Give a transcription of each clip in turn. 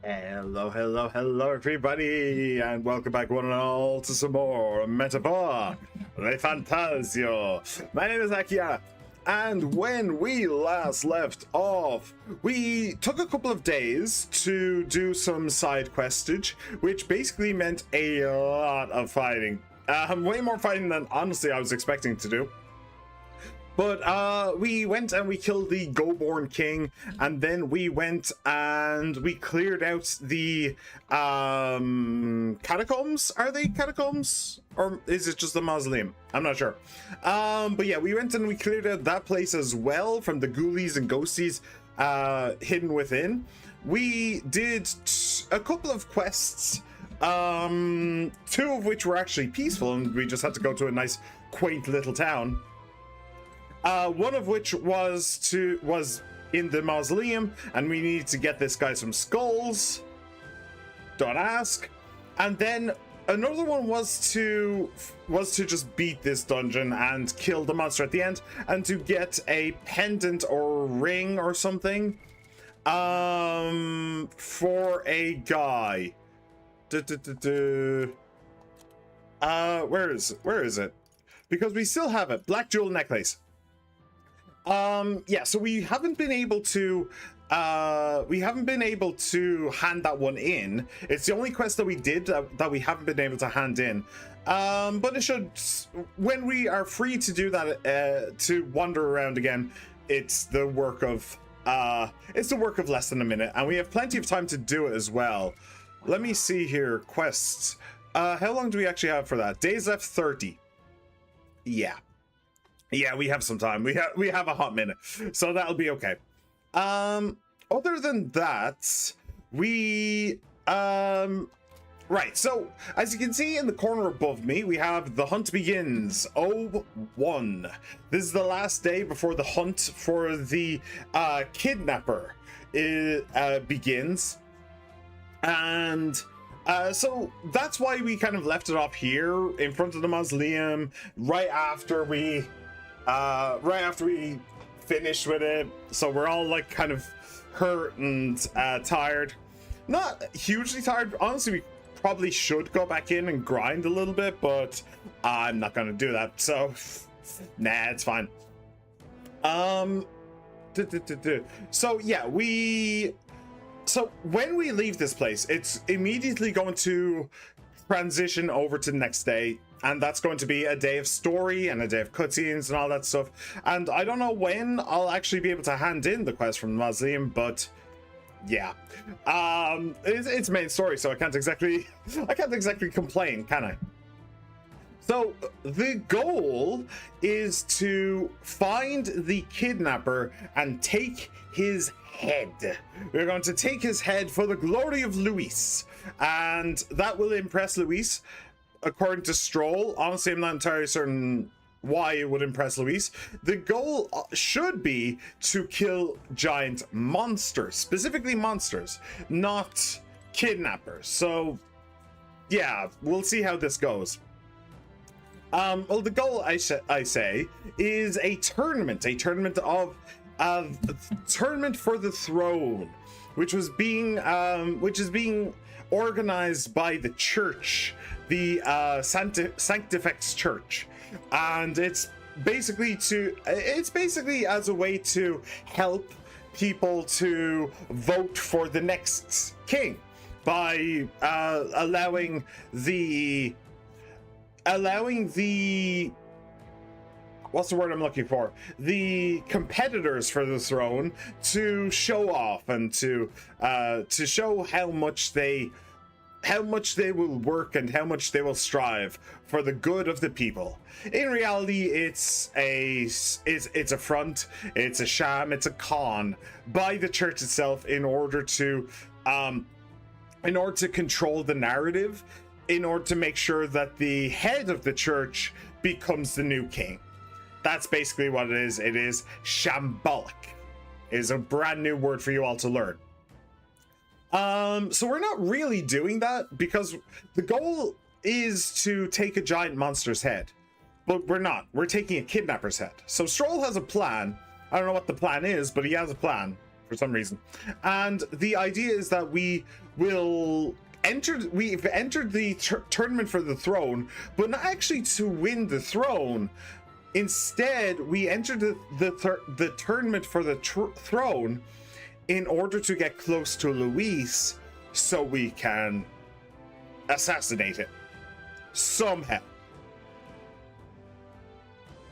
Hello, everybody, and welcome back, one and all, to some more Metaphor ReFantazio. My name is Akia, and when we last left off, we took a couple of days to do some side questage, which basically meant a lot of fighting. Way more fighting than, honestly, I was expecting to do. But we went and we killed the Go-Born King, and then we went and we cleared out the catacombs. Are they catacombs? Or is it just a mausoleum? I'm not sure. But yeah, we went and we cleared out that place as well from the ghoulies and ghosties hidden within. We did a couple of quests, two of which were actually peaceful, and we just had to go to a nice, quaint little town. One of which was in the mausoleum, and we needed to get this guy some skulls. Don't ask. And then another one was to just beat this dungeon and kill the monster at the end, and to get a pendant or ring or something for a guy. Where is it? Because we still have it. Black jewel necklace. Yeah, so we haven't been able to hand that one in. It's the only quest that we did that we haven't been able to hand in. But it should, when we are free to do that, to wander around again, it's the work of less than a minute, and we have plenty of time to do it as well. Let me see here. Quests. How long do we actually have for that? Days left 30. Yeah, we have some time. We have a hot minute, so that'll be okay. Other than that, we right. So as you can see in the corner above me, we have the hunt begins. 01. This is the last day before the hunt for the kidnapper begins, and so that's why we kind of left it off here in front of the mausoleum right after we finished with it. So we're all like kind of hurt and tired. Not hugely tired. Honestly, we probably should go back in and grind a little bit, but I'm not gonna do that. So nah, it's fine. So yeah, so when we leave this place, it's immediately going to transition over to the next day, and that's going to be a day of story and a day of cutscenes and all that stuff. And I don't know when I'll actually be able to hand in the quest from the mausoleum, but yeah, it's main story, so I can't exactly complain, can I? So the goal is to find the kidnapper and take his head. We're going to take his head for the glory of Luis, and that will impress Luis, according to Stroll. Honestly, I'm not entirely certain why it would impress Luis. The goal should be to kill giant monsters, specifically monsters, not kidnappers. So yeah, we'll see how this goes. Well, the goal, I say, is a tournament for the throne, which is being organized by the church, the Sanctifex Church, and it's basically as a way to help people to vote for the next king by allowing the what's the word I'm looking for? The competitors for the throne to show off and to show how much they will work and how much they will strive for the good of the people. In reality, it's a front, it's a sham, it's a con by the church itself in order to control the narrative, in order to make sure that the head of the church becomes the new king. That's basically what it is. It is shambolic. It is a brand new word for you all to learn. So we're not really doing that because the goal is to take a giant monster's head, but we're not. We're taking a kidnapper's head. So Stroll has a plan. I don't know what the plan is, but he has a plan for some reason. And the idea is that we've entered the tournament for the throne, but not actually to win the throne. Instead, we entered the tournament for the throne in order to get close to Luis so we can assassinate it somehow.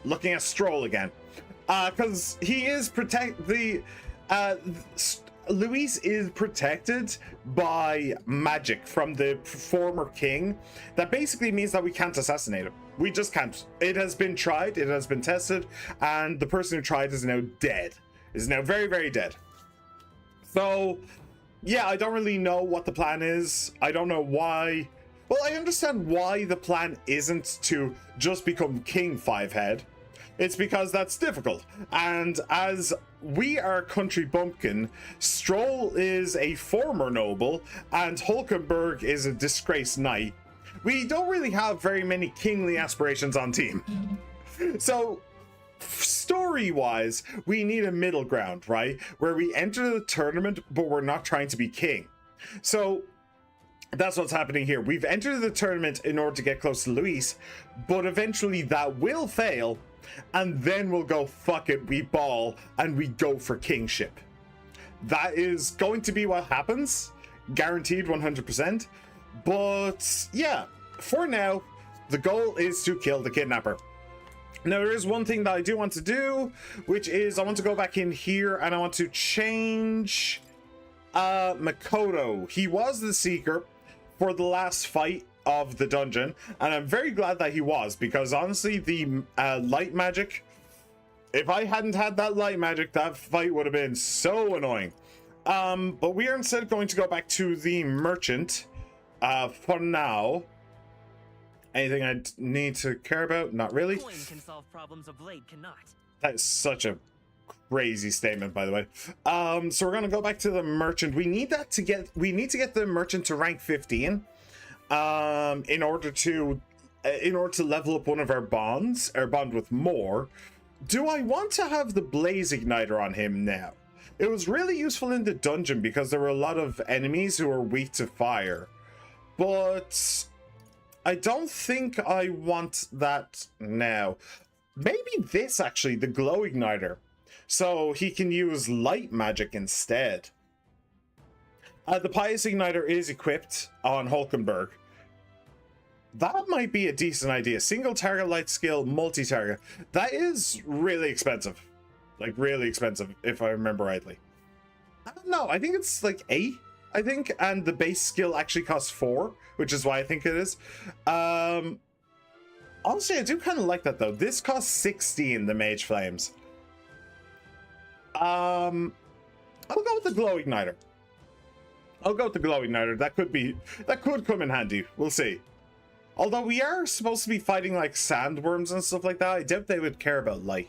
Looking at Stroll again, because he is Luis is protected by magic from the former king. That basically means that we can't assassinate him. We just can't. It has been tried, it has been tested, and the person who tried is now dead. Is now very, very dead. So, yeah, I don't really know what the plan is. I don't know why. Well, I understand why the plan isn't to just become King Fivehead. It's because that's difficult. And as we are country bumpkin, Stroll is a former noble, and Hulkenberg is a disgraced knight. We don't really have very many kingly aspirations on team. So, story-wise, we need a middle ground, right? Where we enter the tournament, but we're not trying to be king. So, that's what's happening here. We've entered the tournament in order to get close to Luis, but eventually that will fail, and then we'll go, fuck it, we ball, and we go for kingship. That is going to be what happens, guaranteed 100%. But yeah, for now, the goal is to kill the kidnapper. Now, there is one thing that I do want to do, which is I want to go back in here and I want to change Makoto. He was the Seeker for the last fight of the dungeon, and I'm very glad that he was, because honestly, the light magic, if I hadn't had that light magic, that fight would have been so annoying. But we are instead going to go back to the merchant for now. Anything I need to care about? Not really. Coin can solve problems a blade cannot. That is such a crazy statement, by the way. So we're gonna go back to the merchant. We need to get the merchant to rank 15 in order to level up one of our bonds, or bond with more. Do I want to have the blaze igniter on him now? It was really useful in the dungeon because there were a lot of enemies who were weak to fire, but I don't think I want that now. Maybe this, actually, the glow igniter, so he can use light magic instead. The pious igniter is equipped on Hulkenberg. That might be a decent idea. Single target light skill, multi-target. That is really expensive. Like, really expensive, if I remember rightly. I don't know. I think it's like 8, I think. And the base skill actually costs 4, which is why I think it is. Honestly, I do kind of like that, though. This costs 16, the Mage Flames. I'll go with the glow igniter. That could come in handy. We'll see. Although we are supposed to be fighting like sandworms and stuff like that, I doubt they would care about light.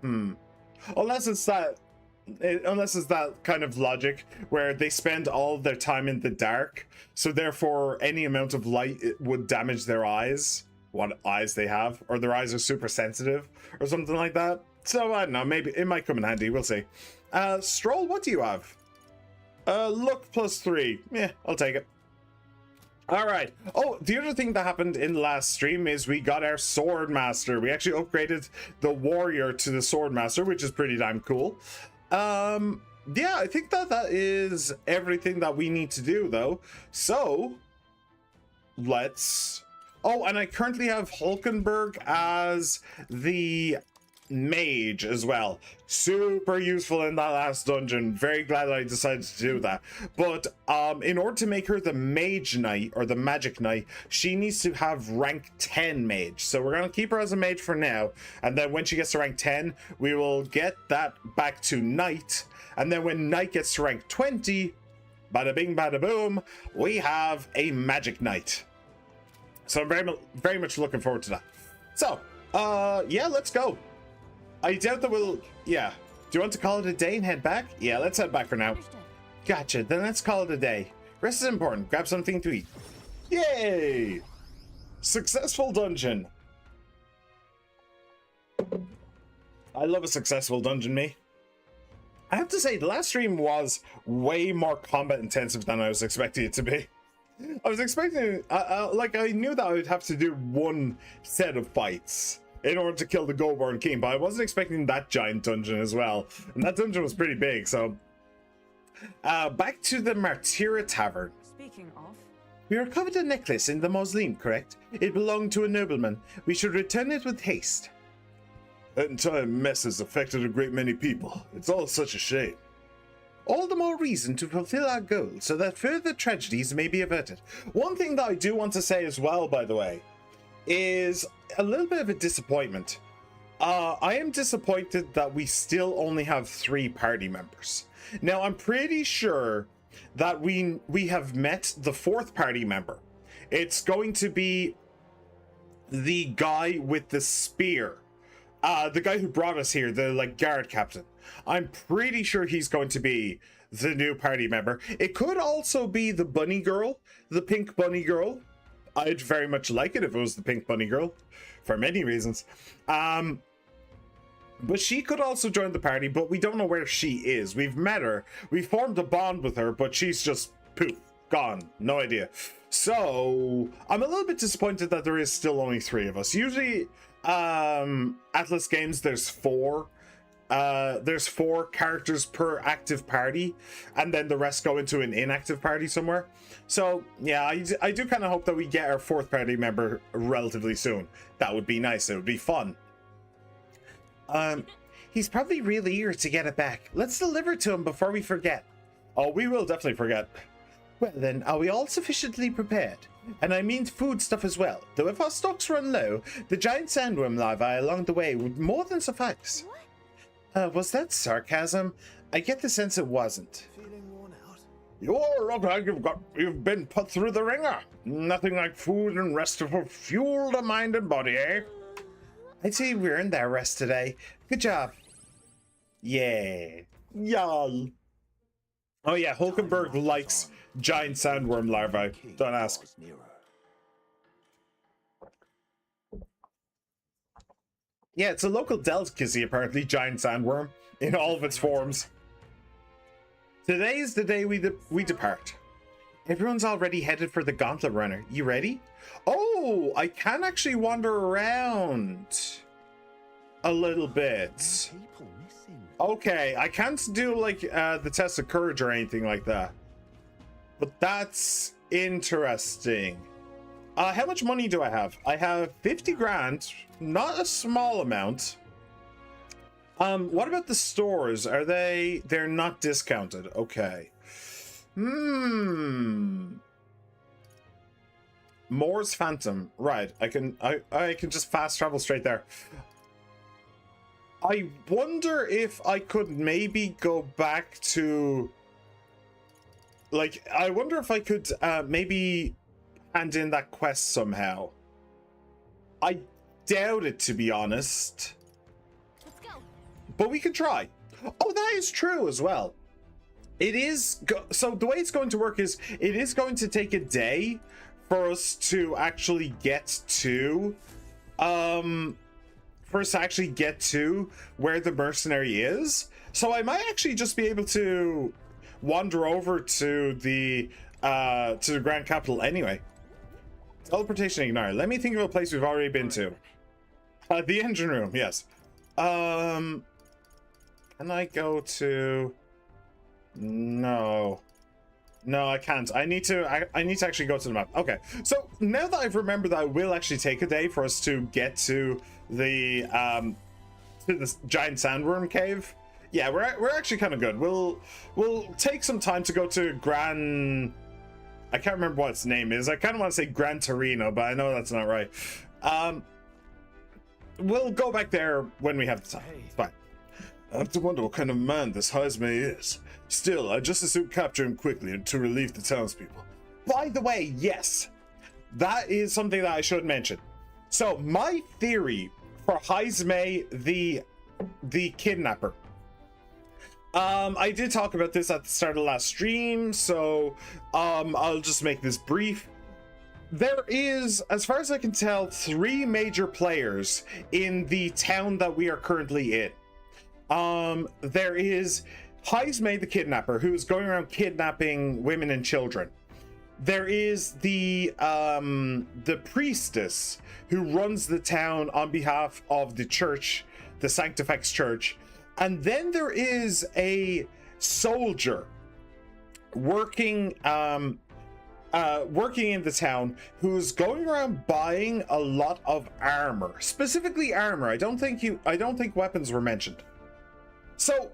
Unless it's that kind of logic where they spend all of their time in the dark, so therefore any amount of light would damage their eyes, what eyes they have, or their eyes are super sensitive or something like that. So I don't know, maybe it might come in handy. We'll see. Stroll, what do you have? Look +3. Yeah, I'll take it. All right. Oh, the other thing that happened in the last stream is we got our sword master. We actually upgraded the warrior to the sword master, which is pretty damn cool. Yeah, I think that is everything that we need to do, though. So let's... Oh, and I currently have Hulkenberg as the mage as well. Super useful in that last dungeon. Very glad that I decided to do that. But in order to make her the mage knight, or the magic knight, she needs to have rank 10 mage. So we're going to keep her as a mage for now, and then when she gets to rank 10, we will get that back to knight, and then when knight gets to rank 20, bada bing bada boom, we have a magic knight. So I'm very much looking forward to that. So yeah, let's go. I doubt that we'll... Yeah. Do you want to call it a day and head back? Yeah, let's head back for now. Understood. Gotcha. Then let's call it a day. Rest is important. Grab something to eat. Yay! Successful dungeon. I love a successful dungeon, me. I have to say, the last stream was way more combat intensive than I was expecting it to be. I was expecting, like, I knew that I would have to do one set of fights in order to kill the Goldborn King, but I wasn't expecting that giant dungeon as well. And that dungeon was pretty big, so... back to the Martyra Tavern. Speaking of, We recovered a necklace in the mausoleum, correct? It belonged to a nobleman. We should return it with haste. That entire mess has affected a great many people. It's all such a shame. All the more reason to fulfill our goal so that further tragedies may be averted. One thing that I do want to say as well, by the way, is a little bit of a disappointment. I am disappointed that we still only have 3 party members. Now, I'm pretty sure that we have met the 4th party member. It's going to be the guy with the spear. The guy who brought us here, the like guard captain. I'm pretty sure he's going to be the new party member. It could also be the bunny girl, the pink bunny girl. I'd very much like it if it was the pink bunny girl, for many reasons. But she could also join the party, but we don't know where she is. We've met her, we formed a bond with her, but she's just poof, gone, no idea. So I'm a little bit disappointed that there is still only 3 of us. Usually Atlas Games, there's 4 characters per active party, and then the rest go into an inactive party somewhere. So yeah, I do kind of hope that we get our 4th party member relatively soon. That would be nice. It would be fun. He's probably really eager to get it back. Let's deliver it to him before we forget. Oh, we will definitely forget. Well then, are we all sufficiently prepared? And I mean food stuff as well. Though if our stocks run low, the giant sandworm larvae along the way would more than suffice. Was that sarcasm? I get the sense it wasn't. Feeling worn out? You look like you've been put through the ringer. Nothing like food and rest to fuel the mind and body, eh? I'd say we earned that rest today. Good job. Yeah. Y'all. Oh yeah, Hulkenberg likes giant sandworm larvae. Don't ask. Yeah, it's a local delicacy apparently, giant sandworm, in all of its forms. Today is the day we depart. Everyone's already headed for the Gauntlet Runner. You ready? Oh, I can actually wander around a little bit. Okay, I can't do like the test of courage or anything like that. But that's interesting. How much money do I have? I have 50 grand, not a small amount. What about the stores? Are they're not discounted? Okay. Moore's Phantom. Right, I can just fast travel straight there. I wonder if I could maybe go back to, like, I wonder if I could maybe hand in that quest somehow. I doubt it, to be honest. Let's go. But we can try. Oh, that is true as well. It is so the way it's going to work is it is going to take a day for us to actually get to where the mercenary is. So I might actually just be able to wander over to the Grand Capital anyway. Teleportation ignore. Let me think of a place we've already been to. The engine room, yes. Can I go to... No, I can't. I need to actually go to the map. Okay, so now that I've remembered that it will actually take a day for us to get to the giant sandworm cave. Yeah, we're actually kind of good. We'll take some time to go to Gran... I can't remember what its name is. I kind of want to say Gran Torino, but I know that's not right. We'll go back there when we have the time. It's fine. I have to wonder what kind of man this Heismay is. Still, I just as soon capture him quickly to relieve the townspeople. By the way, yes, that is something that I should mention. So my theory for Heismay, the kidnapper. I did talk about this at the start of the last stream, so I'll just make this brief. There is, as far as I can tell, 3 major players in the town that we are currently in. There is Heisme the kidnapper, who's going around kidnapping women and children. There is the priestess who runs the town on behalf of the church, the Sanctifex Church. And then there is a soldier working in the town who's going around buying a lot of armor, specifically armor. I don't think weapons were mentioned. So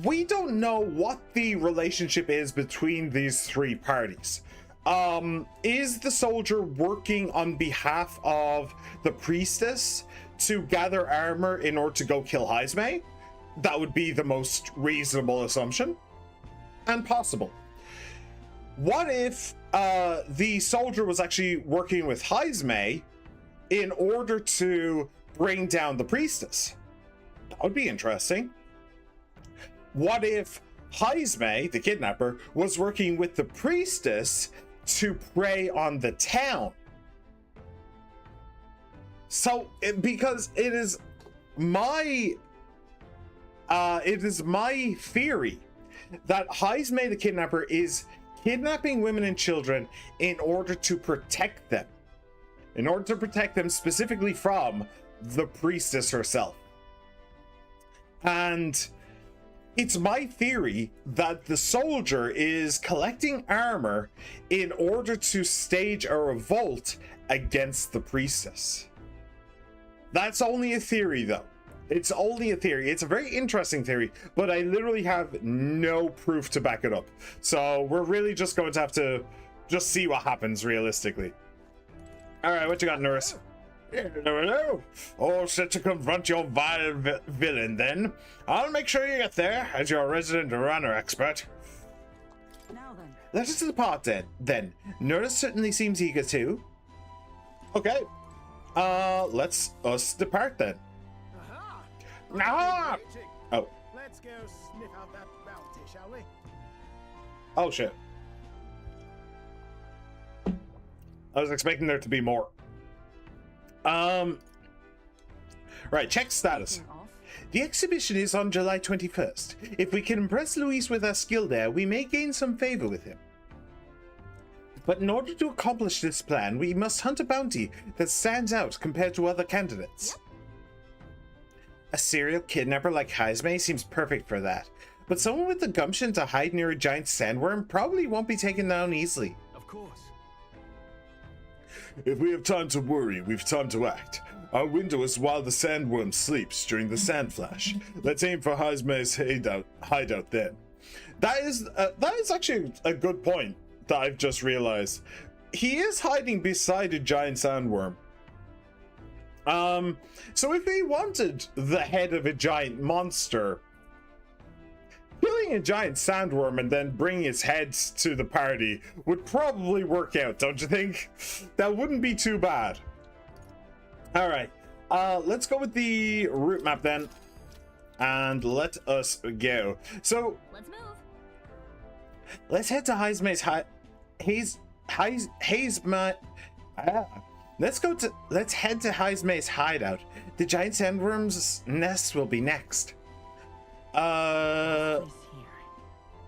we don't know what the relationship is between these three parties. Is the soldier working on behalf of the priestess to gather armor in order to go kill Heisme? That would be the most reasonable assumption and possible. What if the soldier was actually working with Heisme in order to bring down the priestess? That would be interesting. What if Heisme, the kidnapper, was working with the priestess to prey on the town? So, because it is my theory that Heisme, the kidnapper, is kidnapping women and children in order to protect them. In order to protect them specifically from the priestess herself. And it's my theory that the soldier is collecting armor in order to stage a revolt against the priestess. That's only a theory, though. It's only a theory. It's a very interesting theory, but I literally have no proof to back it up. So we're really just going to have to just see what happens realistically. All right, what you got, nurse? Hello. All set to confront your vile villain, then. I'll make sure you get there, as your resident runner expert. Now then. Let us depart, then. Nurse certainly seems eager too. Okay. Let's us depart, then. Ah! Oh. Let's go sniff out that bounty, shall we? Oh, shit. I was expecting there to be more. Right, check status. The exhibition is on July 21st. If we can impress Luis with our skill there, we may gain some favor with him. But in order to accomplish this plan, we must hunt a bounty that stands out compared to other candidates. A serial kidnapper like Heisme seems perfect for that, but someone with the gumption to hide near a giant sandworm probably won't be taken down easily. Of course. If we have time to worry, we've time to act. Our window is while the sandworm sleeps during the Sandflash. Let's aim for Heisme's hideout then. That is actually a good point that I've just realized. He is hiding beside a giant sandworm. So if we wanted the head of a giant monster, killing a giant sandworm and then bringing its head to the party would probably work out, don't you think? That wouldn't be too bad. All right, let's go with the route map then, and let us go. So Let's move. let's head to Heisme's let's head to Heisme's hideout. The giant sandworm's nest will be next.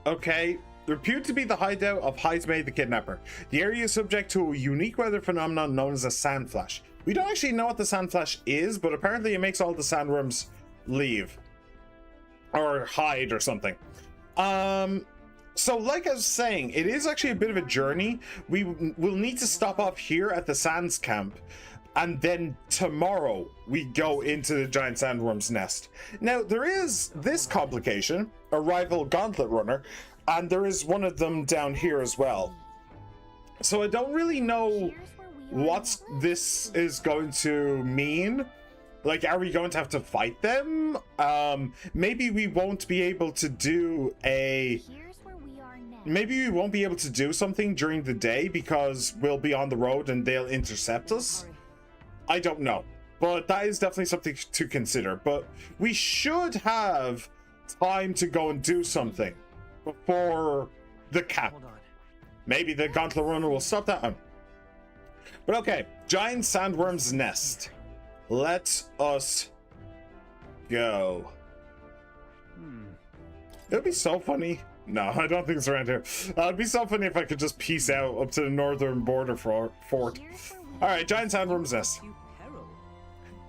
Okay. Reputed to be the hideout of Heisme the kidnapper. The area is subject to a unique weather phenomenon known as a Sandflash. We don't actually know what the Sandflash is, but apparently it makes all the sandworms leave. Or hide or something. So like I was saying, it is actually a bit of a journey. We will need to stop off here at the Sands camp, and then tomorrow we go into the giant sandworm's nest. Now there is this complication, a rival gauntlet runner, and there is one of them down here as well. So I don't really know what this is going to mean. Like, are we going to have to fight them? Maybe we won't be able to do Maybe we won't be able to do something during the day because we'll be on the road and they'll intercept us. I don't know, but that is definitely something to consider. But we should have time to go and do something before the camp. Hold on. Maybe the gauntlet runner will stop that one. But okay, giant sandworm's nest. Let us go. It'd be so funny. No, I don't think it's around here. It'd be so funny if I could just peace out up to the northern border fort. Alright, Giant Sandworms nest.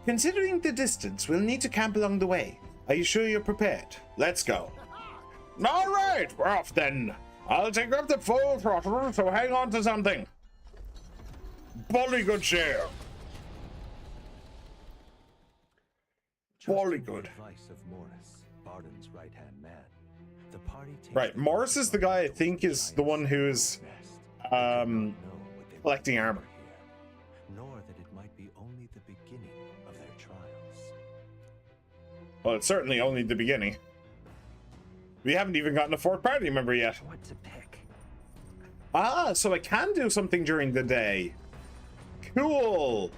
Considering the distance, we'll need to camp along the way. Are you sure you're prepared? Let's go. Alright, we're off then. I'll take up the full throttle, so hang on to something. Bully good share. Bully good. Right, Morris is the guy I think is the one who's collecting armor. Nor that it might be only the beginning of their trials. Well, it's certainly only the beginning. We haven't even gotten a fourth party member yet. What to pick? Ah, so I can do something during the day. Cool.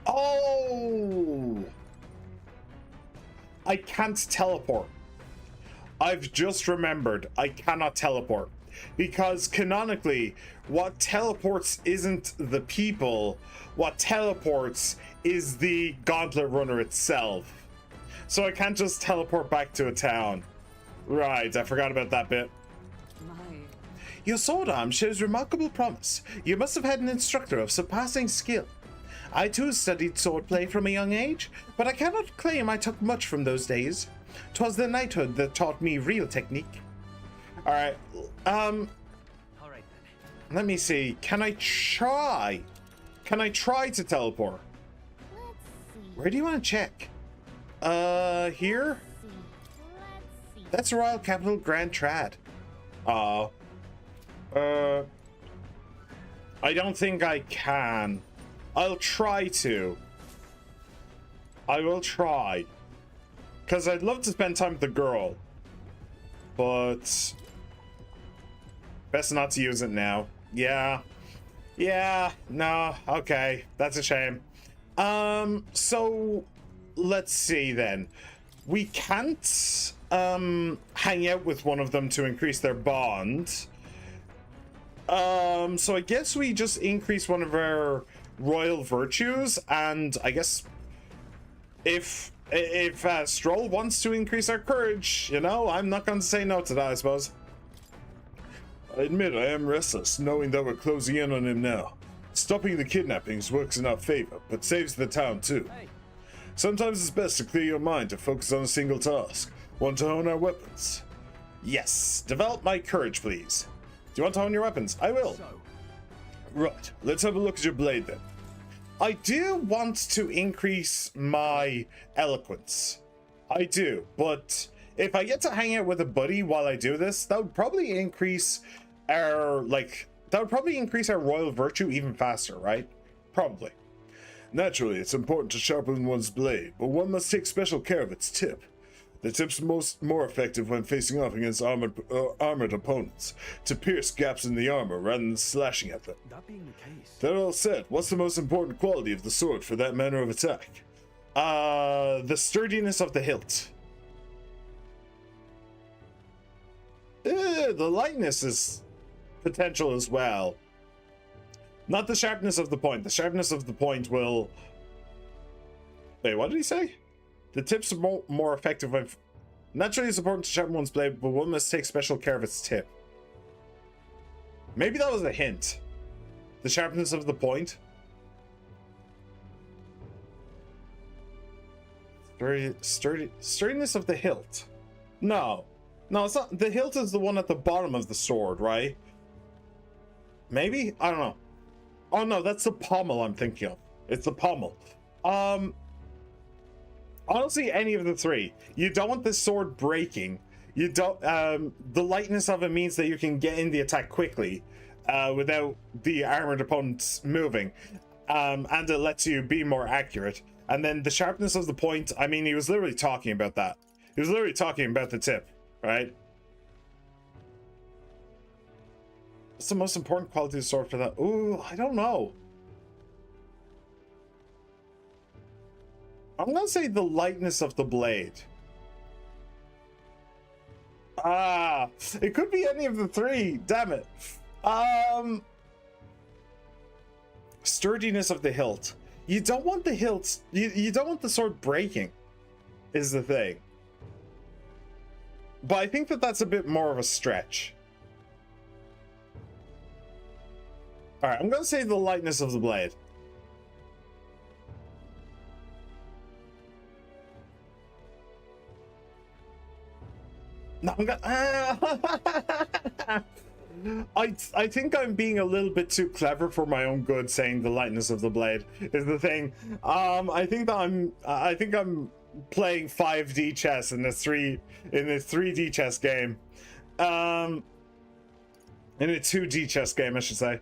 Oh, I can't teleport. I've just remembered I cannot teleport because canonically what teleports isn't the people, what teleports is the gauntlet runner itself. So I can't just teleport back to a town. Right, I forgot about that bit. My. Your sword arm shows remarkable promise. You must have had an instructor of surpassing skill. I too studied swordplay from a young age, but I cannot claim I took much from those days. 'Twas the knighthood that taught me real technique. Alright, All right then. let me see. Can I try? Can I try to teleport? Let's see. Where do you want to check? Here? Let's see. That's Royal Capital Grand Trad. I don't think I can. I'll try to. I will try. Because I'd love to spend time with the girl. But best not to use it now. Yeah. Yeah, no, okay. That's a shame. So let's see then. We can't hang out with one of them to increase their bond. So I guess we just increase one of our royal virtues, and I guess if Stroll wants to increase our courage, you know, I'm not going to say no to that, I suppose. I admit I am restless, knowing that we're closing in on him now. Stopping the kidnappings works in our favor, but saves the town too. Sometimes it's best to clear your mind to focus on a single task. Want to hone our weapons? Yes. Develop my courage, please. Do you want to hone your weapons? I will. Right. Let's have a look at your blade then. I do want to increase my eloquence. I do, but if I get to hang out with a buddy while I do this, that would probably increase our, royal virtue even faster, right? Probably. Naturally, it's important to sharpen one's blade, but one must take special care of its tip. The tip's more effective when facing off against armored opponents, to pierce gaps in the armor rather than slashing at them. That being the case, That all said, what's the most important quality of the sword for that manner of attack? The sturdiness of the hilt. The lightness is potential as well. Not the sharpness of the point. The sharpness of the point will... Wait, what did he say? The tips are more effective when... Naturally, it's important to sharpen one's blade, but one must take special care of its tip. Maybe that was a hint. The sharpness of the point. Sturdiness of the hilt. No. No, it's not. The hilt is the one at the bottom of the sword, right? Maybe? I don't know. Oh no, that's the pommel I'm thinking of. It's the pommel. Honestly, any of the three. You don't want the sword breaking. You don't. The lightness of it means that you can get in the attack quickly, without the armored opponents moving, and it lets you be more accurate. And then the sharpness of the point. I mean, he was literally talking about that. He was literally talking about the tip, right? What's the most important quality of the sword for that? Ooh, I don't know. I'm gonna say the lightness of the blade. Ah, it could be any of the three. Damn it. Sturdiness of the hilt. You don't want the hilt. You don't want the sword breaking. Is the thing. But I think that that's a bit more of a stretch. All right, I'm gonna say the lightness of the blade. No, I'm gonna. I think I'm being a little bit too clever for my own good, saying the lightness of the blade is the thing. I think I'm playing 5D chess in this 3D chess game. In a 2D chess game, I should say.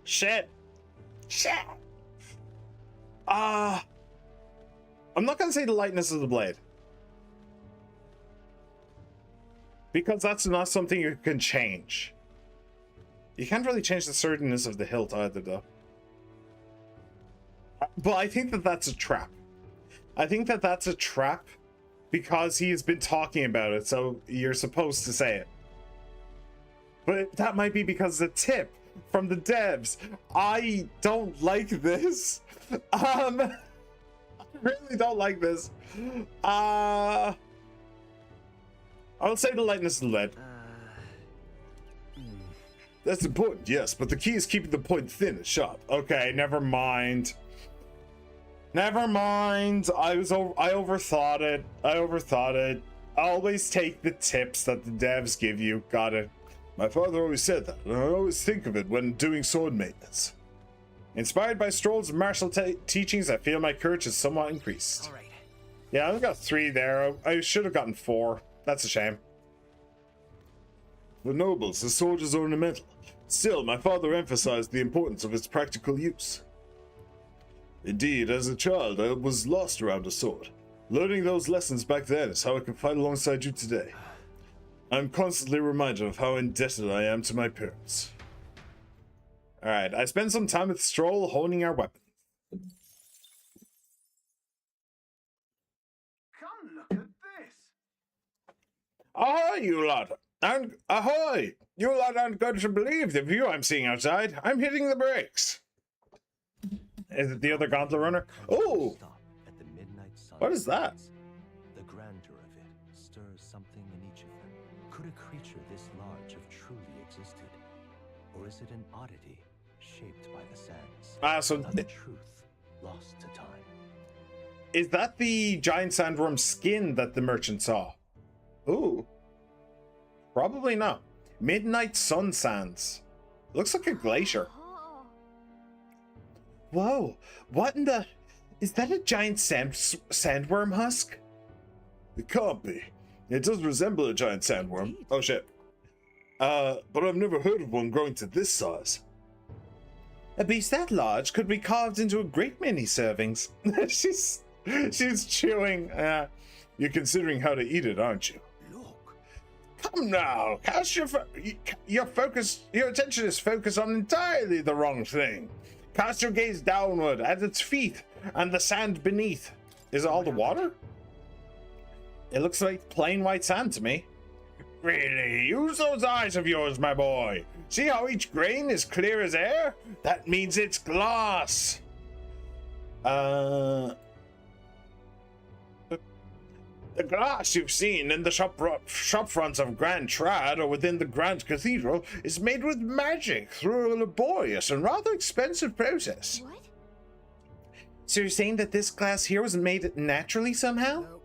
Shit. I'm not gonna say the lightness of the blade, because that's not something you can change. You can't really change the sturdiness of the hilt either, though. But I think that that's a trap. I think that that's a trap because he has been talking about it, so you're supposed to say it. But that might be because the tip from the devs. I don't like this. I really don't like this. I'll say the lightness of the lead. That's important, yes, but the key is keeping the point thin and sharp. Okay, never mind. Never mind. I overthought it. Always take the tips that the devs give you. Got it. My father always said that, and I always think of it when doing sword maintenance. Inspired by Stroll's martial teachings, I feel my courage has somewhat increased. All right. Yeah, I've got 3 there. I should have gotten 4. That's a shame. For nobles, the sword is ornamental. Still, my father emphasized the importance of its practical use. Indeed, as a child, I was lost around a sword. Learning those lessons back then is how I can fight alongside you today. I'm constantly reminded of how indebted I am to my parents. Alright, I spent some time with Stroll honing our weapon. Come look at this. Ahoy, you lot! And ahoy! You lot aren't going to believe the view I'm seeing outside. I'm hitting the brakes. Is it the other gauntlet runner? Oh! Stop at the midnight sun. What is that? The grandeur of it stirs something in each of them. Could a creature this large have truly existed? Or is it an oddity shaped by the sands? So Another truth lost to time. is that the giant sandworm skin that the merchant saw? Ooh. Probably not. Midnight sun sands. Looks like a glacier. Oh, Whoa. What in the... Is that a giant sandworm husk? It can't be. It does resemble a giant sandworm. Oh shit. But I've never heard of one growing to this size. A beast that large could be carved into a great many servings. she's chewing. You're considering how to eat it, aren't you? Look! Come now, cast your attention is focused on entirely the wrong thing. Cast your gaze downward at its feet and the sand beneath. Is it all the water? It looks like plain white sand to me. Really? Use those eyes of yours, my boy. See how each grain is clear as air? That means it's glass. The glass you've seen in the shop fronts of Grand Trad or within the Grand Cathedral is made with magic through a laborious and rather expensive process. what? So you're saying that this glass here was made naturally somehow? No.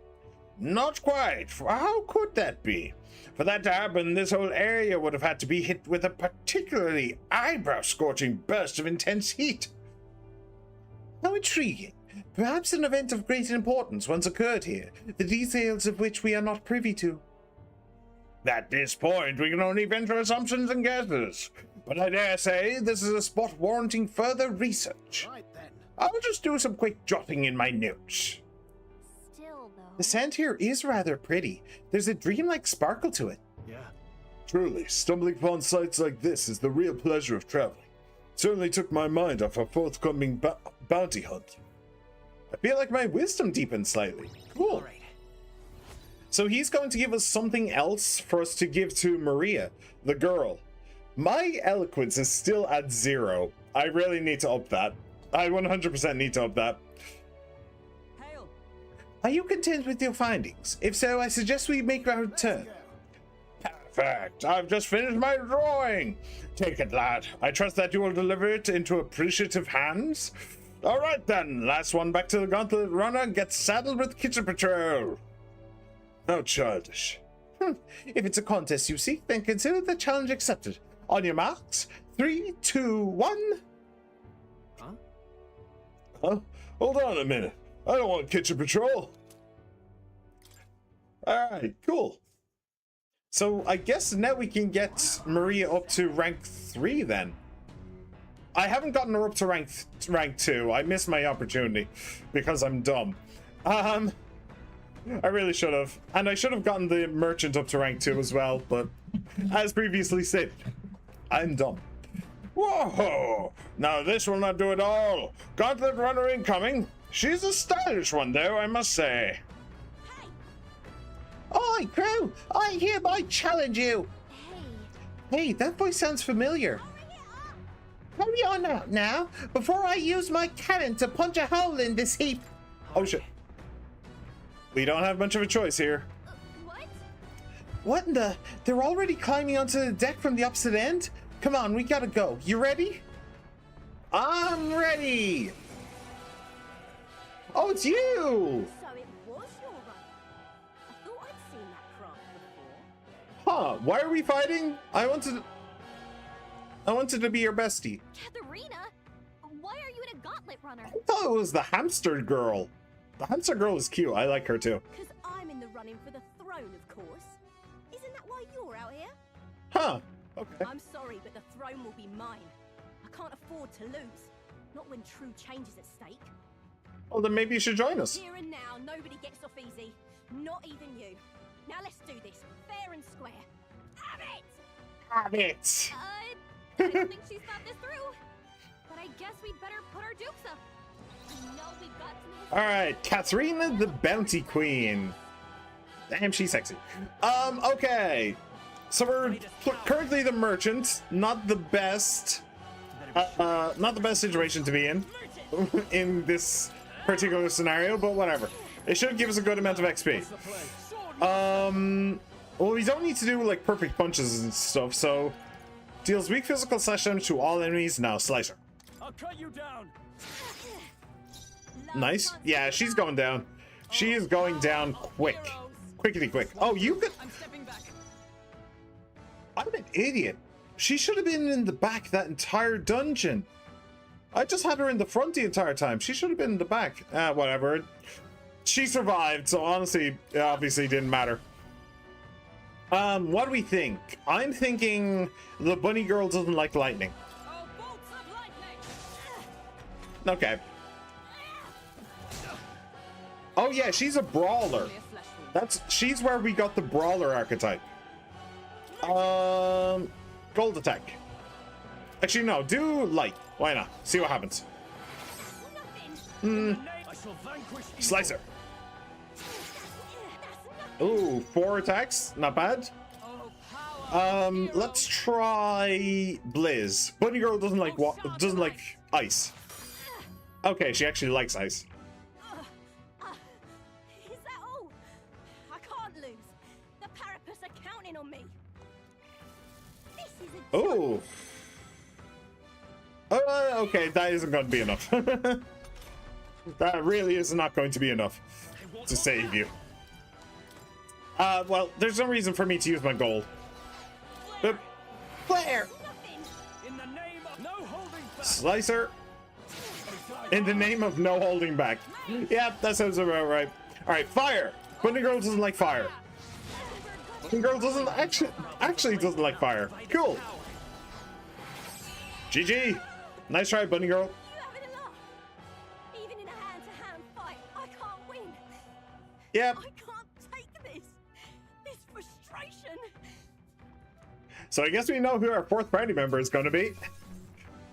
Not quite. How could that be? For that to happen, this whole area would have had to be hit with a particularly eyebrow-scorching burst of intense heat. How intriguing. Perhaps an event of great importance once occurred here, the details of which we are not privy to. At this point, we can only venture assumptions and guesses, but I dare say this is a spot warranting further research. Right then. I'll just do some quick jotting in my notes. Still, though. The sand here is rather pretty. There's a dreamlike sparkle to it. Yeah. Truly, stumbling upon sights like this is the real pleasure of traveling. Certainly took my mind off our forthcoming bounty hunt. I feel like my wisdom deepened slightly. Cool. All right. So he's going to give us something else for us to give to Maria, the girl. My eloquence is still at 0. I really need to up that. I 100% need to up that. Hail. Are you content with your findings? If so, I suggest we make our return. Perfect. I've just finished my drawing. Take it, lad. I trust that you will deliver it into appreciative hands. All right, then. Last one back to the Gauntlet Runner. Get saddled with Kitchen Patrol. How childish. If it's a contest you seek, then consider the challenge accepted. On your marks. 3, 2, 1. Huh? Hold on a minute. I don't want Kitchen Patrol. Alright, cool. So I guess now we can get Maria up to rank 3 then. I haven't gotten her up to rank 2. I missed my opportunity because I'm dumb. I really should have. And I should have gotten the merchant up to rank 2 as well, but as previously stated, I'm dumb. Whoa! Now this will not do at all. Gauntlet Runner incoming. She's a stylish one, though, I must say. Oi, crew! I hereby challenge you! Hey, that voice sounds familiar. Hurry on out now, before I use my cannon to punch a hole in this heap. Oh shit. We don't have much of a choice here. What in the? They're already climbing onto the deck from the opposite end? Come on, we gotta go. You ready? I'm ready! Oh, it's you! So it was your run. I thought I'd seen that craft before. Huh, why are we fighting? I wanted to be your bestie. Katharina, why are you in a gauntlet runner? I thought it was the hamster girl. The hamster girl is cute. I like her too. Because I'm in the running for the throne, of course. Isn't that why you're out here? Huh. Okay. I'm sorry, but the throne will be mine. I can't afford to lose. Not when true change is at stake. Well, then maybe you should join us. Here and now, nobody gets off easy. Not even you. Now let's do this, fair and square. Have it! Have it! I don't think she's thought this through. But I guess we'd better put our dukes up. We know we've got some... Alright, Katharina the Bounty Queen. Damn, she's sexy. Okay. So we're currently the merchant. Not the best... not the best situation to be in this particular scenario, but whatever. It should give us a good amount of XP. Well, we don't need to do like perfect punches and stuff, so deals weak physical slash damage to all enemies. Now Slicer. I'll cut you down. Nice. Yeah, she's going down. She is going down quick. Quickety quick. Oh, you could... I'm stepping back. I'm an idiot. She should have been in the back that entire dungeon. I just had her in the front the entire time. She should have been in the back. Whatever. She survived, so honestly, it obviously didn't matter. What do we think? I'm thinking the bunny girl doesn't like lightning. Oh, bolts of lightning. Okay. Oh yeah, she's a brawler. She's where we got the brawler archetype. Gold attack. Actually, no, do light. Why not? See what happens. I shall vanquish evil. Slicer. Ooh, 4 attacks. Not bad. Oh, power. Let's try Blizz. Bunny girl doesn't like doesn't like ice. Okay, she actually likes ice. Is that all? I can't lose. The Parapus are counting on me. This is a Oh. Okay, that isn't going to be enough. That really is not going to be enough to save you. Well, there's no reason for me to use my gold. Flare! nothing. In the name of no holding back. Slicer! In the name of no holding back. Yeah, that sounds about right. Alright, fire! Bunny girl doesn't like fire. Bunny girl doesn't actually doesn't like fire. Cool. GG! Nice try, bunny girl. You having a laugh? Even in a hand-to-hand fight, I can't win. Yep. I can't take this. This frustration. So I guess we know who our 4th party member is going to be.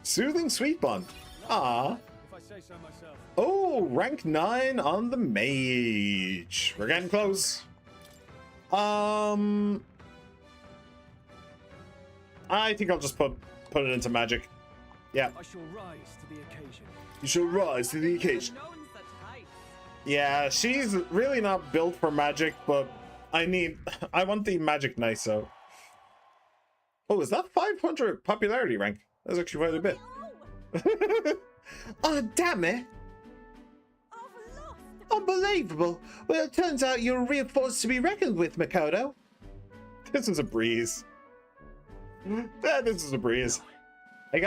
Soothing Sweet Bun. Ah. If I say so myself. Oh, rank 9 on the mage. We're getting close. I think I'll just put it into magic. Yeah. I shall rise to the occasion. You shall rise to the occasion. Known such heights. Yeah, she's really not built for magic, but I want the magic Nyso. Oh, is that 500 popularity rank? That's actually quite a bit. Oh, Oh, damn it. I've lost. Unbelievable. Well, it turns out you're a real force to be reckoned with, Makoto. This was a breeze. Yeah, this was a breeze. I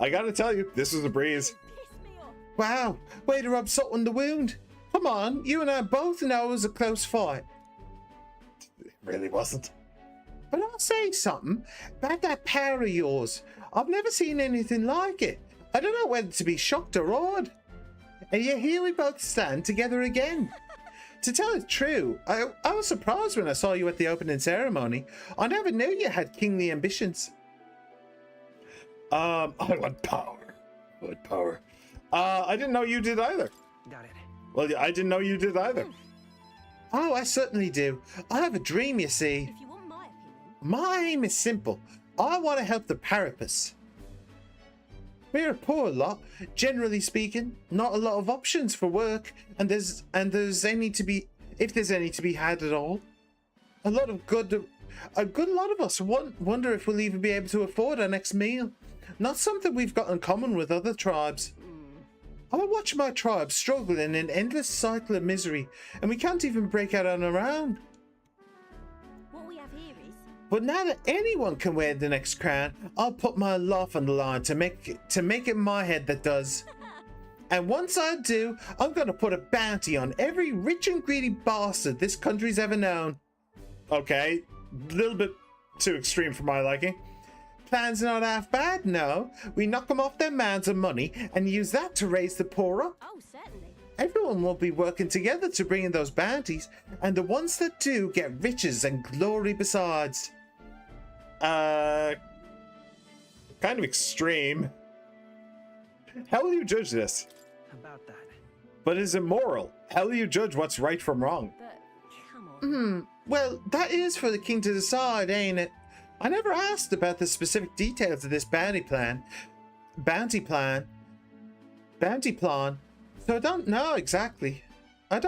gotta tell you, this was a breeze. Piss me off. Wow, way to rub salt on the wound. Come on, you and I both know it was a close fight. It really wasn't. But I'll say something about that power of yours. I've never seen anything like it. I don't know whether to be shocked or awed. And yet here we both stand together again. To tell the truth, I was surprised when I saw you at the opening ceremony. I never knew you had kingly ambitions. I want power. I want power. I didn't know you did either. Got it. Well, I didn't know you did either. Oh, I certainly do. I have a dream, you see. If you want my opinion, My aim is simple. I want to help the Parapus. We're a poor lot, generally speaking. Not a lot of options for work, and there's any to be, if there's any to be had at all. A good lot of us wonder if we'll even be able to afford our next meal. Not something we've got in common with other tribes. I watch my tribe struggle in an endless cycle of misery, and we can't even break out on our own. what we have here is But now that anyone can wear the next crown, I'll put my life on the line to make it my head that does. And once I do, I'm gonna put a bounty on every rich and greedy bastard this country's ever known. Okay, a little bit too extreme for my liking. Plan's not half bad, no. We knock them off their mounds of money and use that to raise the poor up. oh certainly. Everyone will be working together to bring in those bounties, and the ones that do get riches and glory besides. Kind of extreme. How will you judge this? About that. But is it moral? How will you judge what's right from wrong? But come on. Well, that is for the king to decide, ain't it? I never asked about the specific details of this bounty plan. So I don't know exactly. The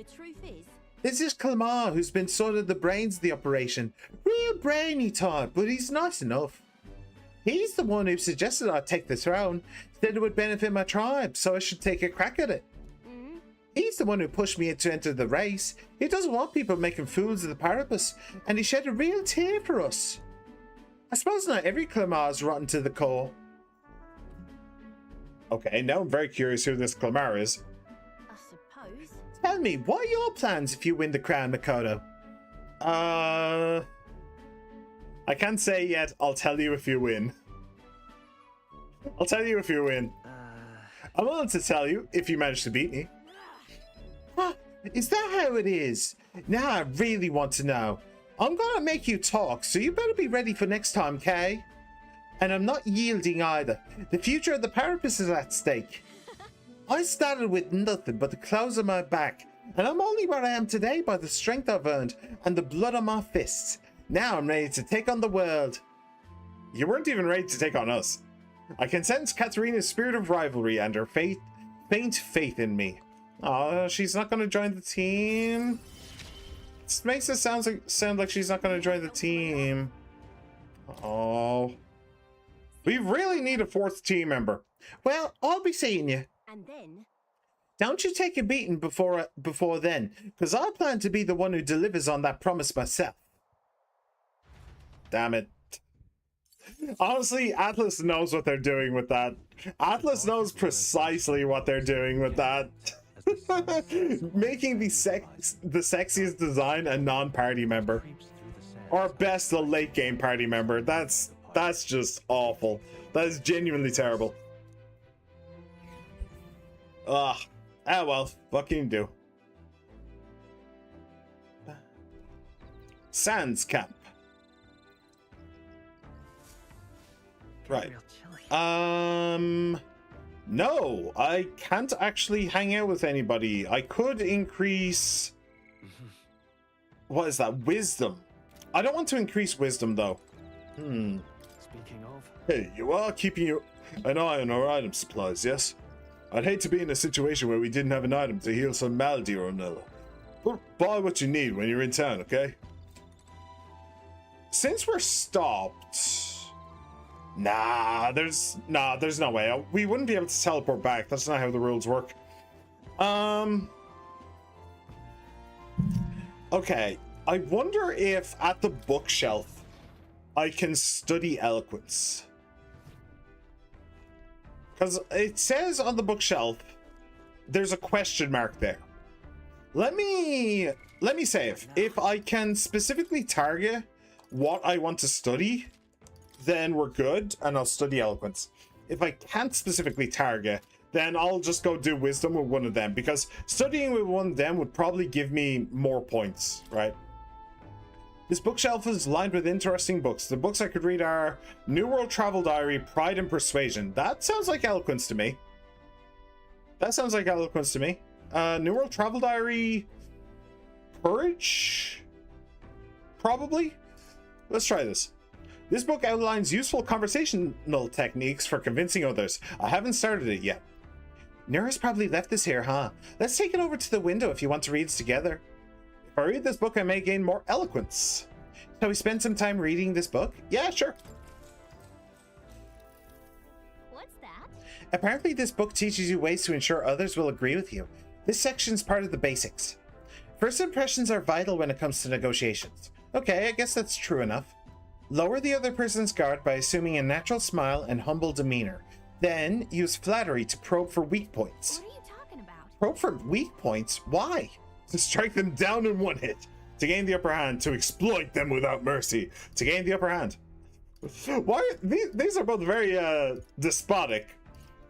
truth is, There's this Kalmar who's been sort of the brains of the operation. Real brainy type, but he's nice enough. He's the one who suggested I take the throne, said it would benefit my tribe, so I should take a crack at it. He's the one who pushed me to enter the race. He doesn't want people making fools of the Parapus, and he shed a real tear for us. I suppose not every Kalmar is rotten to the core. Okay, now I'm very curious who this Kalmar is. I suppose. Tell me, what are your plans if you win the crown, Makoto? I can't say yet. I'll tell you if you win. I'll tell you if you win. I'm willing to tell you if you manage to beat me. Huh? Is that how it is? Now I really want to know. I'm gonna make you talk, so you better be ready for next time, Kay. And I'm not yielding either. The future of the Parapus is at stake. I started with nothing but the clothes on my back, and I'm only where I am today by the strength I've earned and the blood on my fists. Now I'm ready to take on the world. You weren't even ready to take on us. I can sense Katarina's spirit of rivalry and her faint faith in me. Oh, she's not going to join the team. This makes it sound like she's not going to join the team. Oh. We really need a fourth team member. Well, I'll be seeing you. And then, Don't you take a beating before then, because I plan to be the one who delivers on that promise myself. Damn it. Honestly, Atlas knows what they're doing with that. Atlas knows precisely what they're doing with that. Making the sexiest design a non-party member. Or best, a late game party member. That's just awful. That is genuinely terrible. Ugh. Ah well, what can you do? Sands Camp. Right. No, I can't actually hang out with anybody. I could increase... What is that? Wisdom. I don't want to increase wisdom, though. Speaking of, Hey, you are keeping An eye on our item supplies, yes? I'd hate to be in a situation where we didn't have an item to heal some malady or another. But buy what you need when you're in town, okay? Since we're stopped... there's no way. We wouldn't be able to teleport back. That's not how the rules work. Okay. I wonder if at the bookshelf I can study eloquence. Because it says on the bookshelf there's a question mark there. Let me save. If I can specifically target what I want to study, then we're good, and I'll study eloquence. If I can't specifically target, then I'll just go do wisdom with one of them, because studying with one of them would probably give me more points, right? This bookshelf is lined with interesting books. The books I could read are New World Travel Diary, Pride and Persuasion. That sounds like eloquence to me. New World Travel Diary, Courage? Probably? Let's try this. This book outlines useful conversational techniques for convincing others. I haven't started it yet. Nira's probably left this here, huh? Let's take it over to the window if you want to read it together. If I read this book, I may gain more eloquence. Shall we spend some time reading this book? Yeah, sure. What's that? Apparently this book teaches you ways to ensure others will agree with you. This section's part of the basics. First impressions are vital when it comes to negotiations. Okay, I guess that's true enough. Lower the other person's guard by assuming a natural smile and humble demeanor. Then use flattery to probe for weak points. What are you talking about? Probe for weak points? Why? To strike them down in one hit. To gain the upper hand. To exploit them without mercy. To gain the upper hand. Why? These are both very despotic.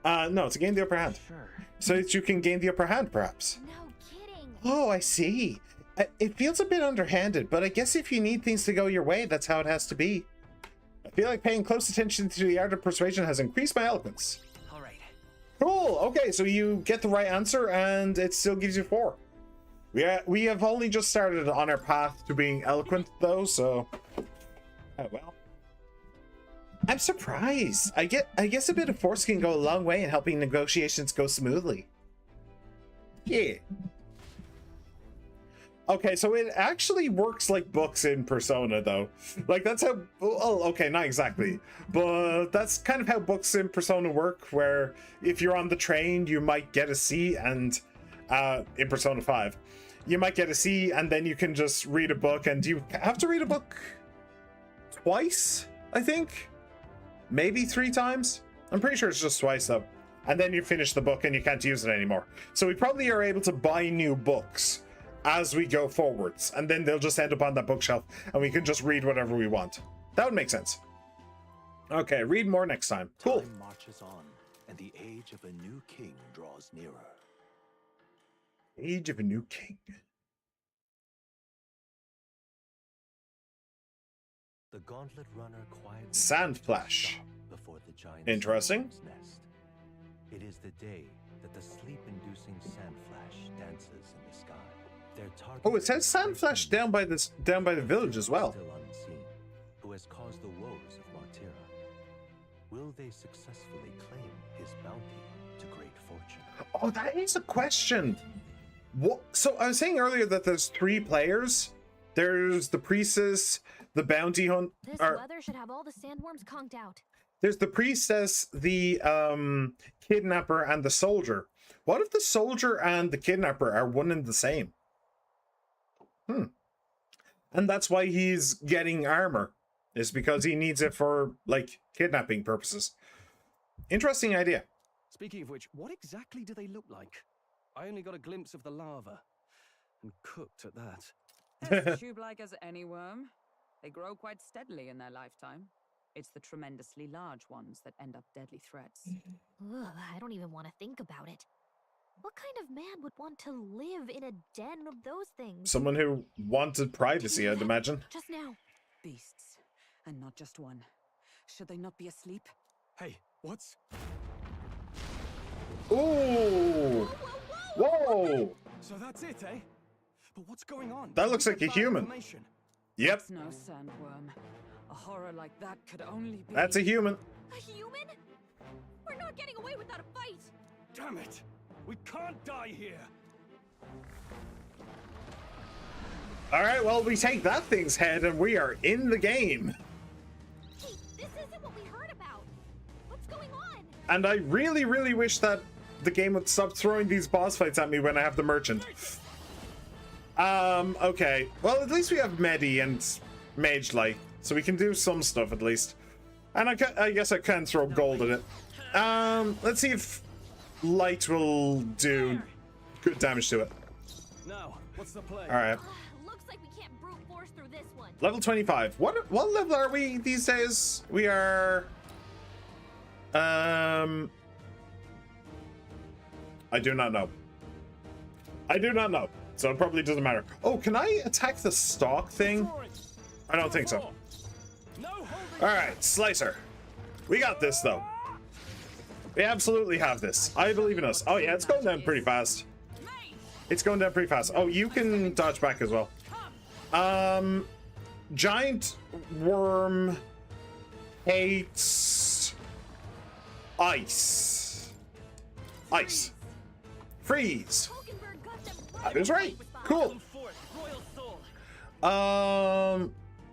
No, to gain the upper hand. Sure. So that you can gain the upper hand, perhaps. No kidding. Oh, I see. It feels a bit underhanded, but I guess if you need things to go your way, that's how it has to be. I feel like paying close attention to the art of persuasion has increased my eloquence. All right. Cool. Okay, so you get the right answer, and it still gives you 4. We have only just started on our path to being eloquent, though, so... Oh, well. I'm surprised. I guess a bit of force can go a long way in helping negotiations go smoothly. Yeah. Okay, so it actually works like books in Persona, though. Like, that's how... Oh, okay, not exactly. But that's kind of how books in Persona work, where if you're on the train, you might get a C, and... in Persona 5. You might get a C, and then you can just read a book, and you have to read a book twice, I think? Maybe 3 times? I'm pretty sure it's just twice, though. And then you finish the book, and you can't use it anymore. So we probably are able to buy new books as we go forwards, and then they'll just end up on that bookshelf, and we can just read whatever we want. That would make sense. Okay, read more next time. Cool. Time marches on, and the age of a new king draws nearer. Age of a New King. The gauntlet runner quietly Sandflash. stopped before the giant Interesting. Sandworms' nest. It is the day that the sleep-inducing Sandflash dances in the sky. Their target Oh, it says Sandflash down by the village as well. Still unseen, who has caused the woes of Martira. Will they successfully claim his bounty to great fortune? Oh, that is a question. What? So I was saying earlier that there's 3 players. There's the priestess, the bounty hunt. This weather should have all the sandworms conked out. There's the priestess, the kidnapper, and the soldier. What if the soldier and the kidnapper are one and the same? And that's why he's getting armor. Is because he needs it for, like, kidnapping purposes. Interesting idea. Speaking of which, what exactly do they look like? I only got a glimpse of the lava. And cooked at that. As tube-like as any worm. They grow quite steadily in their lifetime. It's the tremendously large ones that end up deadly threats. Ugh, I don't even want to think about it. What kind of man would want to live in a den of those things? Someone who wanted privacy, I'd imagine. Just now. Beasts. And not just one. Should they not be asleep? Hey, what's... Ooh! Whoa! So that's it, eh? But what's going on? That looks Is like it a bad human. information? Yep, It's no sandworm. A horror like that could only be... that's a human. A human? without a fight. Damn it! We can't die here! Alright, well, we take that thing's head and we are in the game. Hey, this isn't what we heard about. What's going on? And I really, really wish that the game would stop throwing these boss fights at me when I have the merchant. Okay. Well, at least we have Medi and Mage Light, so we can do some stuff at least. And I guess I can throw gold at it. Let's see if Light will do good damage to it. Now, what's the play? Alright. Looks like we can't brute force through this one. Level 25. What level are we these days? We are... I do not know. I do not know. So it probably doesn't matter. Oh, can I attack the stalk thing? I don't think so. Alright, Slicer. We got this, though. We absolutely have this. I believe in us. Oh, yeah, it's going down pretty fast. It's going down pretty fast. Oh, you can dodge back as well. Giant Worm hates ice. Ice. Freeze. That is right. Cool.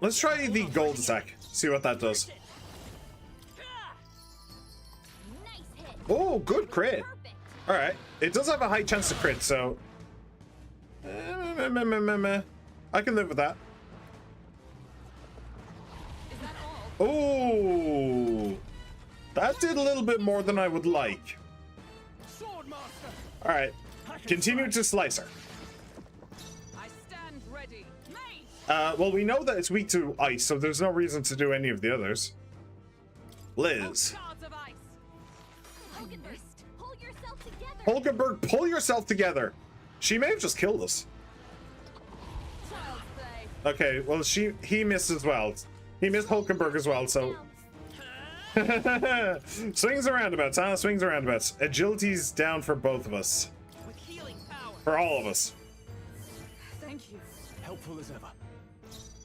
Let's try the gold attack. See what that does. Oh, good crit. All right. It does have a high chance to crit, so I can live with that. Oh, that did a little bit more than I would like. All right. Continue to Slicer. I stand ready. Well, we know that it's weak to ice, so there's no reason to do any of the others. Liz. Hulkenberg, pull yourself together. She may have just killed us. Okay, well, he missed as well. He missed Hulkenberg as well, so... Swings and roundabouts, huh? Swings and roundabouts. Agility's down for both of us. For all of us. Thank you. Helpful as ever.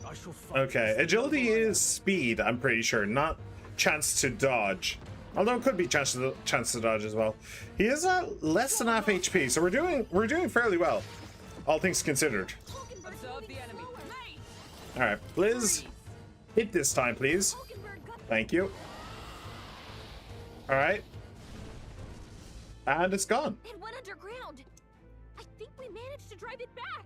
I shall fight. Okay, agility is speed, I'm pretty sure, not chance to dodge. Although it could be chance to dodge as well. He is at less than half HP, so we're doing fairly well, all things considered. Observe the enemy. All right, Liz, hit this time, please. Thank you. All right, and it's gone. It went underground. I think we managed to drive it back.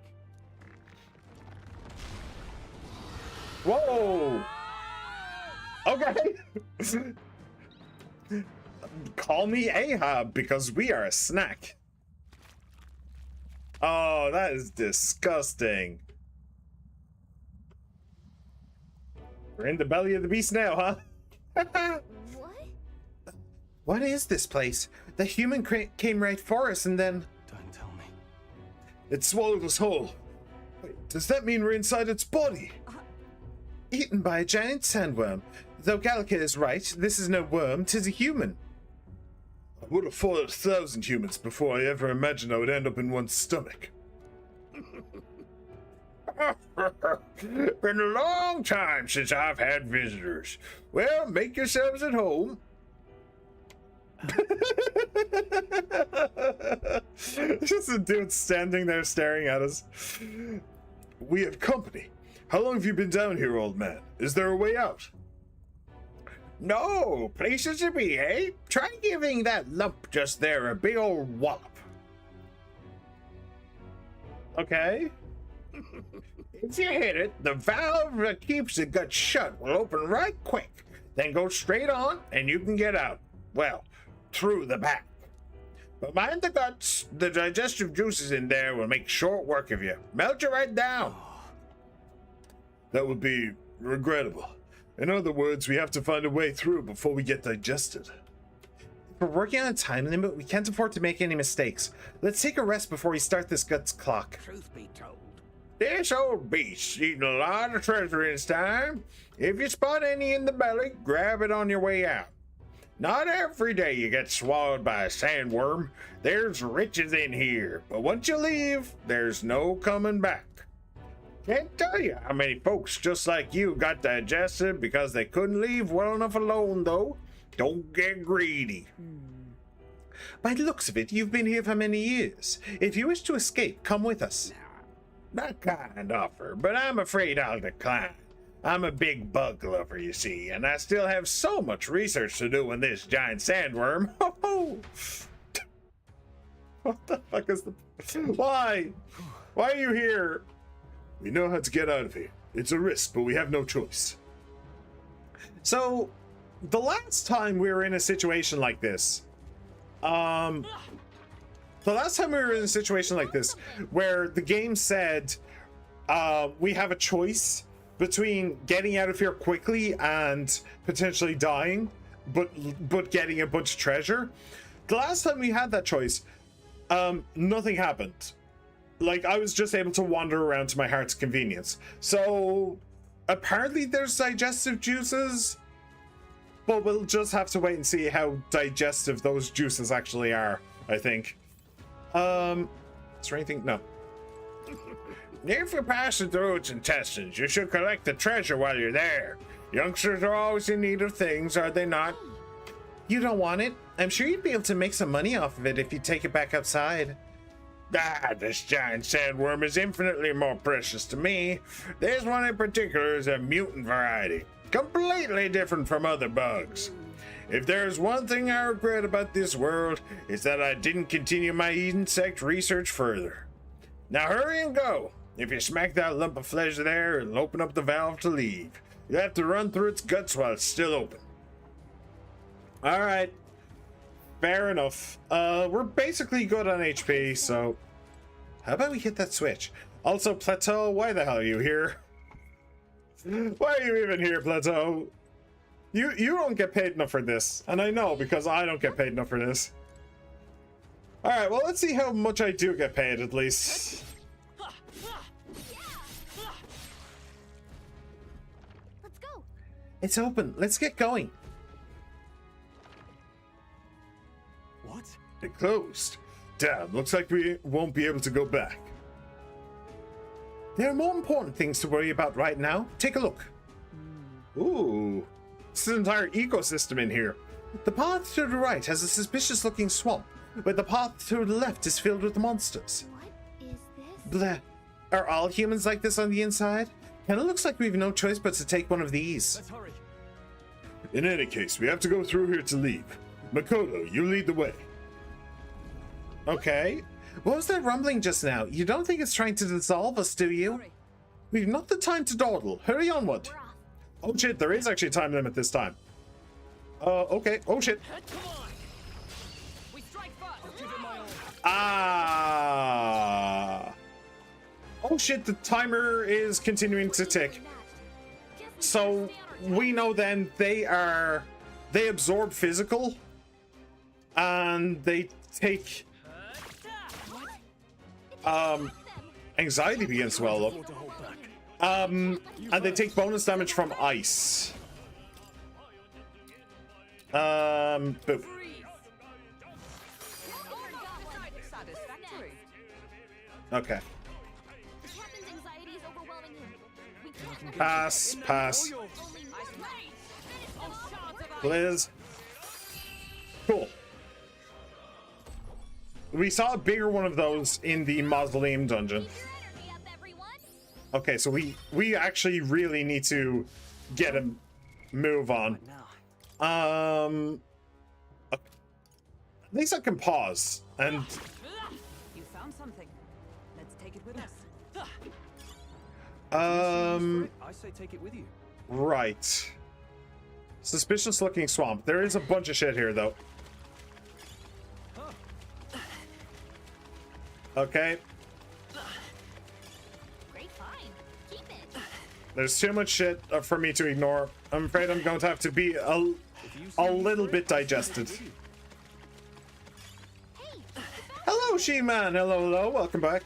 Whoa. Okay. Call me Ahab because we are a snack. Oh, that is disgusting. We're in the belly of the beast now, huh? What? What is this place? The human came right for us and then... Don't tell me. It swallowed us whole. Wait, does that mean we're inside its body? Eaten by a giant sandworm. Though Gallica is right, this is no worm, 'tis a human. I would have fought 1,000 humans before I ever imagined I would end up in one's stomach. Been a long time since I've had visitors. Well, make yourselves at home. Just a dude standing there staring at us. We have company. How long have you been down here, old man? Is there a way out? No, places to be, eh? Try giving that lump just there a big old wallop. Okay. If you hit it, the valve that keeps the gut shut will open right quick. Then go straight on, and you can get out. Well, through the back. But mind the guts, the digestive juices in there will make short work of you. Melt you right down. That would be regrettable. In other words, we have to find a way through before we get digested. If we're working on a time limit, we can't afford to make any mistakes. Let's take a rest before we start this guts clock. Truth be told, This old beast's eaten a lot of treasure in his time. If you spot any in the belly, grab it on your way out. Not every day you get swallowed by a sandworm. There's riches in here, but once you leave, there's no coming back. Can't tell you how many folks just like you got digested because they couldn't leave well enough alone, though. Don't get greedy. By the looks of it, you've been here for many years. If you wish to escape, come with us. That kind offer, but I'm afraid I'll decline. I'm a big bug lover, you see, and I still have so much research to do on this giant sandworm. What the fuck is the... Why? Why are you here? We know how to get out of here. It's a risk, but we have no choice. So, the last time we were in a situation like this, where the game said, we have a choice between getting out of here quickly and potentially dying, but getting a bunch of treasure. The last time we had that choice, nothing happened. Like, I was just able to wander around to my heart's convenience. So, apparently there's digestive juices, but we'll just have to wait and see how digestive those juices actually are, I think. Is there anything? No. If you're passing through its intestines, you should collect the treasure while you're there. Youngsters are always in need of things, are they not? You don't want it? I'm sure you'd be able to make some money off of it if you take it back outside. This giant sandworm is infinitely more precious to me. This one in particular is a mutant variety, completely different from other bugs. If there's one thing I regret about this world, it's that I didn't continue my insect research further. Now hurry and go. If you smack that lump of flesh there, it'll open up the valve to leave. You have to run through its guts while it's still open. All right. Fair enough. We're basically good on HP, so how about we hit that switch? Also, Plateau, why the hell are you here? Why are you even here, Plateau? You don't get paid enough for this, and I know because I don't get paid enough for this. All right, well, let's see how much I do get paid at least. Let's go. It's open. Let's get going. What? It closed. Damn, looks like we won't be able to go back. There are more important things to worry about right now. Take a look. Ooh, this is an entire ecosystem in here. The path to the right has a suspicious-looking swamp, where the path to the left is filled with monsters. What is this? Blah. Are all humans like this on the inside? Kinda looks like we've no choice but to take one of these. Let's hurry. In any case, we have to go through here to leave. Makoto, you lead the way. Okay. What was that rumbling just now? You don't think it's trying to dissolve us, do you? Hurry. We've not the time to dawdle. Hurry onward. We're off. Oh shit, there is actually a time limit this time. Okay. Oh shit. Come on. We strike first. I'll give it my all. Ah. Oh shit, the timer is continuing to tick. So we know then they absorb physical and they take anxiety begins to well up. To hold back. And they take bonus damage from ice. Boop. Satisfactory. Okay. The captain's anxiety is overwhelming him. We can't let him Pass. only move. Liz. Cool. We saw a bigger one of those in the mausoleum dungeon. Keep your energy up, everyone. Okay, so we actually really need to get a move on. Now. At least I can pause and You found something. Let's take it with us. I say take it with you. right. Suspicious looking swamp. There is a bunch of shit here though. Okay. Great find. Keep it. There's too much shit for me to ignore. I'm afraid I'm going to have to be a little bit digested. Hey, Hello, She-Man. Hello. Welcome back.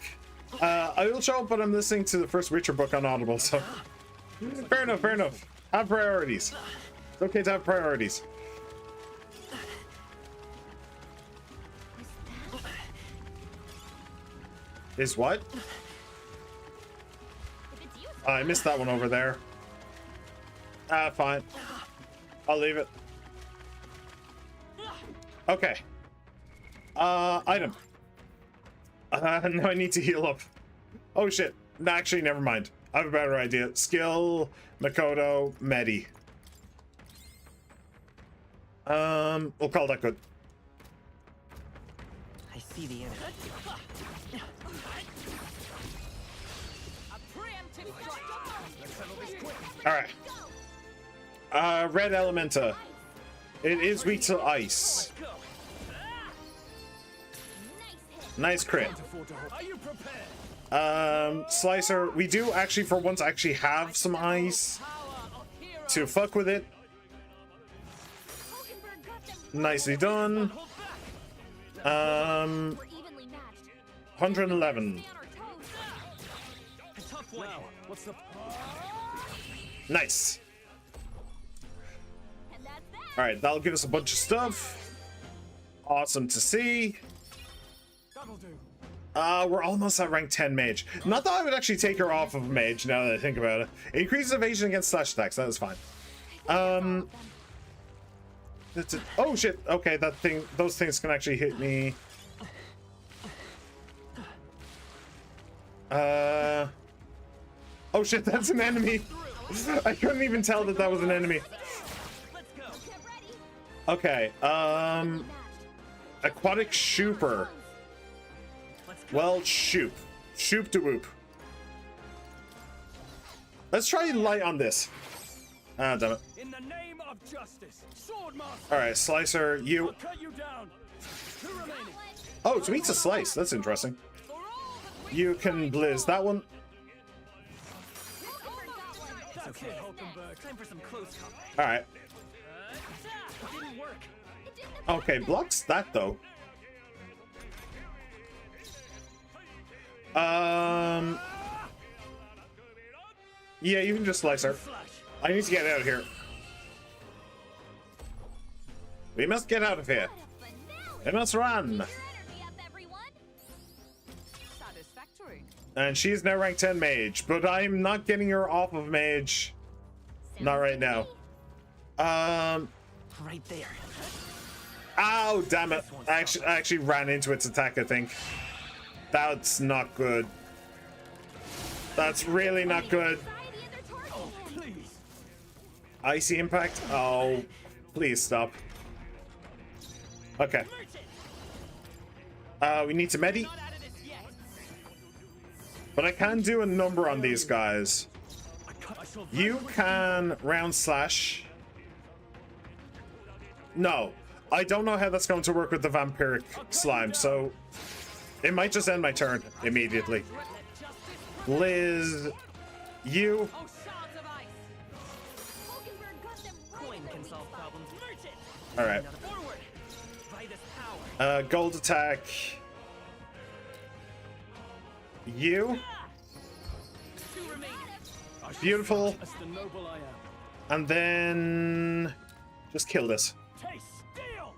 I will show up, but I'm listening to the first Witcher book on Audible, so... Fair enough. Have priorities. It's okay to have priorities. Is what? if it's you, I missed that one over there. Fine. I'll leave it. Okay. Item. Now I need to heal up. Oh shit. No, actually, never mind. I have a better idea. Skill, Makoto, Medi. We'll call that good. I see the enemy. Alright. Red Elementa. It is weak to ice. Nice crit. Slicer, we do actually for once actually have some ice to fuck with it. Nicely done. 111. Nice. All right, that'll give us a bunch of stuff. Awesome to see. We're almost at rank 10 mage. Not that I would actually take her off of mage now that I think about it. Increases evasion against slash attacks. That is fine. That's it. Oh shit. Okay, that thing. Those things can actually hit me. Oh shit. That's an enemy. I couldn't even tell that that was an enemy. Okay. Aquatic Shooper. Well, shoop. Shoop to whoop. Let's try light on this. Ah, damn it. In the name of justice, Swordmaster. All right, Slicer, you. I'll cut you down. Two remaining. Oh, it's weak to slice. That's interesting. You can blizz that one. It's okay, Hulkenberg. Time for some close combat. All right. It didn't work. Okay, blocks that though. Yeah, you can just slice her. I need to get out of here. We must get out of here. We must run. Satisfactory. And she's now rank 10 mage, but I'm not getting her off of mage. Not right now. Right there. Ow, damn it. I actually ran into its attack, I think. That's not good. That's really not good. Oh, please. Icy impact? Oh, please stop. Okay. We need to medi. But I can do a number on these guys. You can round slash. No, I don't know how that's going to work with the vampiric slime, so it might just end my turn immediately. Liz, you. Coin can solve problems. All right. Forward. By this power. Gold attack. You. Two remaining. Beautiful. As the noble I am. And then just kill this. Taste steel.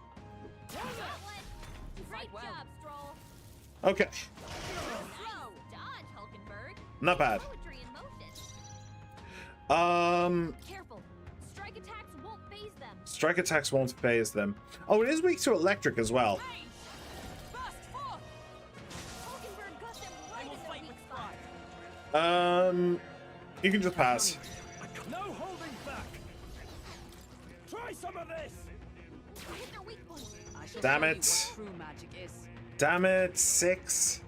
Great job, Stroll. Okay, Dodge, Hulkenberg. not bad. Poetry in motion. Um, Careful. Strike attacks won't phase them. strike attacks won't phase them. Oh, it is weak to electric as well. Burst forth. Hulkenberg got them right in their weak spot. You can just pass. No holding back. Try some of this. Hit their weak point. I shall Damn show you it. what true magic is. Damn it, 6.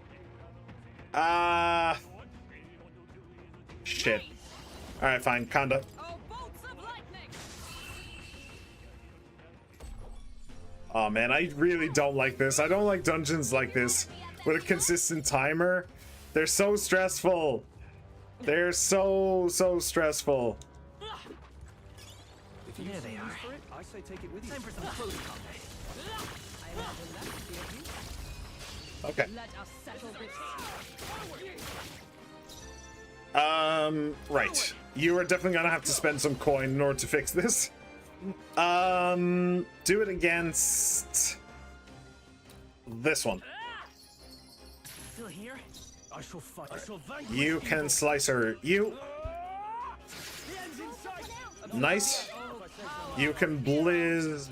Shit. All right, fine, kinda. Oh, bolts of lightning! Oh man, I really don't like this. I don't like dungeons like this with a consistent timer. They're so stressful. They're so stressful. If you There they are. for it, I say take it with you. Time for some close combat. I am on the left, dear you. Okay. Let us settle this. Right. You are definitely gonna have to spend some coin in order to fix this. Do it against this one. Still here? I shall fight. I shall vanquish You can slice her. You. The end's in sight. Nice. You can blizz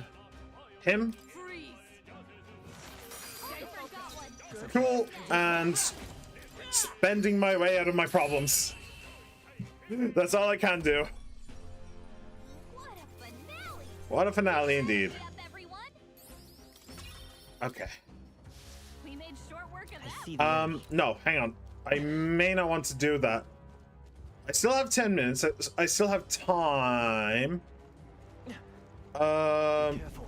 him. Freeze! Cool. And spending my way out of my problems. That's all I can do. What a finale! What a finale indeed. Up, everyone. Okay. We made short work of that. See the No, hang on. I may not want to do that. I still have 10 minutes. I still have time. Careful.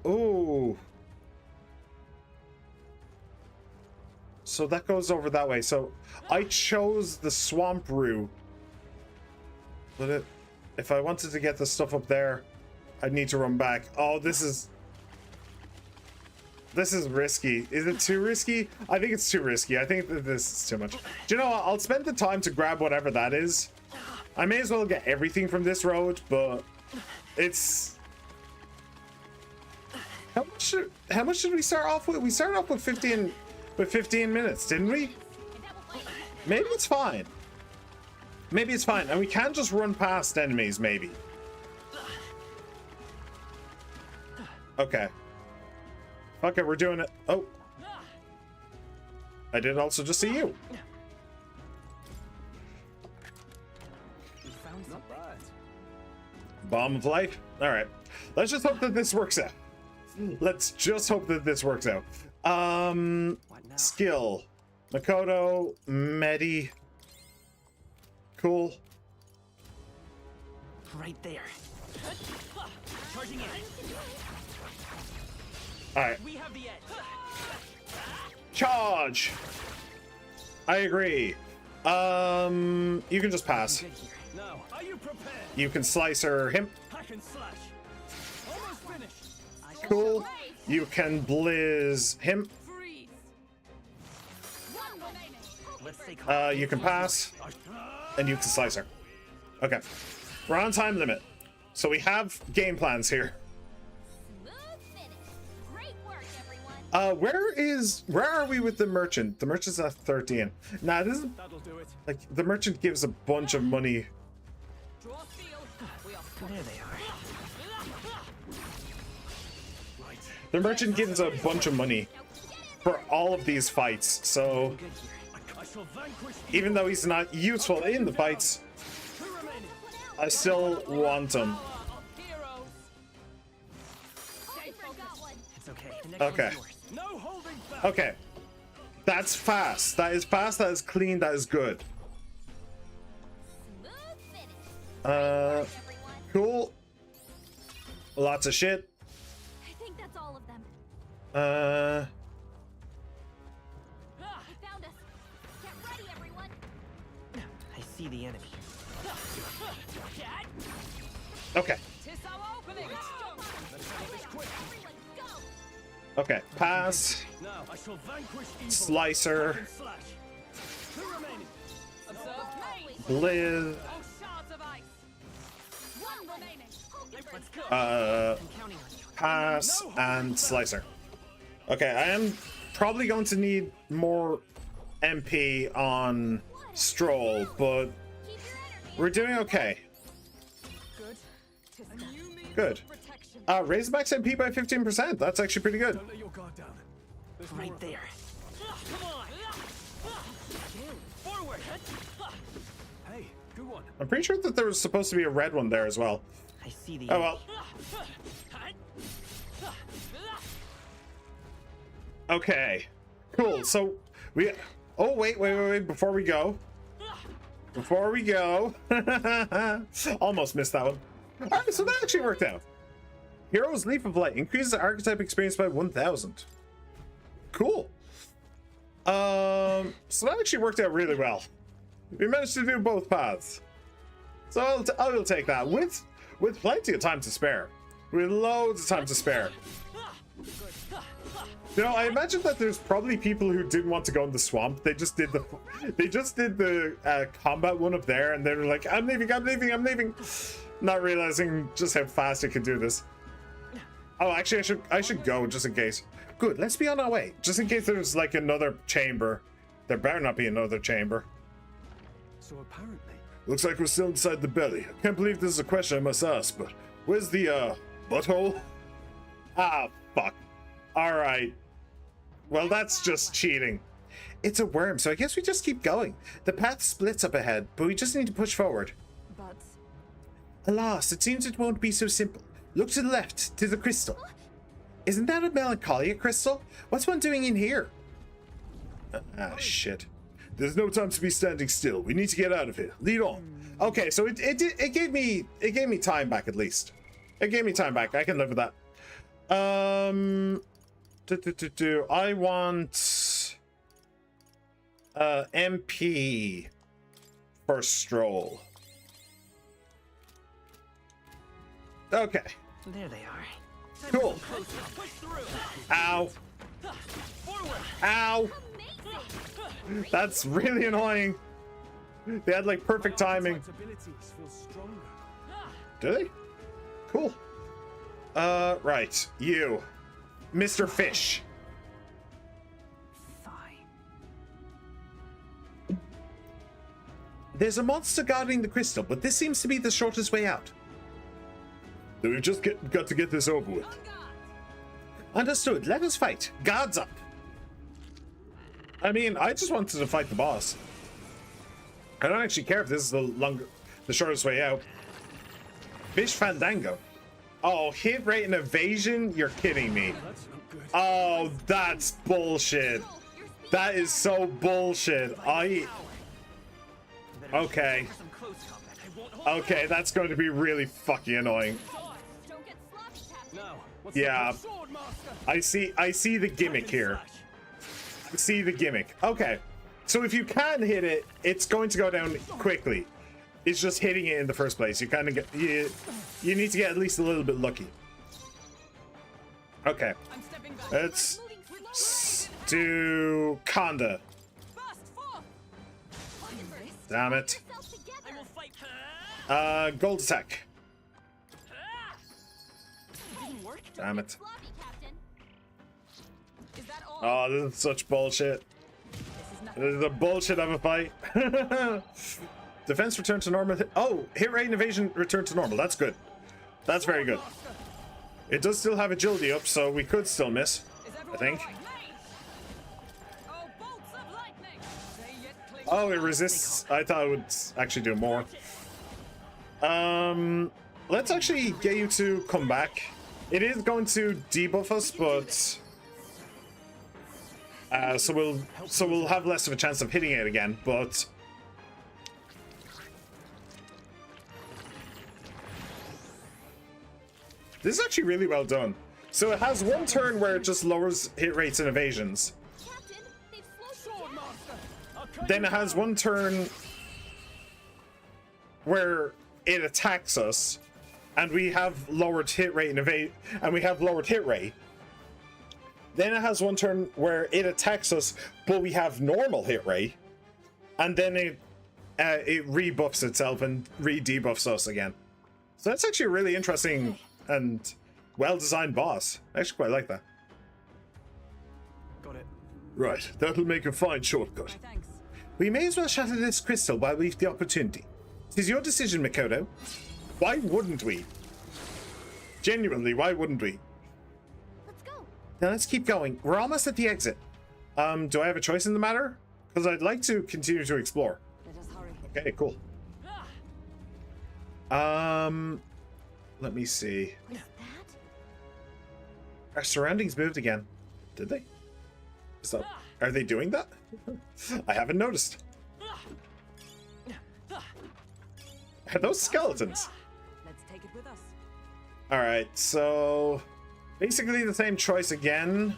Ooh. So that goes over that way. So I chose the swamp route. But if I wanted to get the stuff up there, I'd need to run back. Oh, this is risky. Is it too risky? I think it's too risky. I think that this is too much. Do you know what? I'll spend the time to grab whatever that is. I may as well get everything from this road, but it's... How much did we start off with? We started off with 15 minutes, didn't we? Maybe it's fine. Maybe it's fine. And we can just run past enemies, maybe. Okay. Okay, we're doing it. Oh. I did also just see you. We found something. Not bad. Bomb of life. All right. Let's just hope that this works out. Let's just hope that this works out. What now? Skill. Makoto, Medi. Cool. Right there. Charging in. All right. We have the edge. Charge. I agree. You can just pass. Good here. Now, are you prepared? You can slice her him. Hack and slash. Almost finished. Cool. You can blizz him. Freeze. One remaining. Let's say You can pass. And you can slice her. Okay. We're on time limit. So we have game plans here. Smooth finish. Great work, everyone. Where are we with the merchant? The merchant's at 13. Nah, this is That'll do it. like the merchant gives a bunch of money. Draw steel. We are there they are. Right. The merchant gives a bunch of money for all of these fights. So Good here. I shall vanquish even though he's not useful in the fights, two remaining. I still want him. heroes. I forgot one. It's okay. The next Okay. one's yours. No holding back. Okay. That's fast. That is fast. That is clean. That is good. Smooth finish. Uh, Everyone. cool. Lots of shit. I think that's all of them. He found us. Get ready, everyone. I see the enemy. Okay. Tis our opening. Everyone, go. Okay. Pass. Now, I shall vanquish evil. Slicer. Hack and slash. Two remaining. Observe me. Blizz. Oh, shards of ice. One remaining. Let's go. I'm counting on you. Pass and slicer. Okay, I am probably going to need more MP on Stroll, but Keep your energy. we're doing okay. Good. Tis a new means Good. of protection. Raise max MP by 15%. That's actually pretty good. Don't let your guard down. There's more Right of them. there. Come on. Forward. Hey, good one. I'm pretty sure that there was supposed to be a red one there as well. I see the Oh enemy. well. Okay. Cool. So we. Oh wait. Before we go. Almost missed that one. All right. So that actually worked out. Hero's Leaf of Light increases archetype experience by 1,000. Cool. So that actually worked out really well. We managed to do both paths. So I will take that with plenty of time to spare. With loads of time to spare. You know, I imagine that there's probably people who didn't want to go in the swamp. They just did the combat one up there, and they were like, I'm leaving. Not realizing just how fast it can do this. Oh, actually, I should go just in case. Good, let's be on our way. Just in case there's like another chamber. There better not be another chamber. So apparently, Looks like we're still inside the belly. I can't believe this is a question I must ask, but where's the butthole? Ah, fuck. Alright. Well, that's just cheating. It's a worm, so I guess we just keep going. The path splits up ahead, but we just need to push forward. But Alas, it seems it won't be so simple. Look to the left, to the crystal. Isn't that a melancholia crystal? What's one doing in here? Shit. There's no time to be standing still. We need to get out of here. Lead on. Okay, so it gave me time back at least. It gave me time back. I can live with that. I want MP for stroll. Okay. There they are. Cool. Ow. Ow. That's really annoying. They had like perfect timing. Do they? Cool. Right. You. Mr. Fish. fine. There's a monster guarding the crystal, but this seems to be the shortest way out. Then we've just got to get this over with. Understood. Let us fight. Guards up. I mean, I just wanted to fight the boss. I don't actually care if this is the shortest way out. Fish Fandango. Oh, hit rate and evasion? You're kidding me. Oh, that's bullshit. That is so bullshit. Okay. Okay, that's going to be really fucking annoying. Yeah. I see the gimmick here. I see the gimmick. Okay. So if you can hit it, it's going to go down quickly. It's just hitting it in the first place. You kind of get you need to get at least a little bit lucky. Okay. Let's do Conda. Damn it. Gold attack. Damn it. Oh, this is such bullshit. This is a bullshit of a fight. Defense return to normal. Oh, hit rate and evasion return to normal. That's good. That's very good. It does still have agility up, so we could still miss, I think. Oh, it resists. I thought it would actually do more. Let's actually get you to come back. It is going to debuff us, but so we'll have less of a chance of hitting it again, but this is actually really well done. So it has one turn where it just lowers hit rates and evasions. Then it has one turn where it attacks us, and we have lowered hit rate and we have lowered hit rate. Then it has one turn where it attacks us, but we have normal hit rate, and then it rebuffs itself and re-debuffs us again. So that's actually a really interesting and well-designed boss. I actually quite like that. Got it. Right, that'll make a fine shortcut. Thanks. We may as well shatter this crystal while we've the opportunity. It is your decision, Makoto. Why wouldn't we? Genuinely, why wouldn't we? Let's go. Now let's keep going. We're almost at the exit. Do I have a choice in the matter? Because I'd like to continue to explore. Let us hurry. Okay, cool. Let me see. What is that? Our surroundings moved again. Did they? So, are they doing that? I haven't noticed. Are those skeletons? Let's take it with us. All right, so basically the same choice again.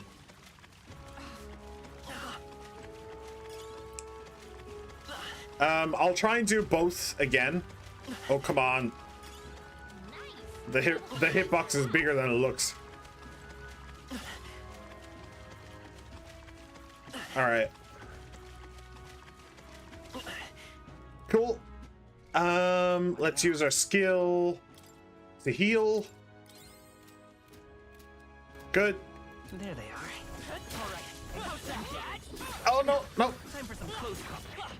I'll try and do both again. Oh, come on. The hitbox is bigger than it looks. All right. Cool. Let's use our skill to heal. Good. There they are. Oh no, no. Time for some close combat.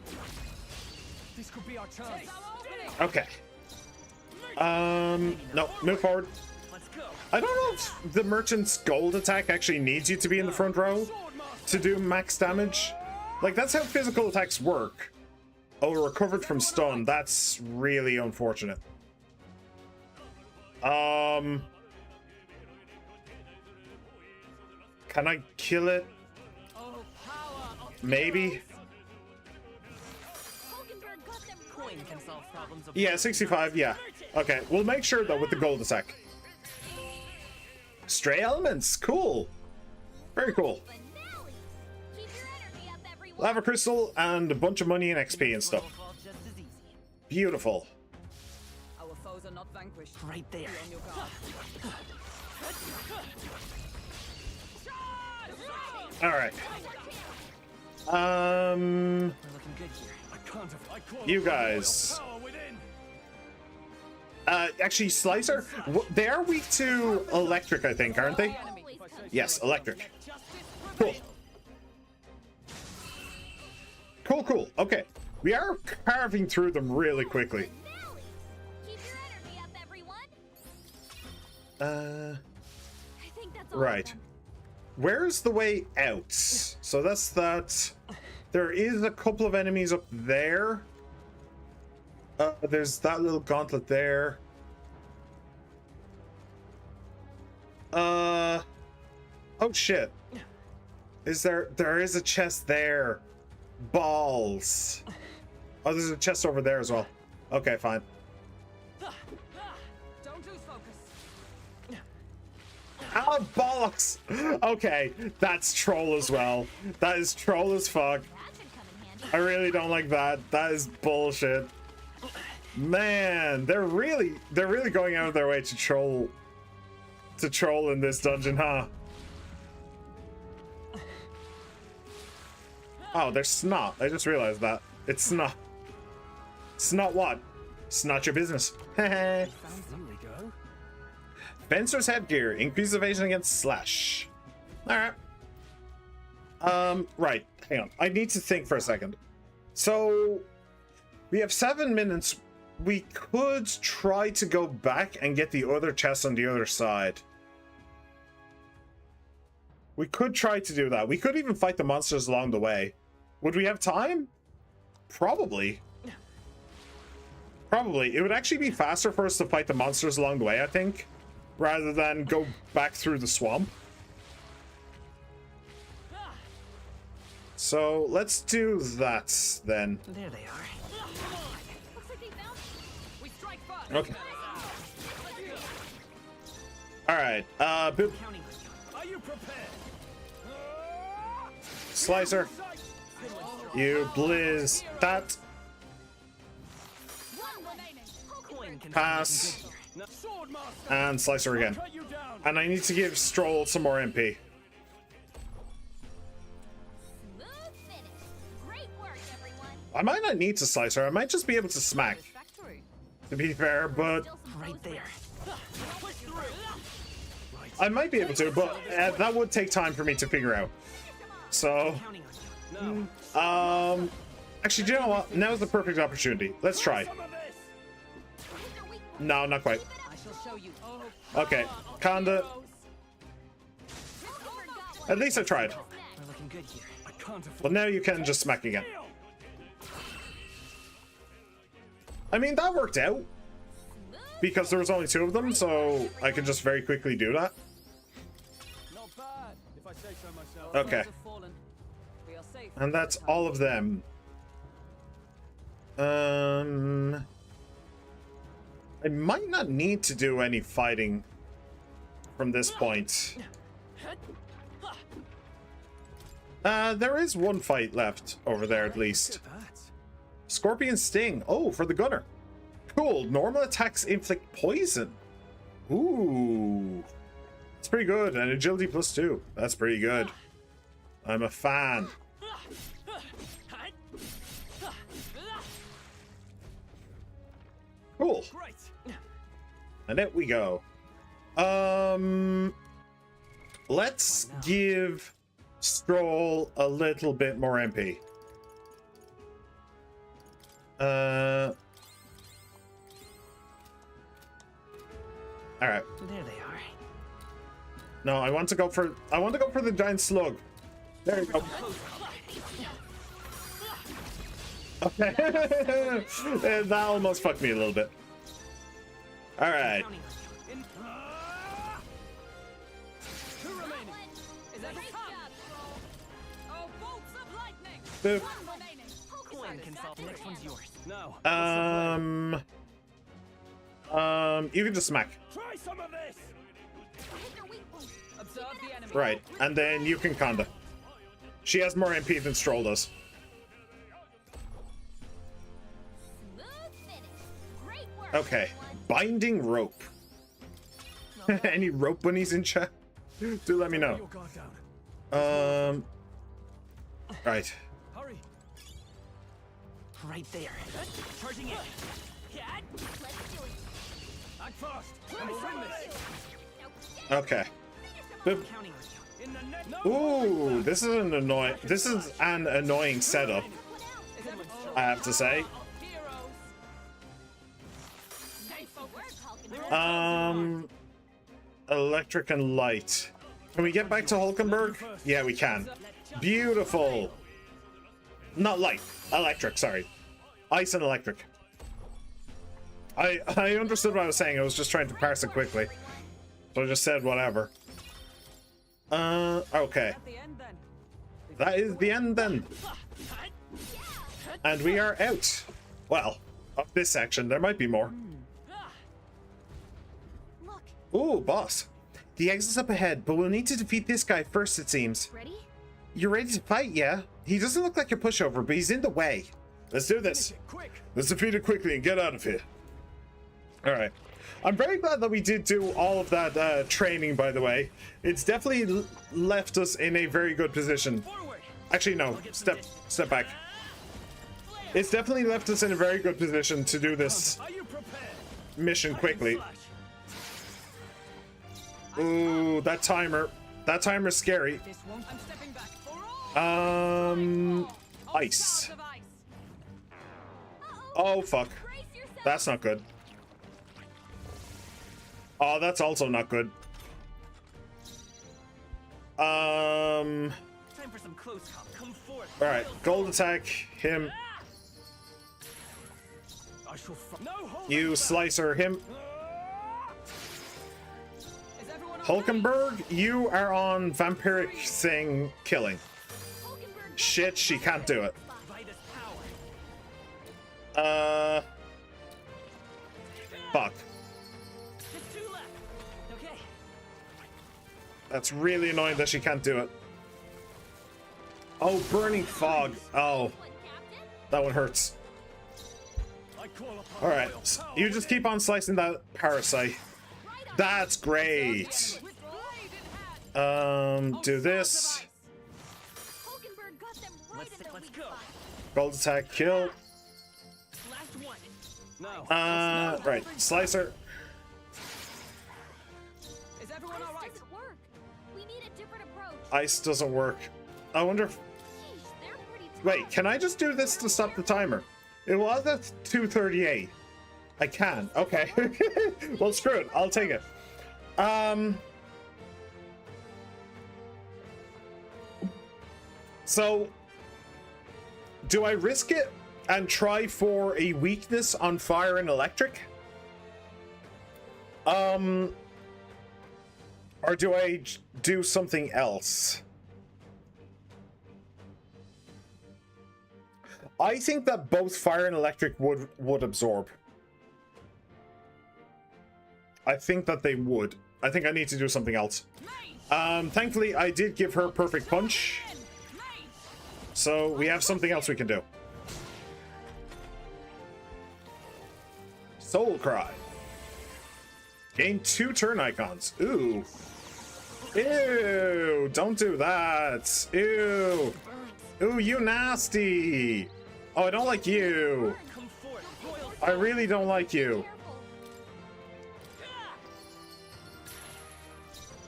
This could be our chance. Okay. No, move forward. Let's go. I don't know if the merchant's gold attack actually needs you to be in the front row. to do max damage. Like, that's how physical attacks work. Oh, recovered from stun. That's really unfortunate. Can I kill it? Maybe. Coin can solve problems of Yeah, 65, yeah. Okay, we'll make sure though with the gold attack. Stray elements, cool. Very cool. Lava crystal and a bunch of money and XP and stuff. Beautiful. Our foes are not vanquished. Right there. Be on your guard. All right. We're looking good here. You guys. Actually, Slicer, they are weak to electric, I think, aren't they? Yes, electric. Cool. Cool, cool. Okay. We are carving through them really quickly. Right. Where's the way out? So that's that. There is a couple of enemies up there. There's that little gauntlet there. Oh shit. There is a chest there. Balls. Oh, there's a chest over there as well. Okay, fine. Don't lose focus. Oh, bollocks! Okay, that's troll as well. That is troll as fuck. I really don't like that. That is bullshit. Man, they're really going out of their way to troll in this dungeon, huh? Oh, they're snot. I just realized that. It's snot. Snot what? It's not your business. There we go. Fencer's headgear. Increase evasion against slash. Alright. Right. Hang on. I need to think for a second. So, we have 7 minutes. We could try to go back and get the other chest on the other side. We could try to do that. We could even fight the monsters along the way. Would we have time? Probably. Probably. It would actually be faster for us to fight the monsters along the way, I think, rather than go back through the swamp. So let's do that then. There they are. Okay. All right. Counting on you. Are you prepared? Slicer. You blizz that. Coin can Pass. Swordmaster. And Slicer again. Cut you down. And I need to give Stroll some more MP. I might not need to Slicer. I might just be able to smack, to be fair, but Right there. Push through. I might be able to, but that would take time for me to figure out. So, Counting on you. No. actually, do you know what? Now's the perfect opportunity. Let's try. Some of this. No, not quite. I shall show you. Okay, kinda. At least I tried. We're looking good here. I can't afford. But now you can just smack again. I mean, that worked out. Because there was only 2 of them, so I can just very quickly do that. Not bad, if I say so myself. Okay. Foes have fallen. We are safe. And that's all of them. I might not need to do any fighting from this point. There is one fight left over there at least. Look at that. Scorpion Sting. Oh, for the gunner. Cool. Normal attacks inflict poison. Ooh. That's pretty good. And agility +2. That's pretty good. I'm a fan. Cool. Great. And there we go. Let's give Stroll a little bit more MP. All right. There they are. No, I want to go for the giant slug. There you go. Okay. That almost fucked me a little bit. All right. Two remaining. Is that the top? Oh, bolts of lightning! Boop. One remaining. Coin can solve. The next one's yours. No. You can just smack. Try some of this. Observe the enemy. Right, and then you can Conda. She has more MP than Stroll does. Okay, binding rope. Any rope bunnies in chat? Do let me know. Your guard down. Right. Hurry. Right there. Charging in. Act fast. And we'll win this. Okay. Boop. Counting on you. In the net. No. Ooh, this is an annoying setup, I have to say. Electric and light. Can we get back to Hulkenberg? Yeah, we can. Beautiful. Not light, electric, sorry. Ice and electric. I understood what I was saying. I was just trying to parse it quickly. So I just said whatever. Okay. That is the end then. And we are out. Well, of this section. There might be more. Ooh, boss. The exit's up ahead, but we'll need to defeat this guy first, it seems. Ready? You're ready to fight, yeah? He doesn't look like a pushover, but he's in the way. Let's do this. Quick. Let's defeat it quickly and get out of here. Alright. I'm very glad that we did do all of that training, by the way. It's definitely left us in a very good position. Forward. Actually, no. Step back. It's definitely left us in a very good position to do this Are you prepared? mission quickly. Flash. Ooh, that timer. That timer's scary. This won't. I'm stepping back. For all. Ice. Of ice. Oh, fuck. That's not good. Oh, that's also not good. Time for some close comp. Come forth. Alright, gold attack, him. I shall no hold. You slicer him. Is everyone Hulkenberg, you are on vampiric thing killing. Shit, she can't do it. Vitus power. Fuck. Just two left. Okay. That's really annoying that she can't do it. Oh, burning fog. Oh, that one hurts. I call upon Alright, royal power. you just keep on slicing that parasite. That's great. with blade in hand? Do this. Hulkenberg got them right in their Let's weak go. spot. Gold attack, kill. Last one. No. Right, slicer. Is everyone all Ice right? doesn't work. We need a different approach. Ice doesn't work. I wonder if... Sheesh, they're pretty tough. Wait, can I just do this to stop the timer? It was at 2:38. I can. Okay. Well, screw it. I'll take it. So, do I risk it and try for a weakness on fire and electric? Or do I do something else? I think that both fire and electric would absorb. I think that they would. I think I need to do something else. Thankfully, I did give her perfect punch. So we have something else we can do. Soul Cry. Gain 2 turn icons. Ooh. Ew. Don't do that. Ew. Ooh, you nasty. Oh, I don't like you. Come forth. Royal I really don't like you.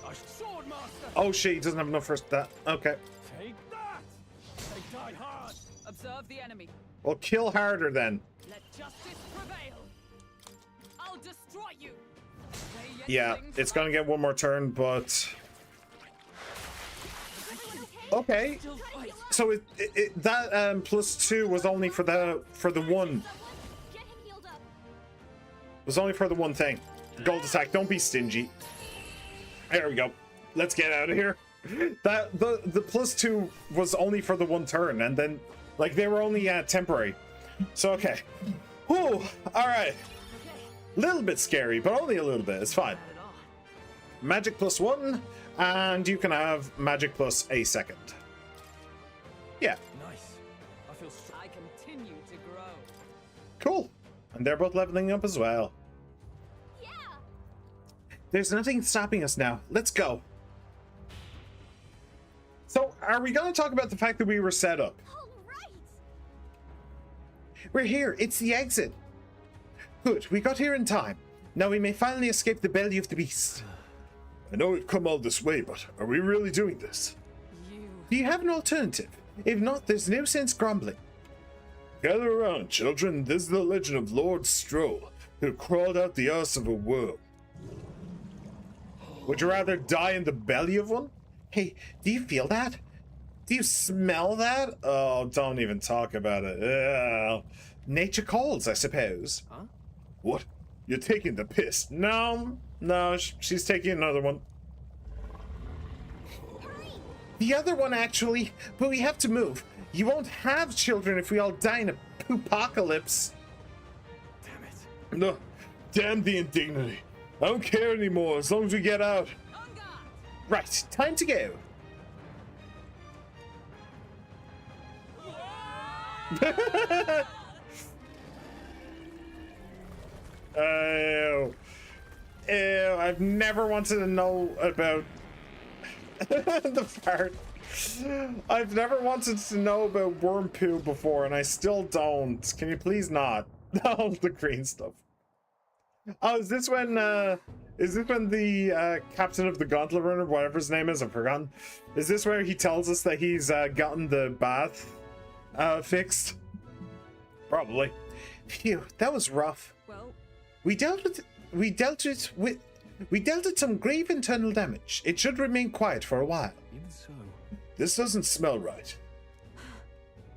Careful. A sword master. Oh shit, he doesn't have enough for that. Okay. Take that. They die hard. Observe the enemy. Well, kill harder then. Let justice prevail. I'll destroy you. Yeah, it's gonna get one more turn, but Is everyone okay? Okay. So that +2 was only for the one. Get him healed up. Was only for the one thing. Gold attack. Don't be stingy. There we go. Let's get out of here. That the +2 was only for the one turn, and then like they were only temporary. So okay. Whew. All right. Little bit scary, but only a little bit. It's fine. Magic +1, and you can have magic plus a second. Yeah. Nice. I feel strong. I continue to grow. Cool. And they're both leveling up as well. Yeah. There's nothing stopping us now. Let's go. So, are we going to talk about the fact that we were set up? All right. We're here. It's the exit. Good. We got here in time. Now we may finally escape the belly of the beast. I know we've come all this way, but are we really doing this? Do you have an alternative? If not, there's no sense grumbling. Gather around, children. This is the legend of Lord Stroll, who crawled out the ass of a worm. Would you rather die in the belly of one? Hey, do you feel that? Do you smell that? Oh, don't even talk about it. Ugh. Nature calls, I suppose. Huh? What? You're taking the piss? No, she's taking another one. The other one, actually. But we have to move. You won't have children if we all die in a poopocalypse. Damn it. No, damn the indignity. I don't care anymore as long as we get out. Right, time to go. Ew, I've never wanted to know about the fart. I've never wanted to know about worm poo before, and I still don't. Can you please not? No, the green stuff. Oh, is this when the captain of the Gauntlet Runner, whatever his name is, I've forgotten. Is this where he tells us that he's gotten the bath fixed? Probably. Phew, that was rough. Well, We dealt with some grave internal damage. It should remain quiet for a while. Even so. This doesn't smell right.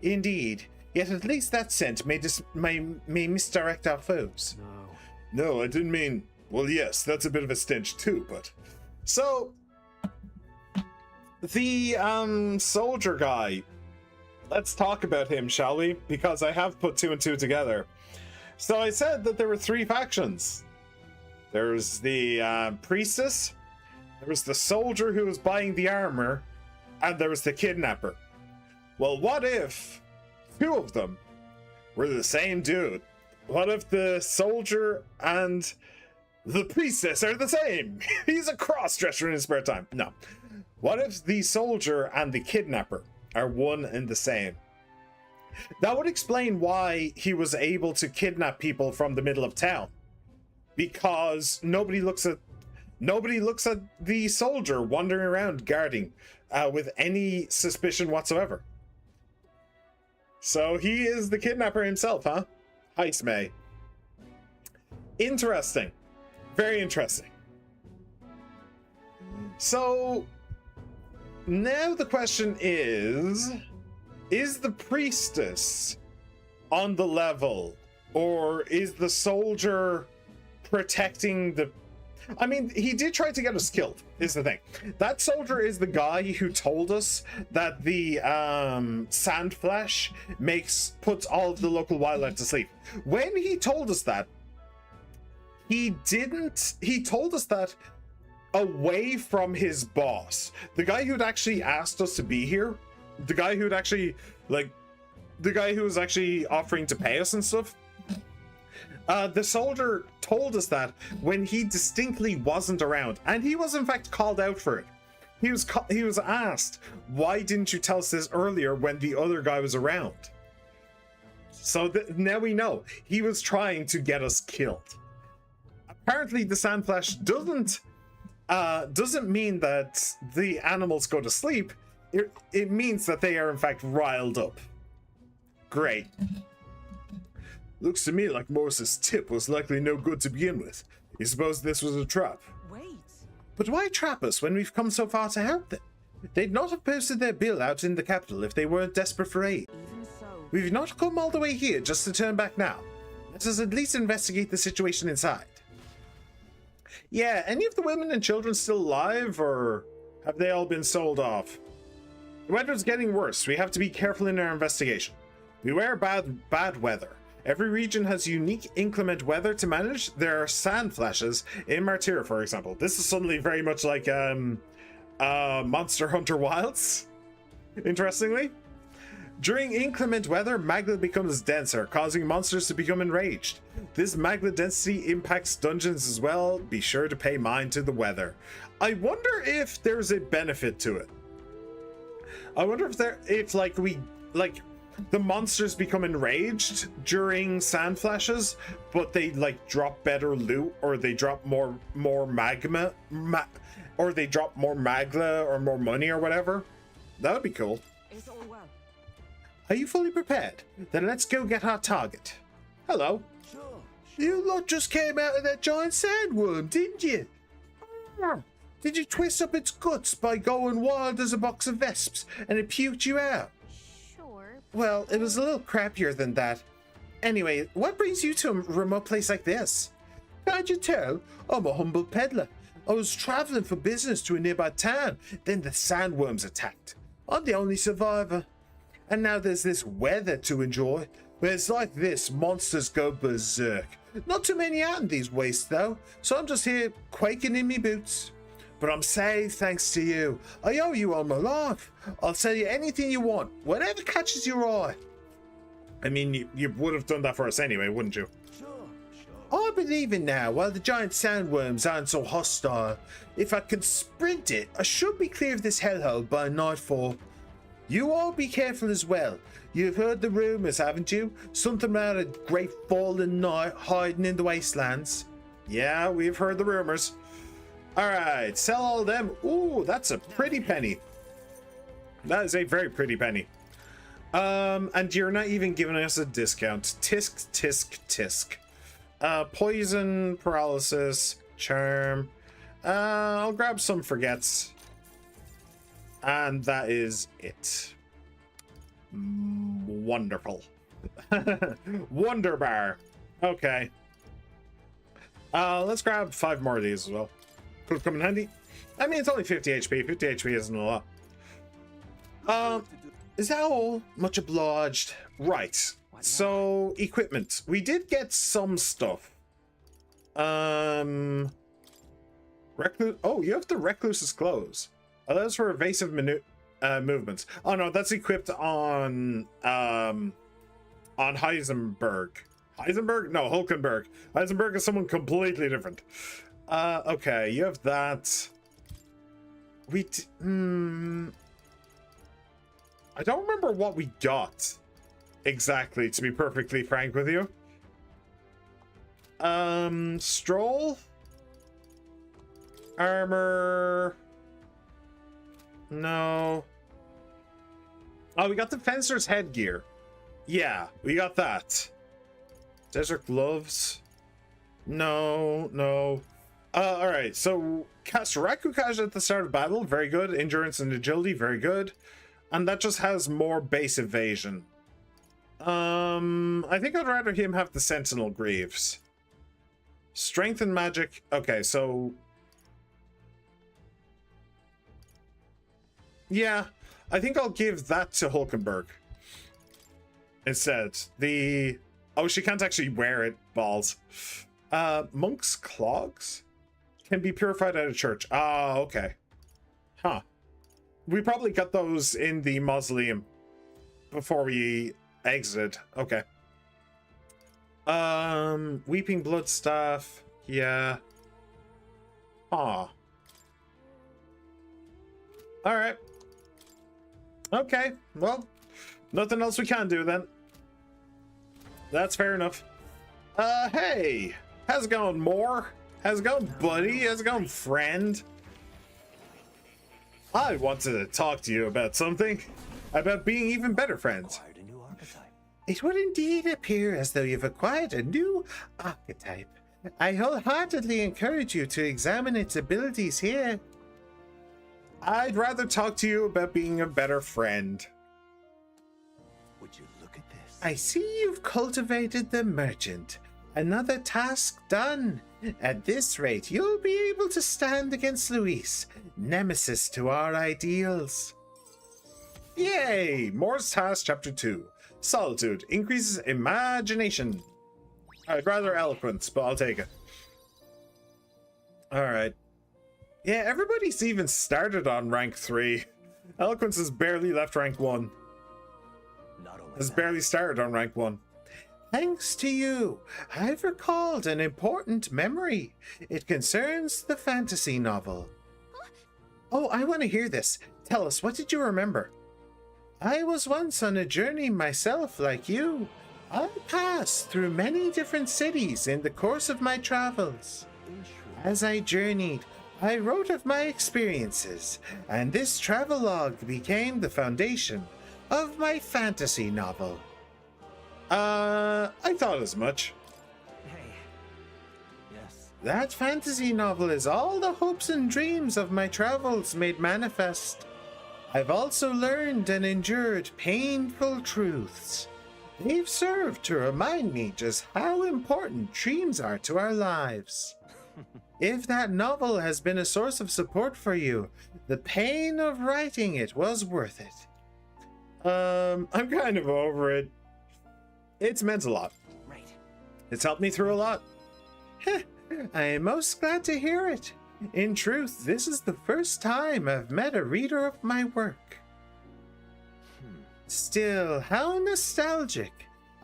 Indeed. Yet at least that scent may misdirect our foes. No. No, I didn't mean... Well, yes, that's a bit of a stench too, but... So, the soldier guy. Let's talk about him, shall we? Because I have put 2 and 2 together. So I said that there were 3 factions. There's the priestess, there was the soldier who was buying the armor, and there was the kidnapper. Well, what if 2 of them were the same dude? What if the soldier and the priestess are the same? He's a cross-dresser in his spare time. No. What if the soldier and the kidnapper are one and the same? That would explain why he was able to kidnap people from the middle of town. Because nobody looks at the soldier wandering around guarding with any suspicion whatsoever. So he is the kidnapper himself, huh? Heist May. Interesting. Very interesting. So now the question is the priestess on the level, or is the soldier protecting the... I mean, he did try to get us killed, is the thing. That soldier is the guy who told us that the Sandflash puts all of the local wildlife to sleep. When he told us that, he told us that away from his boss. The guy who'd actually asked us to be here, the guy who was actually offering to pay us and stuff. The soldier told us that when he distinctly wasn't around, and he was in fact called out for it. He was asked, why didn't you tell us this earlier when the other guy was around? So now we know he was trying to get us killed. Apparently the Sandflash doesn't mean that the animals go to sleep. It means that they are in fact riled up. Great. Looks to me like Morris's tip was likely no good to begin with. You suppose this was a trap? wait. But why trap us when we've come so far to help them? They'd not have posted their bill out in the capital if they weren't desperate for aid. Even so, We've not come all the way here just to turn back now. Let us at least investigate the situation inside. Yeah, any of the women and children still alive, or have they all been sold off? The weather's getting worse. We have to be careful in our investigation. Beware bad weather. Every region has unique inclement weather to manage. There are Sandflashes in Martyr, for example. This is suddenly very much like Monster Hunter Wilds, interestingly. During inclement weather, magma becomes denser, causing monsters to become enraged. This magma density impacts dungeons as well. Be sure to pay mind to the weather. I wonder if there's a benefit to it. I wonder if the monsters become enraged during sand flashes, but they like drop better loot, or they drop more magma, or they drop more magma or more money or whatever. That would be cool. it's all well. Are you fully prepared? Then let's go get our target. Hello. Sure. You lot just came out of that giant sandworm, didn't you? Did you twist up its guts by going wild as a box of vesps and it puked you out? Sure. Well, it was a little crappier than that. Anyway, what brings you to a remote place like this? Can't you tell? I'm a humble peddler. I was traveling for business to a nearby town. Then the sandworms attacked. I'm the only survivor. And now there's this weather to enjoy. When it's like this, monsters go berserk. Not too many out in these wastes though, so I'm just here quaking in me boots. But I'm safe thanks to you. I owe you all my life. I'll sell you anything you want, whatever catches your eye. I mean, you would have done that for us anyway, wouldn't you? Sure. I'll be leaving now while the giant sandworms aren't so hostile. If I can sprint it, I should be clear of this hellhole by nightfall. You all be careful as well. You've heard the rumors, haven't you? Something about a great fallen knight hiding in the wastelands. Yeah, we've heard the rumors. Alright, sell all them. Ooh, that's a pretty penny. That is a very pretty penny. And you're not even giving us a discount. Tisk, tisk, tisk. Poison, paralysis, charm. I'll grab some forgets. And that is it. Wonderful. Wonder bar. Okay. Let's grab 5 more of these as well. Could come in handy. I mean, it's only 50 HP. 50 HP isn't a lot. Is that all? Much obliged. Right. So, equipment. We did get some stuff. Oh, you have the Recluse's clothes. Oh, that's for evasive movements. Oh no, that's equipped on Heisenberg. Heisenberg? No, Hulkenberg. Heisenberg is someone completely different. Okay, you have that. I don't remember what we got exactly, to be perfectly frank with you. Stroll, armor. No. Oh, we got the fencer's headgear. Yeah, we got that. Desert gloves. No. All right. So cast Rakukaj at the start of battle. Very good. Endurance and agility. Very good. And that just has more base evasion. I think I'd rather him have the Sentinel Greaves. Strength and magic. Okay, so yeah, I think I'll give that to Hulkenberg instead. Oh, she can't actually wear it, balls. Monk's clogs can be purified at a church. Ah, okay. Huh. We probably got those in the mausoleum before we exited. Okay. Weeping blood staff. Yeah. Huh. All right. Okay, well, nothing else we can do then. That's fair enough. Hey, how's it going, Moore? How's it going, buddy? How's it going, friend? I wanted to talk to you about something. About being even better friends. Acquired a new archetype. It would indeed appear as though you've acquired a new archetype. I wholeheartedly encourage you to examine its abilities here. I'd rather talk to you about being a better friend. Would you look at this? I see you've cultivated the merchant. Another task done. At this rate, you'll be able to stand against Luis, nemesis to our ideals. Yay! Moore's Task Chapter 2. Solitude. Increases imagination. I'd rather eloquence, but I'll take it. Alright. Yeah, everybody's even started on rank 3. Eloquence has barely left rank 1. Not only Has that, barely started on rank 1. Thanks to you, I've recalled an important memory. It concerns the fantasy novel. Oh, I want to hear this. Tell us, what did you remember? I was once on a journey myself, like you. I passed through many different cities in the course of my travels. in truth, As I journeyed, I wrote of my experiences, and this travelogue became the foundation of my fantasy novel. I thought as much. Hey. yes, That fantasy novel is all the hopes and dreams of my travels made manifest. I've also learned and endured painful truths. They've served to remind me just how important dreams are to our lives. If that novel has been a source of support for you, the pain of writing it was worth it. I'm kind of over it. It's meant a lot. Right. It's helped me through a lot. I am most glad to hear it. In truth, this is the first time I've met a reader of my work. Still, how nostalgic.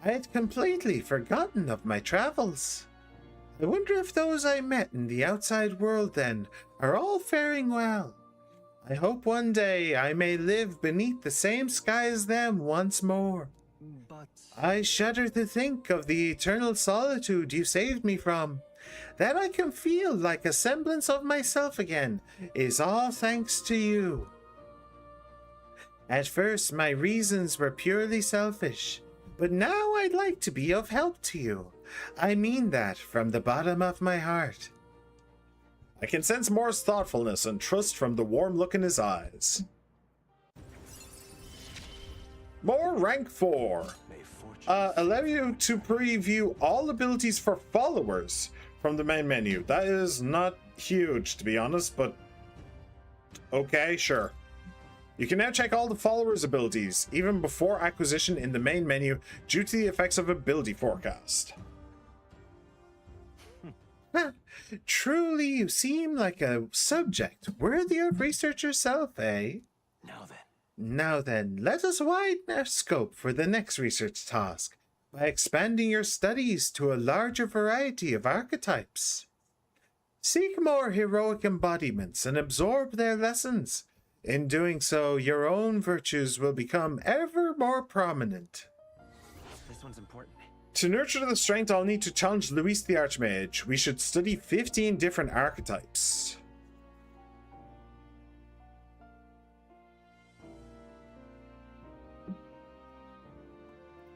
I had completely forgotten of my travels. I wonder if those I met in the outside world then are all faring well. I hope one day I may live beneath the same sky as them once more. but I shudder to think of the eternal solitude you saved me from. That I can feel like a semblance of myself again is all thanks to you. At first, my reasons were purely selfish, but now I'd like to be of help to you. I mean that from the bottom of my heart. I can sense Moore's thoughtfulness and trust from the warm look in his eyes. Moore rank 4. may fortune Allow you to preview all abilities for followers from the main menu. That is not huge, to be honest, but okay, sure. You can now check all the followers' abilities, even before acquisition in the main menu, due to the effects of ability forecast. Truly, you seem like a subject worthy of research yourself, eh? Now then, let us widen our scope for the next research task by expanding your studies to a larger variety of archetypes. Seek more heroic embodiments and absorb their lessons. In doing so, your own virtues will become ever more prominent. This one's important. To nurture the strength, I'll need to challenge Luis the Archmage. We should study 15 different archetypes.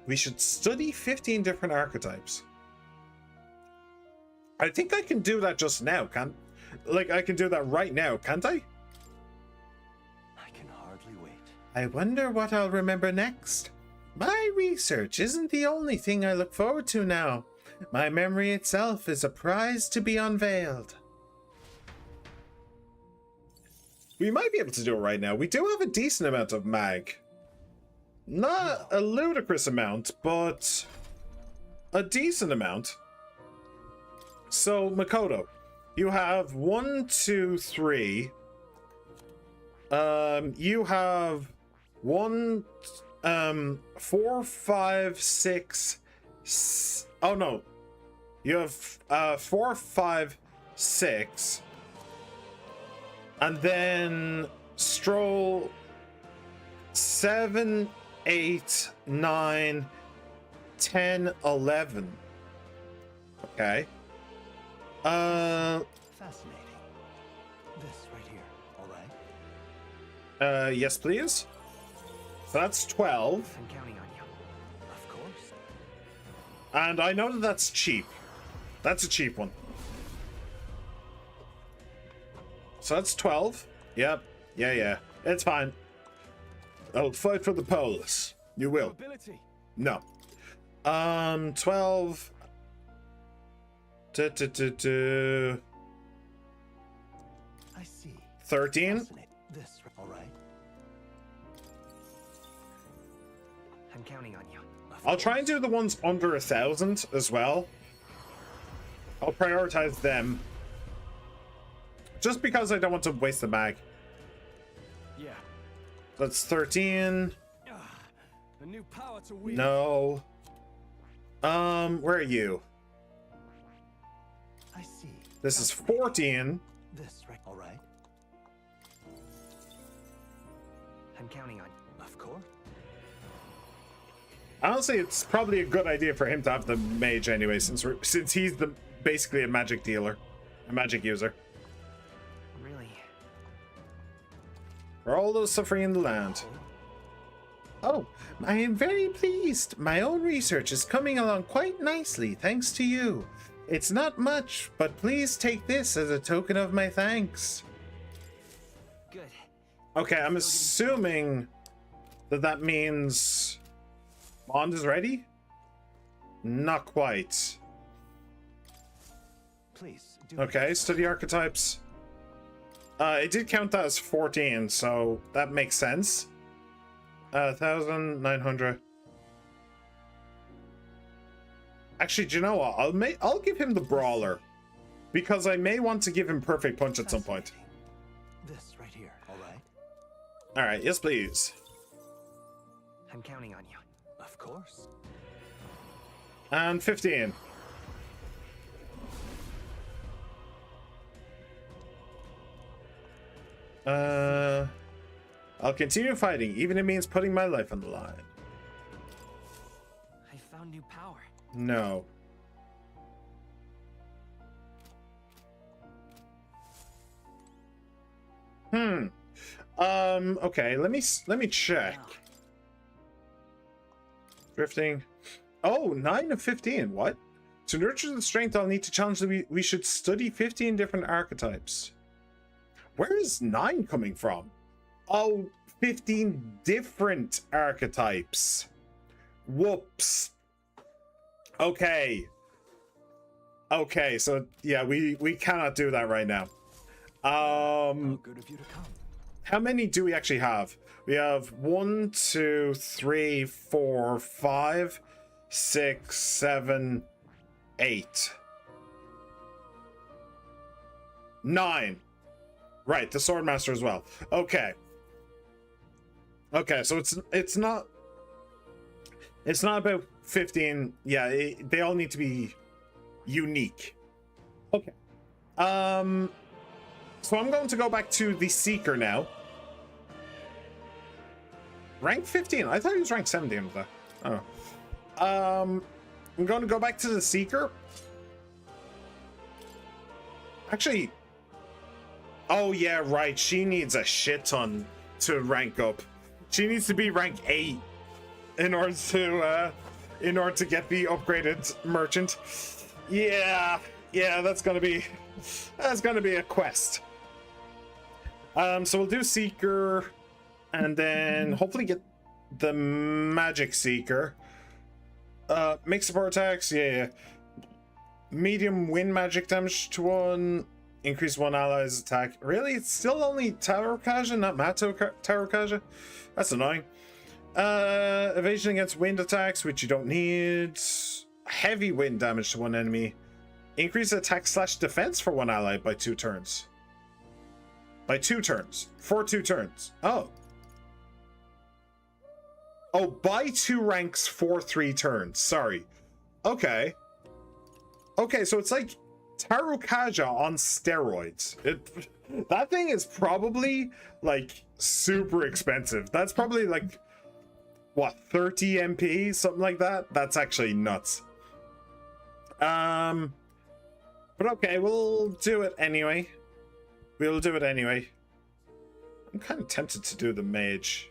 We should study 15 different archetypes. I think I can do that just now, can't... Like, I can do that right now, can't I? I can hardly wait. I wonder what I'll remember next. My research isn't the only thing I look forward to now. My memory itself is a prize to be unveiled. We might be able to do it right now. We do have a decent amount of mag. Not a ludicrous amount, but a decent amount. So, Makoto, you have 1, 2, 3. You have 1, 4, 5, 6. Oh no, you have 4, 5, 6, and then Stroll 7, 8, 9, 10, 11. Okay. Fascinating. This right here, all right? Yes, please. So that's 12. I'm counting on you. Of course. And I know that that's cheap. That's a cheap one. So that's 12. Yep. Yeah. It's fine. I'll fight for the Polis. You will. Ability. No. 12. I see. 13. Fascinating. This, all right. I'm counting on you. I'll try and do the ones under 1,000 as well. I'll prioritize them. Just because I don't want to waste the mag. Yeah. That's 13. A new power to wield. No. Where are you? I see. This is 14. This, right? All right. I'm counting on you. Of course. Honestly, it's probably a good idea for him to have the mage anyway, since he's basically a magic dealer, a magic user. Really? For all those suffering in the land. Oh, I am very pleased. My own research is coming along quite nicely, thanks to you. It's not much, but please take this as a token of my thanks. Good. Okay, I'm assuming that means Bond is ready? Not quite. Please do. Okay, study archetypes. It did count that as 14, so that makes sense. 1,900. Actually, do you know what? I'll give him the brawler, because I may want to give him perfect punch at some point. This right here. All right. All right, yes, please. I'm counting on you. Of course. And 15. I'll continue fighting, even if it means putting my life on the line. I found new power. No. Okay, let me check. Drifting. Oh, 9 of 15. What? To nurture the strength, I'll need to challenge that we should study 15 different archetypes. Where is 9 coming from? Oh, 15 different archetypes. Whoops. Okay. Okay, so yeah, we cannot do that right now. How good of you to come. How many do we actually have? We have 1, 2, 3, 4, 5, 6, 7, 8, 9. Right, the Swordmaster as well. Okay. Okay, so it's not about 15. Yeah, they all need to be unique. Okay. So I'm going to go back to the Seeker now. Rank 15. I thought he was rank 17 with that. Oh. I'm going to go back to the Seeker. Actually, oh yeah, right. She needs a shit ton to rank up. She needs to be rank 8 in order to get the upgraded merchant. Yeah, that's gonna be a quest. So we'll do Seeker, and then hopefully get the Magic Seeker. Make support attacks, yeah. Medium wind magic damage to 1. Increase one ally's attack. Really? It's still only Tarokaja, not Mato Tarokaja? That's annoying. Evasion against wind attacks, which you don't need. Heavy wind damage to one enemy. Increase attack / defense for one ally by 2 turns. By 2 turns. For 2 turns. Oh. Oh, by 2 ranks for 3 turns. Sorry. Okay. Okay, so it's like Tarokaja on steroids. That thing is probably like super expensive. That's probably like what, 30 MP, something like that. That's actually nuts. But okay, we'll do it anyway. I'm kind of tempted to do the mage.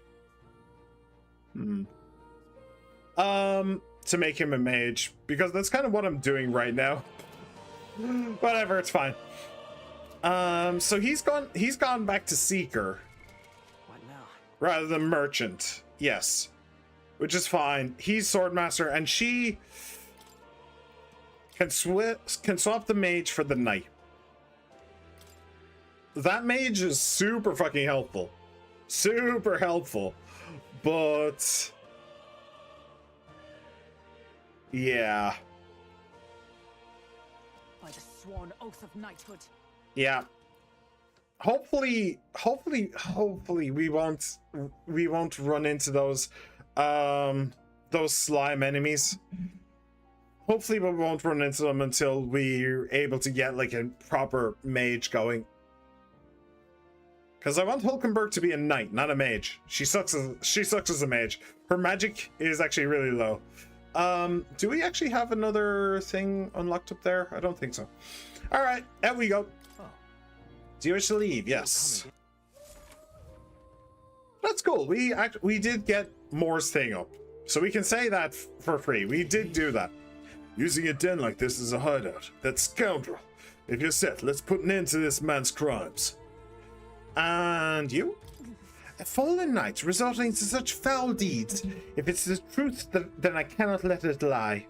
To make him a mage, because that's kind of what I'm doing right now. Whatever, it's fine. So he's gone back to Seeker. rather than merchant. Yes. Which is fine. He's swordmaster, and she can swap the mage for the knight. That mage is super fucking helpful. Super helpful. But yeah. By the sworn oath of knighthood. Yeah. Hopefully we won't run into those slime enemies. Hopefully we won't run into them until we're able to get like a proper mage going. Because I want Hulkenberg to be a knight, not a mage. She sucks as a mage. Her magic is actually really low. Do we actually have another thing unlocked up there? I don't think so. All right, out we go. Do you wish to leave? Yes. That's cool. We did get Moore's thing up, so we can say that for free. We did do that. Using a den like this as a hideout. That scoundrel. If you're set, let's put an end to this man's crimes. And you? A fallen knight resulting in such foul deeds. If it's the truth, then I cannot let it lie.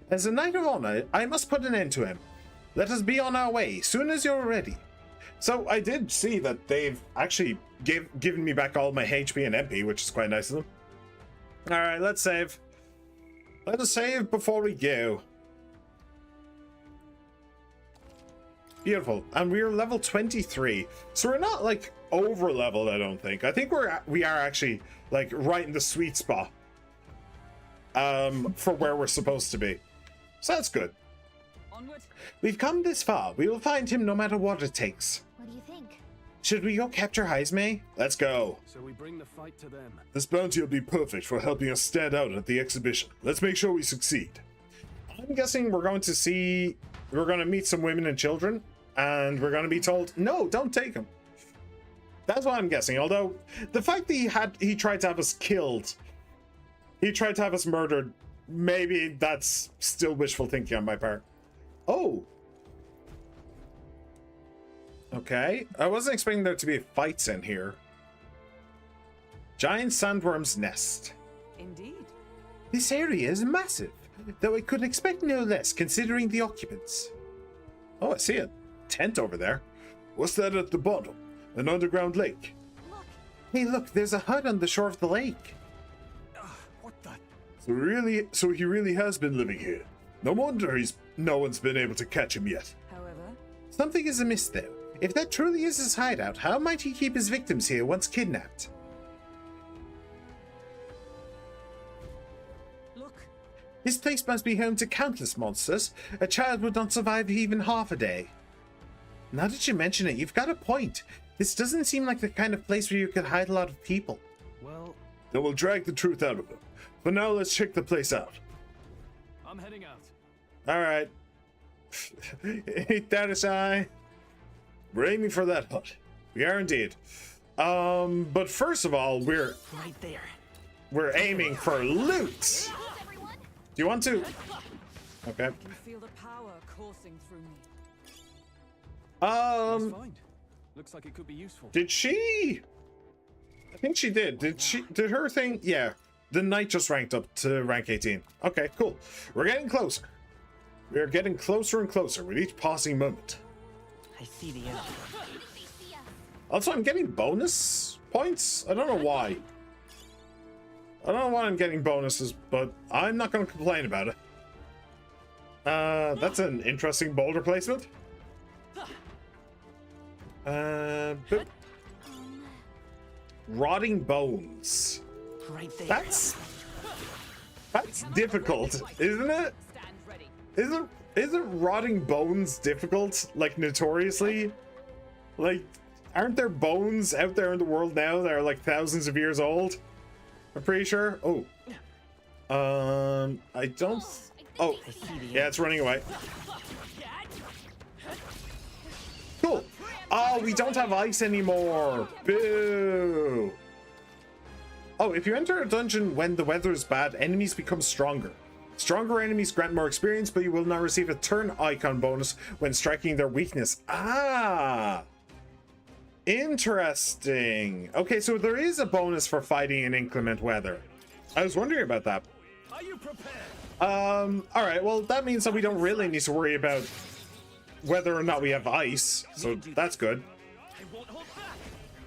As a knight of honor, I must put an end to him. Let us be on our way, soon as you're ready. So I did see that they've actually given me back all my HP and MP, which is quite nice of them. Alright, let's save. Let us save before we go. Beautiful. And we're level 23. So we're not like over leveled, I don't think. I think we are actually like right in the sweet spot for where we're supposed to be. So that's good. Onward. We've come this far. We will find him no matter what it takes. What do you think? Should we go capture Heismay? Let's go. So we bring the fight to them. This bounty will be perfect for helping us stand out at the exhibition. Let's make sure we succeed. I'm guessing we're going to meet some women and children, and we're going to be told, no, don't take them. That's what I'm guessing. Although the fact that he tried to have us killed, he tried to have us murdered, maybe that's still wishful thinking on my part. Oh. Okay. I wasn't expecting there to be fights in here. Giant Sandworms nest. Indeed. This area is massive, though I could expect no less considering the occupants. Oh, I see a tent over there. What's that at the bottom? An underground lake. Look, Hey, look, there's a hut on the shore of the lake. What the? So he really has been living here. No wonder no one's been able to catch him yet. However, Something is amiss, though. If that truly is his hideout, how might he keep his victims here once kidnapped? look. This place must be home to countless monsters. A child would not survive even half a day. Now that you mention it, you've got a point. This doesn't seem like the kind of place where you could hide a lot of people. Well, Then we'll drag the truth out of him. For now, let's check the place out. I'm heading out. All right. Ain't that a sign? We're aiming for that hut. We are indeed. But first of all, Right there. we're aiming for loot. everyone. Do you want to? Okay. I can feel the power coursing through me. Nice find. Looks like it could be useful. Did she? I think she did. Did her thing? Yeah. The knight just ranked up to rank 18. Okay, cool. We're getting closer. We're getting closer and closer with each passing moment. I see the enemy. They see us. Also, I'm getting bonus points. I don't know why. I don't know why I'm getting bonuses, but I'm not going to complain about it. That's an interesting boulder placement. Boop. Rotting bones. Right there. That's difficult, isn't it? Stand ready. Isn't rotting bones difficult? Like notoriously? Like, aren't there bones out there in the world now that are like thousands of years old? I'm pretty sure. Oh. I don't. Oh, I see the yeah, it's running away. Cool. Oh, we don't have ice anymore. Boo. Oh, if you enter a dungeon when the weather is bad, enemies become stronger. Stronger enemies grant more experience, but you will not receive a turn icon bonus when striking their weakness. Ah. Interesting. Okay, so there is a bonus for fighting in inclement weather. I was wondering about that. Are you prepared? All right, well, that means that we don't really need to worry about whether or not we have ice, so that's good. I won't hold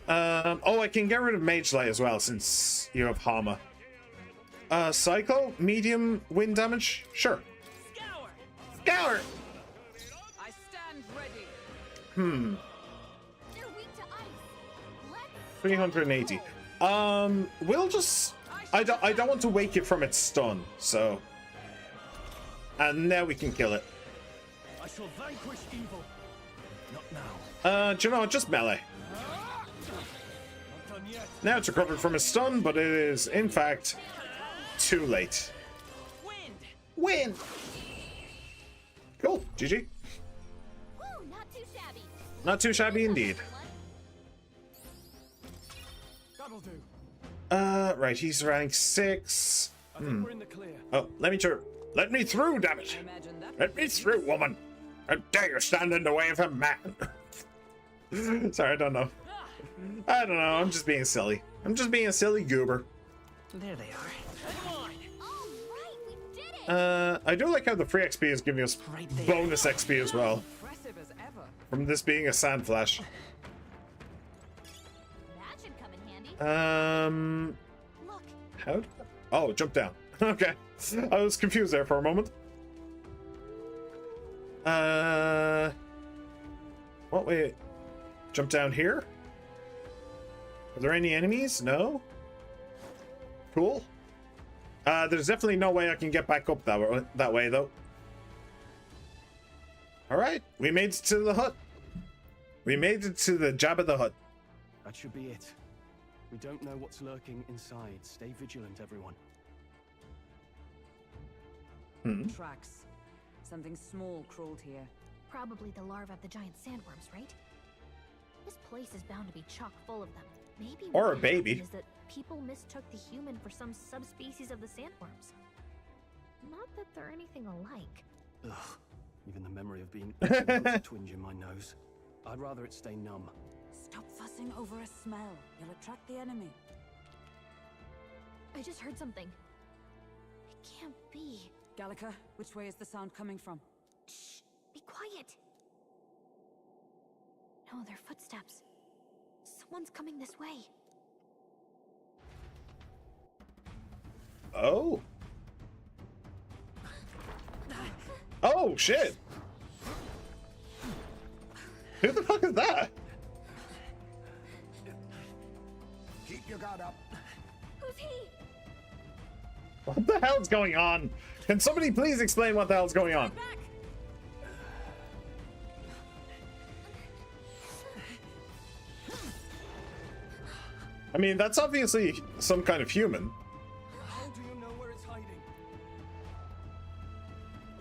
back. Oh, I can get rid of Mage Light as well, since you have Hama. Psycho? Medium wind damage? Sure. Scour. Scour! I stand ready. They're weak to ice. Let's 380. We'll just... I don't want to wake it from its stun, so... And now we can kill it. I shall vanquish evil. Not now. Do you know what? Just melee. Not done yet. Now it's recovered from its stun, but it is, in fact, too late. Wind. Win! Cool. GG. Woo, not too shabby. Not too shabby indeed. That'll do. Right, he's rank 6. I think we're in the clear. Oh, let me through. Let me through, damn it! I imagine that. Let me through, woman! How dare you stand in the way of a man? Sorry, I don't know. I don't know, I'm just being silly. I'm just being a silly goober. There they are. All right, we did it. I do like how the free XP is giving us Right there. bonus XP as well. Impressive as ever. From this being a Sandflash. That should come in handy. Look, How? Oh, jump down. Okay. I was confused there for a moment. What way? Jump down here? Are there any enemies? No? Cool. There's definitely no way I can get back up that way though. Alright, we made it to the hut. We made it to the Jabba the Hutt. That should be it. We don't know what's lurking inside. Stay vigilant, everyone. Tracks. Something small crawled here. probably the larvae of the giant sandworms, right? This place is bound to be chock full of them. Maybe Or what a baby. happened is that people mistook the human for some subspecies of the sandworms. Not that they're anything alike. Ugh. Even the memory of being eaten puts a twinge in my nose. I'd rather it stay numb. Stop fussing over a smell. You'll attract the enemy. I just heard something. It can't be. Gallica, which way is the sound coming from? Shh! Be quiet! No, they're footsteps. Someone's coming this way. Oh. Oh, shit. Who the fuck is that? Keep your guard up. Who's he? What the hell's going on? Can somebody please explain what the hell's going on? Back! I mean, that's obviously some kind of human. How do you know where it's hiding?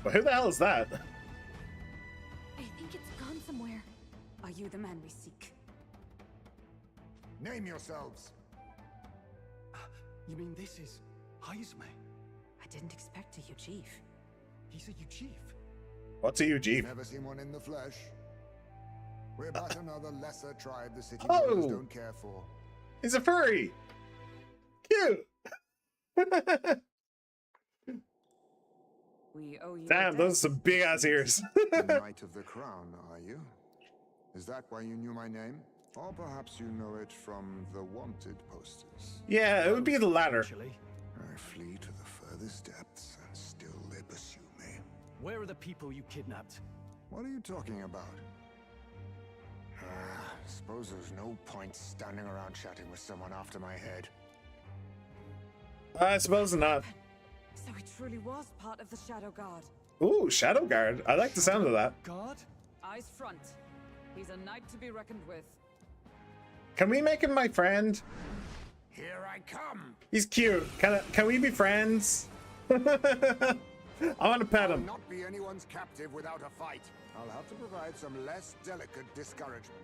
But who the hell is that? I think it's gone somewhere. Are you the man we seek? Name yourselves. You mean this is Heisme? I didn't expect a chief. He's a chief. What's a UG? Never seen one in the flesh. We're but another lesser tribe the city Oh. dwellers don't care for. He's a furry. Cute. We owe you. Damn, a those are debt. some big ass ears. The Knight of the Crown, are you? Is that why you knew my name? Or perhaps you know it from the wanted posters. Yeah, it would be the latter. Actually, I flee to the furthest depths, and still they pursue me. where are the people you kidnapped? What are you talking about? Suppose there's no point standing around chatting with someone after my head. I suppose not. So he truly was part of the Shadow Guard. Ooh, Shadow Guard. I like the sound of that. Guard? Eyes front. He's a knight to be reckoned with. Can we make him my friend? Here I come! He's cute. Can we be friends? I want to pet I'll him. not be anyone's captive without a fight. I'll have to provide some less delicate discouragement.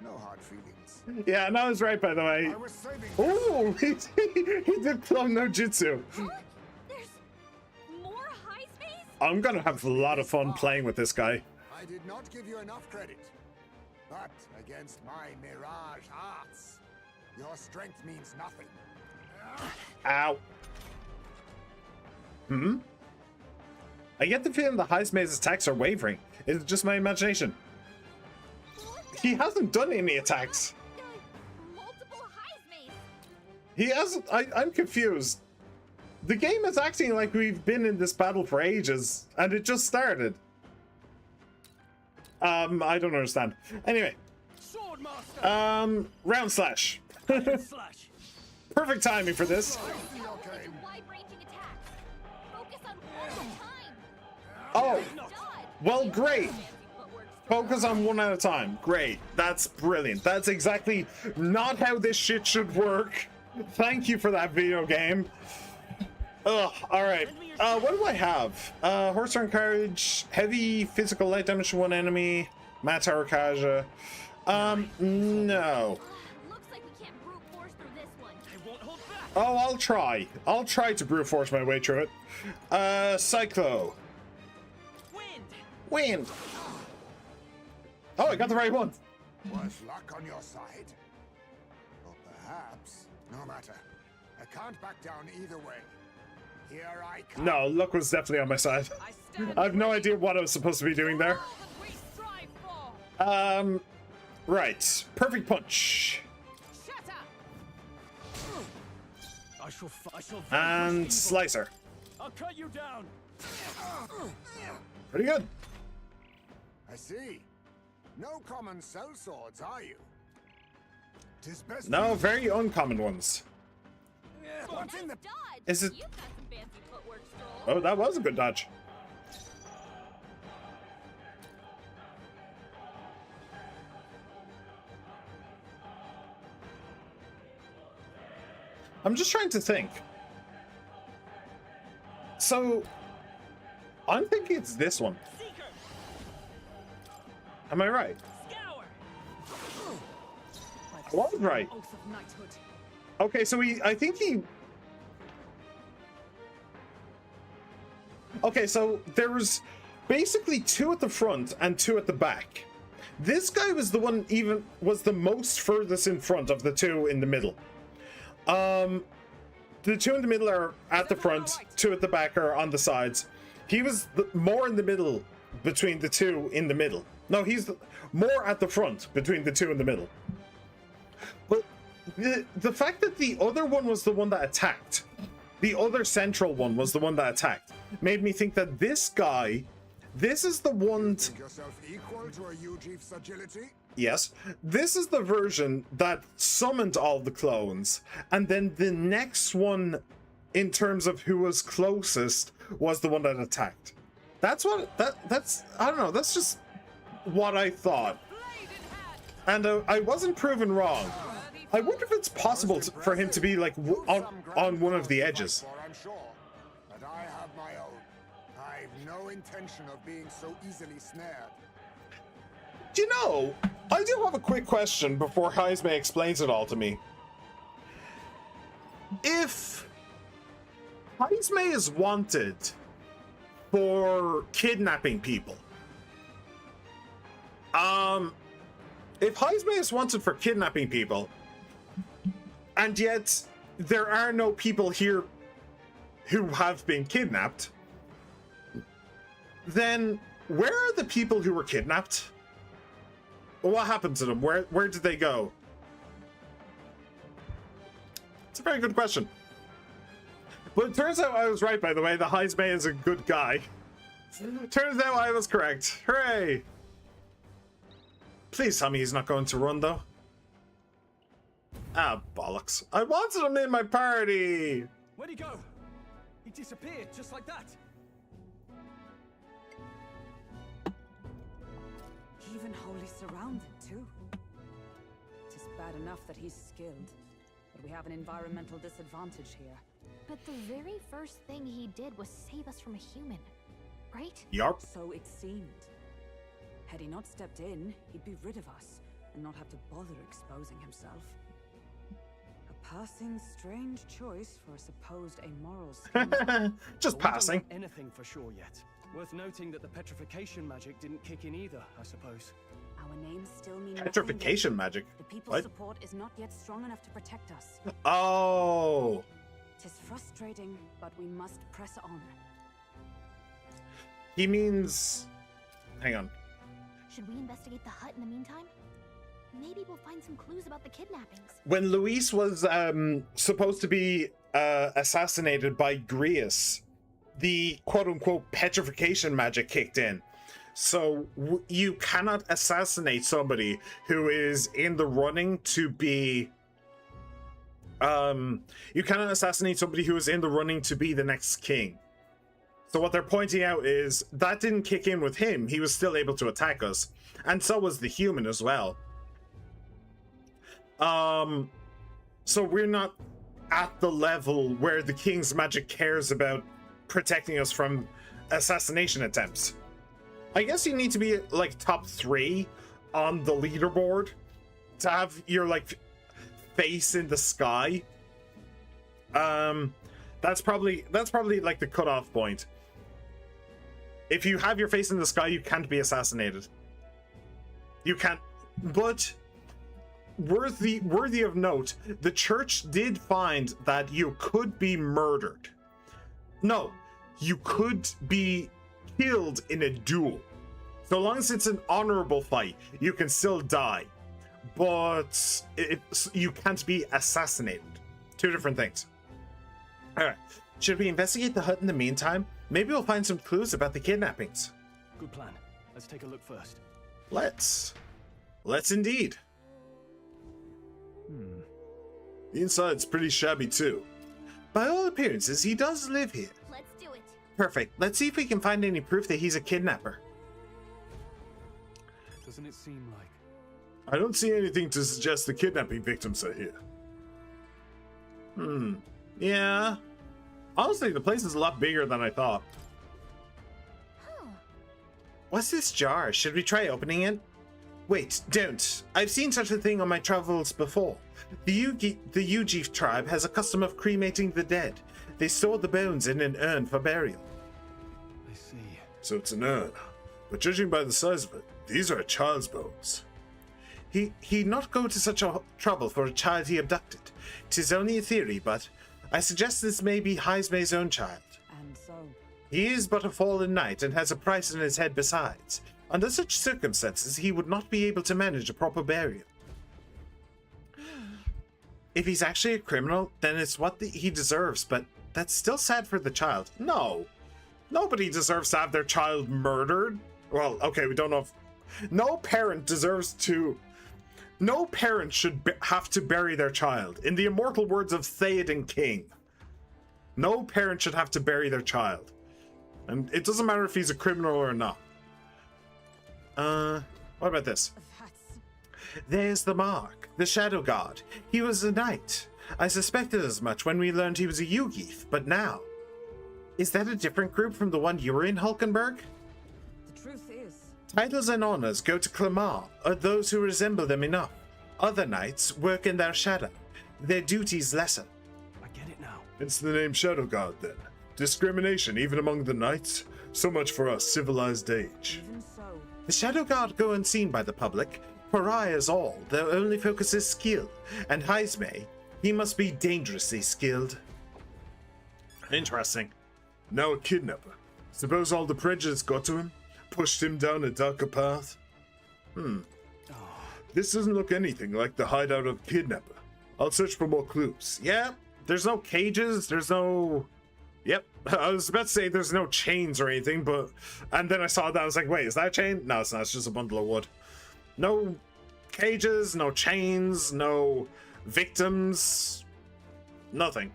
No hard feelings. Yeah, no, I was right, by the way. I was saving. Ooh, he did clone no jutsu. Huh? There's more high space? I'm gonna have a lot of fun playing with this guy. I did not give you enough credit. But against my mirage arts, your strength means nothing. Ow. Hmm? I get the feeling the Heist Maze's attacks are wavering. Is it just my imagination? He hasn't done any attacks. Multiple Heist Maze. He hasn't. I'm confused. The game is acting like we've been in this battle for ages, and it just started. I don't understand. Anyway. Swordmaster. Round slash. Slash. Perfect timing for this. Wide-ranging attacks. Focus on one at a time. Oh, Dodge. well, great. Fancy footwork. Focus on one at a time. Great. That's brilliant. That's exactly not how this shit should work. Thank you for that video game. Ugh, alright. What do I have? Horse-armed carriage, heavy physical light damage to one enemy, Matar Kaja. No. Looks like we can't brute force through this one. I won't hold back. Oh, I'll try. I'll try to brute force my way through it. Cyclo. Wind. Oh, I got the right one. Was luck on your side? Or perhaps, no matter. I can't back down either way. Here I come. No, luck was definitely on my side. I stand I have no idea what I was supposed to be doing there. all that we strive for. Right. Perfect punch. Shatter. I shall And vanquish evil. slicer. I'll cut you down. Pretty good. I see. No common cell swords, are you? 'Tis best. No, very uncommon ones. What's in the? Dodge. Is it- You've got some fancy footwork, Stroll. Oh, that was a good dodge. I'm just trying to think. So, I'm thinking it's this one. Seeker. Am I right? Scour. I was right. Oath of knighthood. Okay, so I think he... Okay, so there was basically two at the front and two at the back. This guy was the one was the most furthest in front of the two in the middle. The two in the middle are at the front, two at the back are on the sides. He was more in the middle between the two in the middle. No, he's more at the front between the two in the middle. But the fact that the other one was the one that attacked, the other central one was the one that attacked, made me think that this guy, this is the one... Think yourself equal to a Ujief's agility? Yes, this is the version that summoned all the clones, and then the next one, in terms of who was closest, was the one that attacked. That's what, that's, I don't know, that's just what I thought. And I wasn't proven wrong. I wonder if it's possible for him to be like on one of the edges. I'm sure, but I have my own. I've no intention of being so easily snared. Do you know, I do have a quick question before Heisme explains it all to me. If Heisme is wanted for kidnapping people, if Heisme is wanted for kidnapping people, and yet there are no people here who have been kidnapped, then where are the people who were kidnapped? What happened to them? Where did they go? It's a very good question. But it turns out I was right, by the way. The Heisme is a good guy. Turns out I was correct. Hooray! Please tell me he's not going to run, though. Ah, bollocks. I wanted him in my party! Where'd he go? He disappeared just like that. Even wholly surrounded, too. It is bad enough that he's skilled, but we have an environmental disadvantage here. But the very first thing he did was save us from a human, right? Yarp. So it seemed. Had he not stepped in, he'd be rid of us, and not have to bother exposing himself. A passing strange choice for a supposed amoral scandal. Just But we don't passing. know anything for sure yet. Worth noting that the petrification magic didn't kick in either, I suppose. Our Our names still mean Petrification nothing. magic. The people's What? support is not yet strong enough to protect us. Oh. Tis frustrating, but we must press on. He means... Hang on. Should we investigate the hut in the meantime? Maybe we'll find some clues about the kidnappings. When Luis was supposed to be assassinated by Grius, the quote-unquote petrification magic kicked in. So you cannot assassinate somebody who is in the running to be... you cannot assassinate somebody who is in the running to be the next king. So what they're pointing out is that didn't kick in with him. He was still able to attack us. And so was the human as well. So we're not at the level where the king's magic cares about protecting us from assassination attempts. I guess you need to be like top 3 on the leaderboard to have your like face in the sky. That's probably like the cutoff point. If you have your face in the sky, you can't be assassinated. You can't. But worthy of note, the church did find that you could be murdered. No, you could be killed in a duel. So long as it's an honorable fight, you can still die. But you can't be assassinated. 2 different things. Alright, should we investigate the hut in the meantime? Maybe we'll find some clues about the kidnappings. Good plan. Let's take a look first. Let's indeed. The inside's pretty shabby too. By all appearances, he does live here. Let's do it. Perfect. Let's see if we can find any proof that he's a kidnapper. Doesn't it seem like... I don't see anything to suggest the kidnapping victims are here. Yeah. Honestly, the place is a lot bigger than I thought. Huh. What's this jar? Should we try opening it? Wait, don't. I've seen such a thing on my travels before. The Yuji tribe has a custom of cremating the dead. They store the bones in an urn for burial. I see. So it's an urn. But judging by the size of it, these are a child's bones. He'd not go to such a trouble for a child he abducted. 'Tis only a theory, but I suggest this may be Haizme's own child. And so, He is but a fallen knight and has a price on his head besides. Under such circumstances, he would not be able to manage a proper burial. If he's actually a criminal, then it's what he deserves, but that's still sad for the child. No. Nobody deserves to have their child murdered. Well, okay, we don't know if... No parent deserves to... No parent should have to bury their child. In the immortal words of Theoden King, no parent should have to bury their child. And it doesn't matter if he's a criminal or not. What about this? There's the mark, the Shadow God. He was a knight. I suspected as much when we learned he was a Yugith, but now... Is that a different group from the one you were in, Hulkenberg? the truth is, Titles and honors go to Clamar, or those who resemble them enough. Other knights work in their shadow. Their duties lessen. I get it now. Hence the name Shadow God, then. Discrimination even among the knights? So much for our civilized age. even so, The Shadow God go unseen by the public. Pariahs all, their only focus is skill. And Haizme, he must be dangerously skilled. Interesting. Now a kidnapper. Suppose all the prejudice got to him? Pushed him down a darker path? This doesn't look anything like the hideout of a kidnapper. I'll search for more clues. Yeah, there's no cages, there's no... Yep, I was about to say there's no chains or anything, but... And then I saw that, I was like, wait, is that a chain? No, it's not, it's just a bundle of wood. No cages, no chains, no victims... Nothing.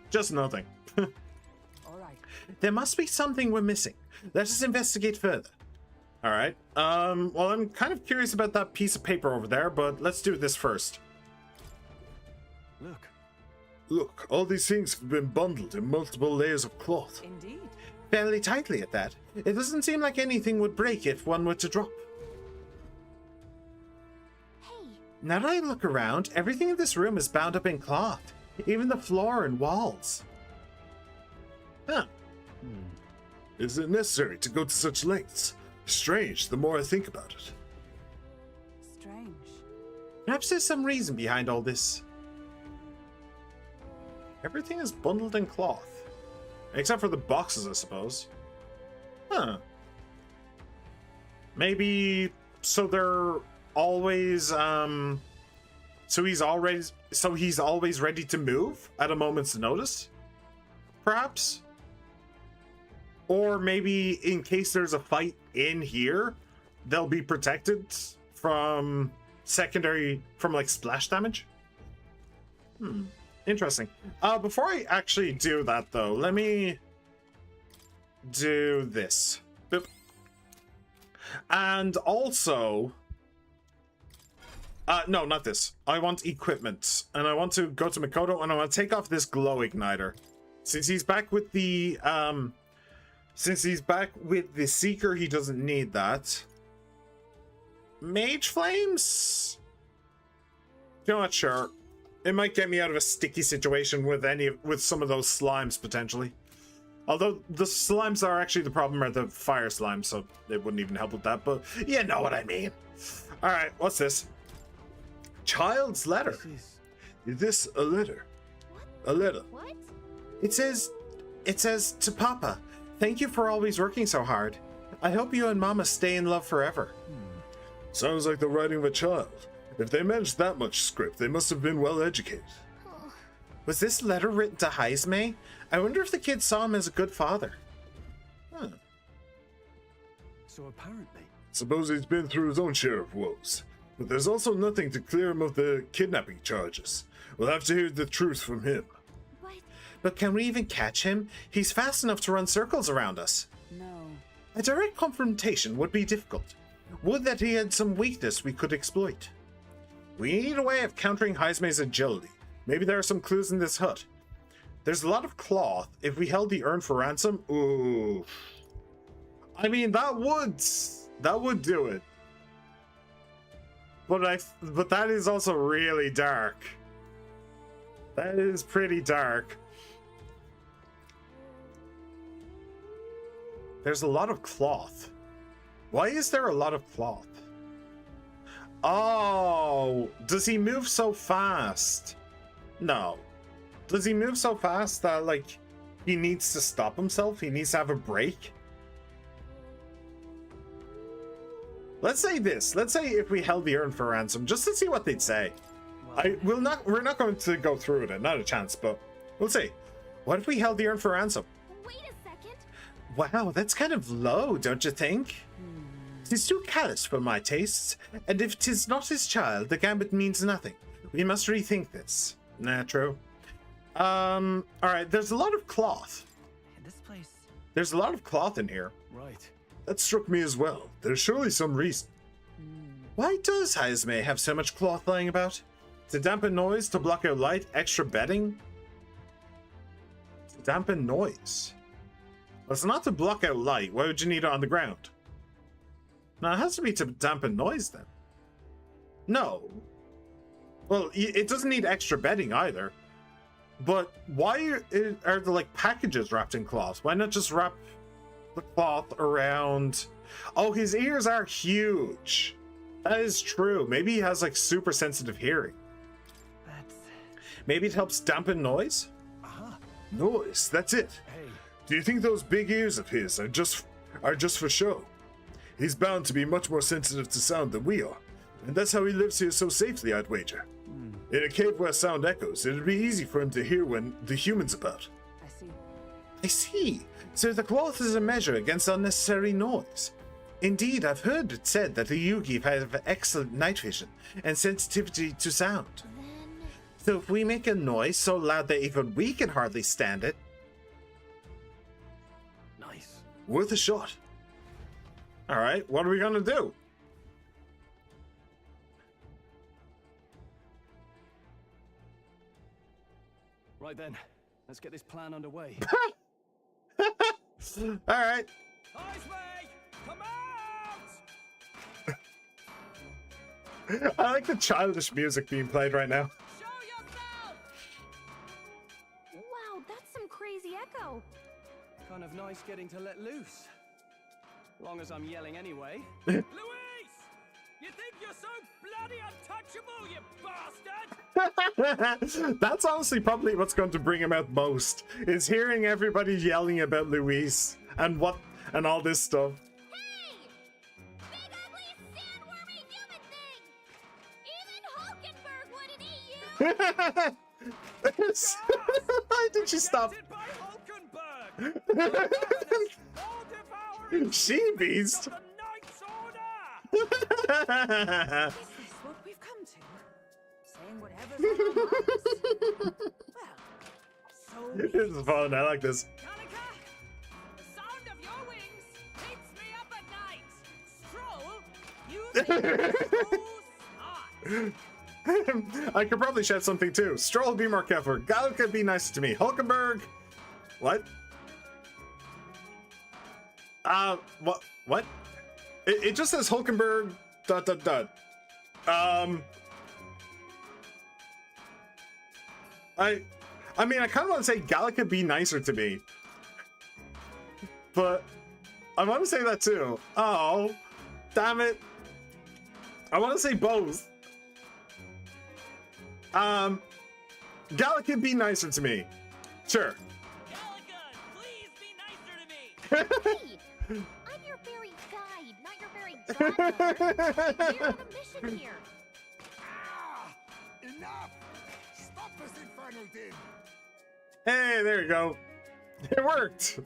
Just nothing. all right. There must be something we're missing. Let us investigate further. All right. Well, I'm kind of curious about that piece of paper over there, but let's do this first. Look. Look, all these things have been bundled in multiple layers of cloth. Indeed. Fairly tightly at that. It doesn't seem like anything would break if one were to drop. Hey, Now that I look around, everything in this room is bound up in cloth. Even the floor and walls. Huh. Is it necessary to go to such lengths? Strange, the more I think about it. strange. Perhaps there's some reason behind all this. Everything is bundled in cloth. Except for the boxes, I suppose. Huh. Maybe so they're always so he's always ready to move at a moment's notice? Perhaps? Or maybe in case there's a fight in here, they'll be protected from like splash damage? Interesting. Before I actually do that though, let me do this. Boop. And also, no, not this. I want equipment, and I want to go to Makoto, and I want to take off this glow igniter. Since he's back with the Seeker, he doesn't need that. Mage Flames? You're not sure. It might get me out of a sticky situation with some of those slimes potentially. Although the slimes are actually the problem, are the fire slimes, so it wouldn't even help with that. But you know what I mean. All right, what's this? Child's letter. Is this a letter? A letter? What? It says to Papa, thank you for always working so hard. I hope you and Mama stay in love forever. Sounds like the writing of a child. If they managed that much script, they must have been well educated. Was this letter written to Heisme? I wonder if the kid saw him as a good father. So apparently... Suppose he's been through his own share of woes. But there's also nothing to clear him of the kidnapping charges. We'll have to hear the truth from him. But can we even catch him? He's fast enough to run circles around us. No. A direct confrontation would be difficult. Would that he had some weakness we could exploit. We need a way of countering Heisme's agility. Maybe there are some clues in this hut. There's a lot of cloth. If we held the urn for ransom, ooh. I mean, that would do it. But that is also really dark. That is pretty dark. There's a lot of cloth. Why is there a lot of cloth? Oh, does he move so fast? No. Does he move so fast that, like, he needs to stop himself? He needs to have a break? Let's say this. Let's say if we held the urn for ransom, just to see what they'd say. We're not going to go through with it, not a chance, but we'll see. What if we held the urn for ransom? Wait a second. Wow, that's kind of low, don't you think? 'Tis too callous for my tastes, and if 'tis not his child, the gambit means nothing. We must rethink this. Nah, true. Alright, there's a lot of cloth. This place. There's a lot of cloth in here. Right. That struck me as well. There's surely some reason. Why does Heisme have so much cloth lying about? To dampen noise, to block out light, extra bedding? To dampen noise. Well, it's not to block out light. Why would you need it on the ground? No, it has to be to dampen noise then. No. Well, it doesn't need extra bedding either. But why are the like packages wrapped in cloth? Why not just wrap the cloth around? Oh, his ears are huge. That is true. Maybe he has like super sensitive hearing. Maybe it helps dampen noise? Noise, that's it. Hey. Do you think those big ears of his are just for show? He's bound to be much more sensitive to sound than we are, and that's how he lives here so safely, I'd wager. In a cave where sound echoes, it'd be easy for him to hear when the human's about. I see. I see. So the cloth is a measure against unnecessary noise. Indeed, I've heard it said that the Yugi have excellent night vision and sensitivity to sound. So if we make a noise so loud that even we can hardly stand it... Nice. Worth a shot. Alright, what are we gonna do? Right then, let's get this plan underway. Alright. Heisme, come out! I like the childish music being played right now. Show yourself! Wow, that's some crazy echo. Kind of nice getting to let loose. Long as I'm yelling anyway. Luis! You think you're so the untouchable, you bastard! That's honestly probably what's going to bring him out most, is hearing everybody yelling about Luis and all this stuff. Hey! Big ugly sandwormy human thing! Even Hulkenberg wouldn't eat you! Why did she stop? Protected by Hulkenberg! She beast. The Knight's Order! Is this what we've come to? Saying whatever's on our minds? Well, so be This is fun. I like this. Kanika, the sound of your wings keeps me up at night. Stroll, you think so smart. I could probably shed something too. Stroll, be more careful. Galka, be nice to me. Hulkenberg. What? What? It just says Hulkenberg. ... I mean, I kind of want to say Gallica be nicer to me, but I want to say that too. Oh, damn it! I want to say both. Gallica be nicer to me. Sure. Gallagher, please be nicer to me. Hey! I'm your very guide, not your very godmother. We're on a mission here. Ah! Enough! Stop this infernal din! Hey, there you go. It worked.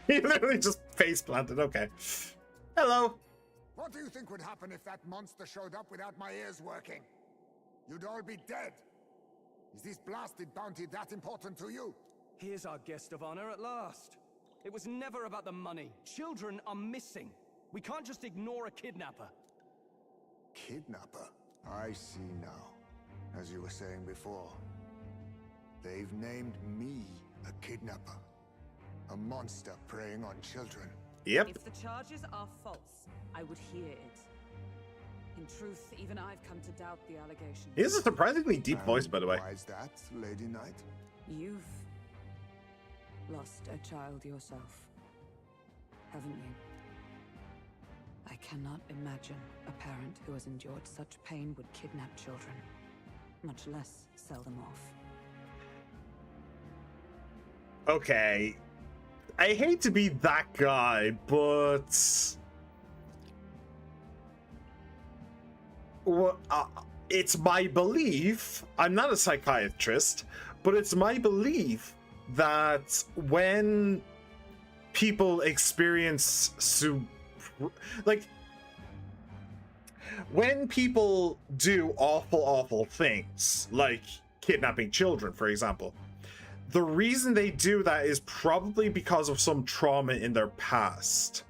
He literally just face planted. Okay. Hello. What do you think would happen if that monster showed up without my ears working? You'd all be dead. Is this blasted bounty that important to you? Here's our guest of honor at last. It was never about the money. Children are missing. We can't just ignore a kidnapper. Kidnapper? I see now. As you were saying before, they've named me a kidnapper. A monster preying on children. Yep. If the charges are false, I would hear it. In truth, even I've come to doubt the allegations. He has a surprisingly deep And voice, by the way. Why is that, Lady Knight? You've lost a child yourself, haven't you? I cannot imagine a parent who has endured such pain would kidnap children, much less sell them off. Okay. I hate to be that guy, but well, it's my belief. I'm not a psychiatrist, but it's my belief that when people experience when people do awful things, like kidnapping children, for example, the reason they do that is probably because of some trauma in their past.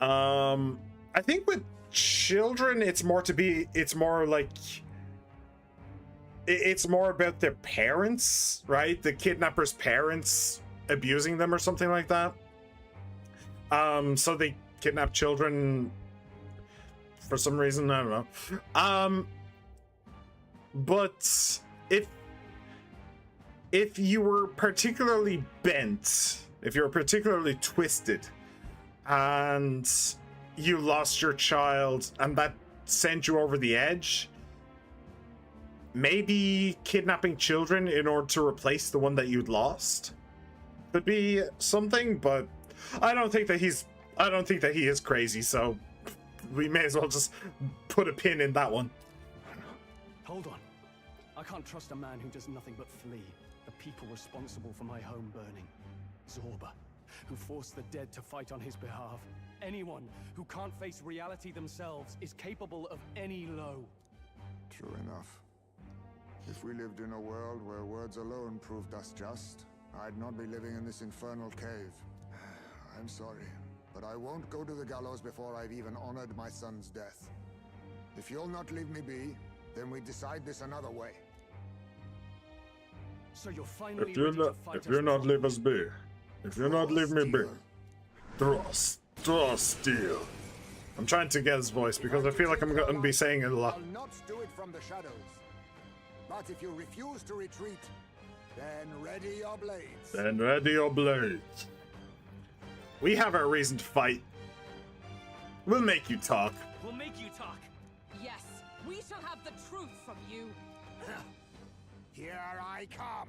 I think with children, it's more about their parents, right? The kidnapper's parents abusing them or something like that. So they kidnap children for some reason, I don't know. But if you were particularly bent, if you were particularly twisted, and you lost your child and that sent you over the edge, maybe kidnapping children in order to replace the one that you'd lost could be something, but I don't think that he is crazy, so we may as well just put a pin in that one. Hold on. I can't trust a man who does nothing but flee the people responsible for my home burning. Zorba, who forced the dead to fight on his behalf. Anyone who can't face reality themselves is capable of any low. True enough. If we lived in a world where words alone proved us just, I'd not be living in this infernal cave. I'm sorry, but I won't go to the gallows before I've even honored my son's death. If you'll not leave me be, then we decide this another way. So you're finally If you not leave us be, if you not leave me be, draw steel. I'm trying to get his voice because I feel like I'm going to be saying it a lot. I'll not do it from the shadows. But if you refuse to retreat, then ready your blades. Then ready your blades. We have our reason to fight. We'll make you talk. We'll make you talk. Yes, we shall have the truth from you. Here I come.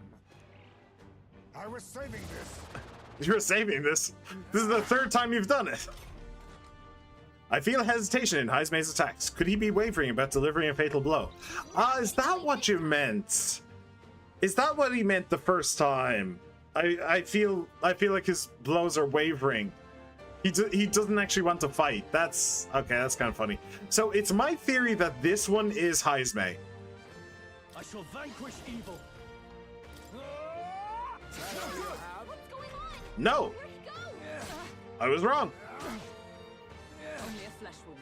I was saving this. You're saving this. This is the third time you've done it. I feel hesitation in Heismay's attacks. Could he be wavering about delivering a fatal blow? Is that what you meant? Is that what he meant the first time? I feel like his blows are wavering. He doesn't actually want to fight. That's okay. That's kind of funny. So it's my theory that this one is Heismay. I shall vanquish evil. What's going on? No, Where'd he go? I was wrong. Only a flesh wound.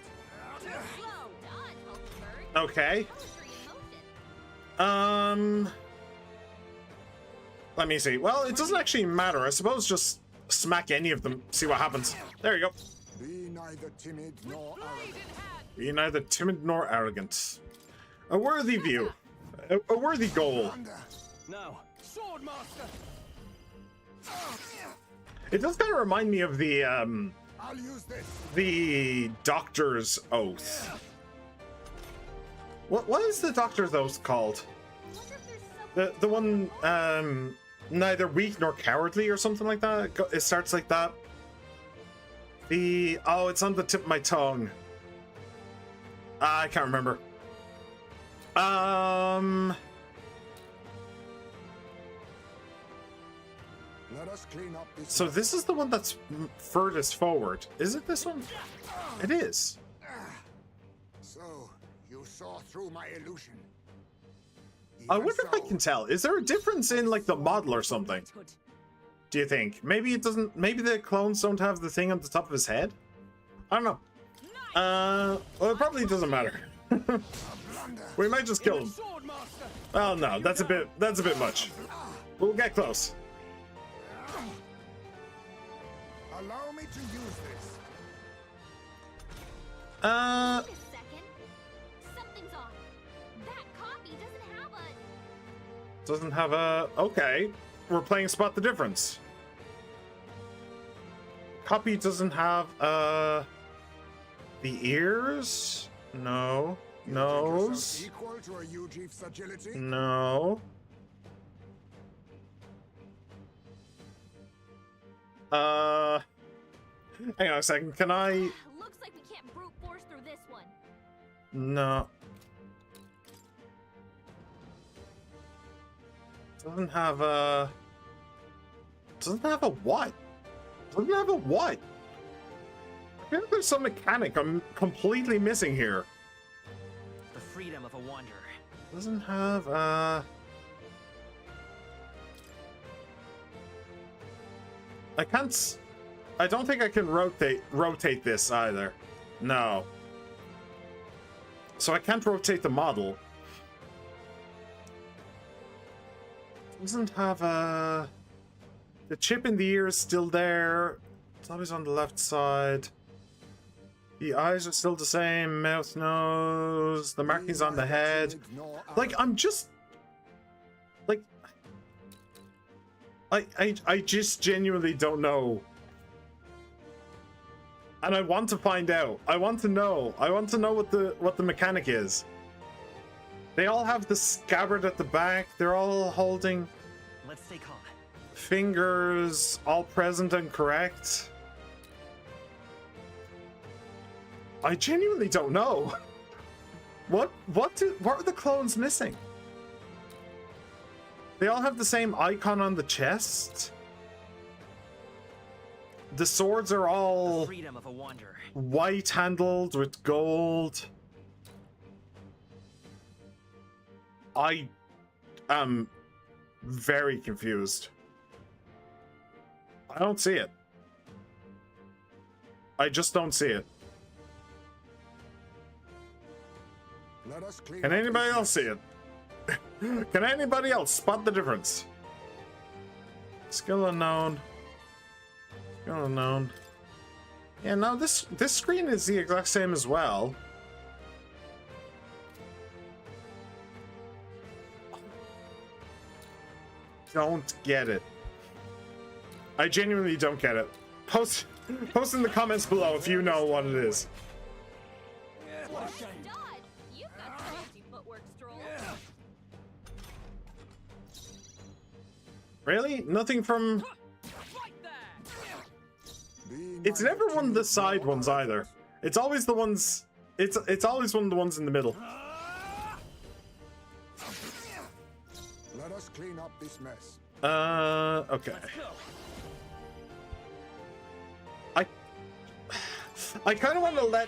Slow done, Hummingbird. Okay. Poetry in motion. Let me see. Well, it doesn't actually matter. I suppose just smack any of them. See what happens. There you go. Be neither timid nor arrogant. Be neither timid nor arrogant. A worthy view. A worthy goal. Now, sword master. It does kind of remind me of the I'll use this. the doctor's oath. What is the doctor's oath called? I wonder if there's some The one neither weak nor cowardly or something like that. It starts like that. It's on the tip of my tongue. I can't remember. Let us clean up this. So this is the one that's furthest forward. Is it this one? It is. So you saw through my illusion. I Even wonder if I so, can tell. Is there a difference in like the model or something? Good. Do you think? Maybe it doesn't. Maybe the clones don't have the thing on the top of his head. I don't know. Well, it probably doesn't matter. We might just kill him. Sword master. Oh no, that's a bit much. We'll get close. Allow me to use this. Wait a second. Something's off. That copy Doesn't have a. Okay, we're playing spot the difference. Copy doesn't have the ears. No. You think yourself Nose. equal to a Ujief's agility? No. Hang on a second. Can I? Looks like we can't brute force through this one. No. Doesn't have a. Doesn't have a what? Doesn't have a what? I feel like there's some mechanic I'm completely missing here. The freedom of a wanderer. Doesn't have I can't. I don't think I can rotate this either. No. So I can't rotate the model. Doesn't have a. The chip in the ear is still there. It's always on the left side. The eyes are still the same. Mouth, nose. The markings on the head. Like, I'm just. Like. I just genuinely don't know. And I want to find out. I want to know. I want to know what the mechanic is. They all have the scabbard at the back. They're all holding Let's stay calm. fingers, all present and correct. I genuinely don't know. What are the clones missing? They all have the same icon on the chest. The swords are The all freedom of a wanderer. white handled with gold. I am very confused. I don't see it. I just don't see it. Let us clean Can up anybody this else see it? Can anybody else spot the difference? Skill unknown. Skill unknown. Yeah, no, this screen is the exact same as well. Don't get it. I genuinely don't get it. Post in the comments below if you know what it is. What a shame. You've got crazy footwork, Stroll. Really? Nothing from... Right there. It's never one of the side ones either. It's always the ones... It's always one of the ones in the middle. Let us clean up this mess. Okay. I kind of want to let...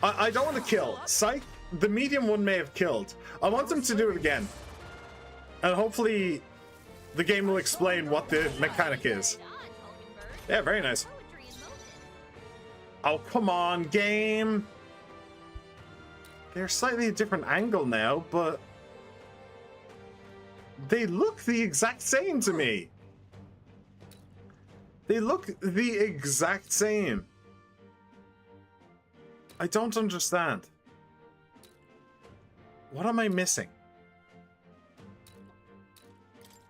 I don't want to kill. Psych, the medium one may have killed. I want them to do it again. And hopefully the game will explain what the mechanic is. Yeah, very nice. Oh, come on, game. They're slightly a different angle now, but they look the exact same to me. They look the exact same. I don't understand. What am I missing?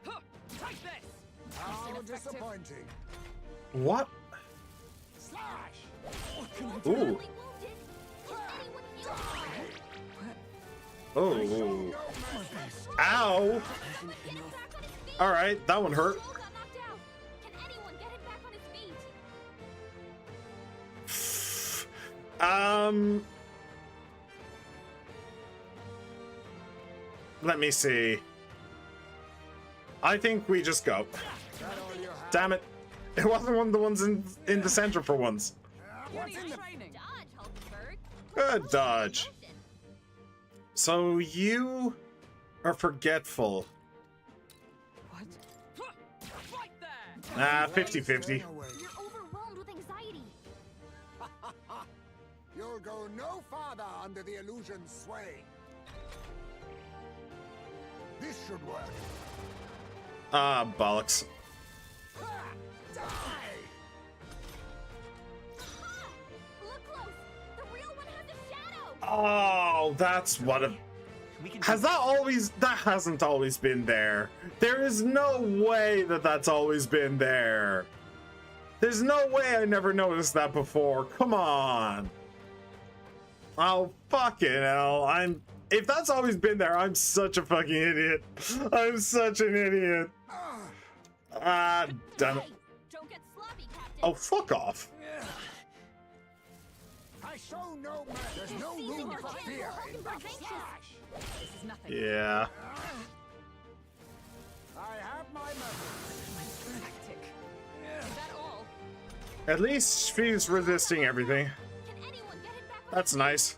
Take this. How disappointing. What? Slash. Ooh. Oh. Ow. All right, that one hurt. Let me see. I think we just go. Damn it. It wasn't one of the ones in the center for once. Good dodge. So you are forgetful. What? Right there. Ah, 50-50. You're overwhelmed with anxiety. You'll go no farther under the illusion's sway. This should work. Ah, bollocks. Die! Look close. The real one has a shadow. Oh, that's what a... We can Has that always... That hasn't always been there. There is no way that that's always been there. There's no way I never noticed that before. Come on. Oh, fucking hell. If that's always been there, I'm such a fucking idiot. I'm such an idiot. Ah, damn it. Hey, don't get sloppy, Captain. Oh, fuck off. I show no mercy. There's no room for fear in that slash. This is nothing. Yeah. I have my methods. Tactic. Is that all? At least she's resisting everything. Can anyone get it back on That's its nice.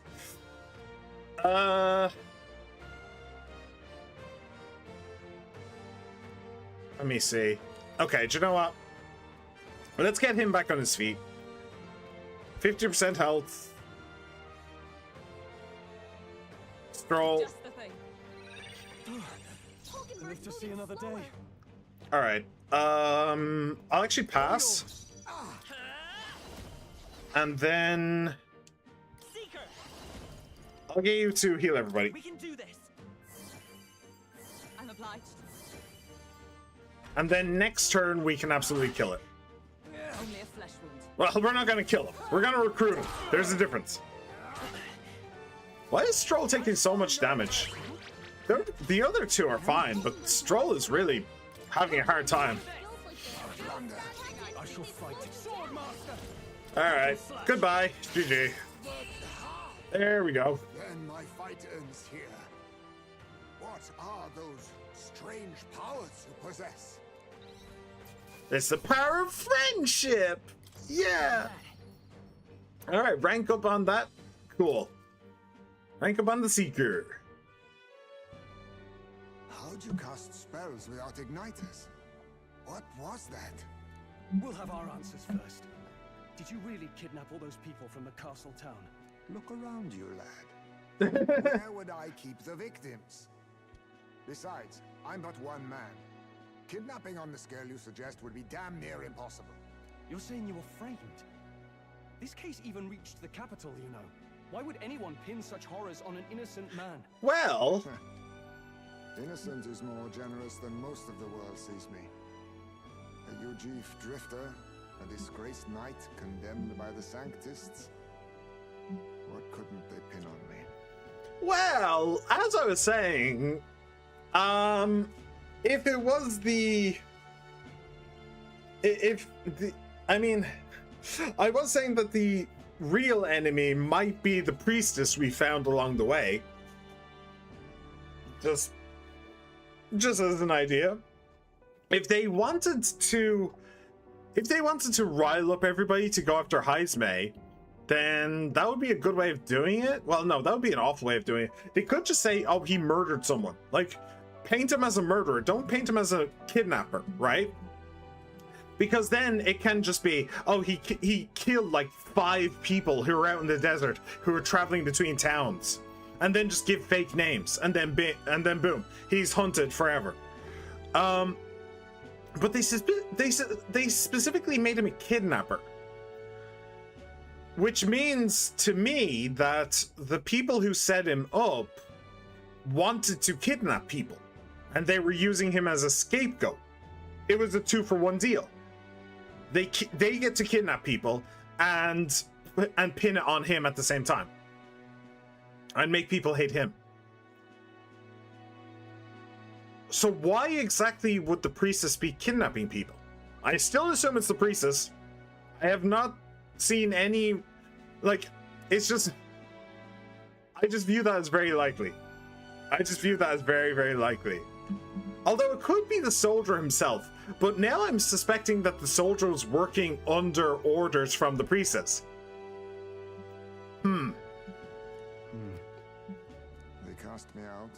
Let me see. Okay, do you know what? Let's get him back on his feet. 50% health. Stroll. Just the thing. I live to see another day. All right. I'll actually pass. And then Seeker! I'll get you to heal everybody. We can do this! I'm obliged. And then next turn we can absolutely kill it. Only a flesh wound. Well, we're not gonna kill him. We're gonna recruit him. There's a difference. Why is Stroll taking so much damage? The other two are fine, but Stroll is really having a hard time. I shall fight. Swordmaster. Alright, goodbye. GG. There we go. Then my fight ends here. What are those strange powers you possess? It's the power of friendship! Yeah! Alright, rank up on that. Cool. Rank up on the Seeker. How'd you cast spells without igniters? What was that? We'll have our answers first. Did you really kidnap all those people from the castle town? Look around you, lad. Where would I keep the victims? Besides, I'm but one man. Kidnapping on the scale you suggest would be damn near impossible. You're saying you were framed? This case even reached the capital, you know. Why would anyone pin such horrors on an innocent man? Well, Innocent is more generous than most of the world sees me. A Ujif drifter, A disgraced knight condemned by the Sanctists? What couldn't they pin on me? Well, as I was saying, if it was I was saying that the real enemy might be the priestess we found along the way. Just as an idea. If they wanted to rile up everybody to go after Heismay, then that would be a good way of doing it. Well, no, that would be an awful way of doing it. They could just say, oh, he murdered someone. Like, paint him as a murderer. Don't paint him as a kidnapper, right? Because then it can just be, oh, he killed like 5 people who were out in the desert who were traveling between towns. And then just give fake names. And then boom, he's hunted forever. But they specifically made him a kidnapper. Which means to me that the people who set him up wanted to kidnap people. And they were using him as a scapegoat. It was a 2-for-1 deal. They get to kidnap people and pin it on him at the same time. And make people hate him. So why exactly would the priestess be kidnapping people? I still assume it's the priestess. I have not seen any, like, it's just, I just view that as very likely. I just view that as very, very likely. Although it could be the soldier himself, but now I'm suspecting that the soldier was working under orders from the priestess. They cast me out,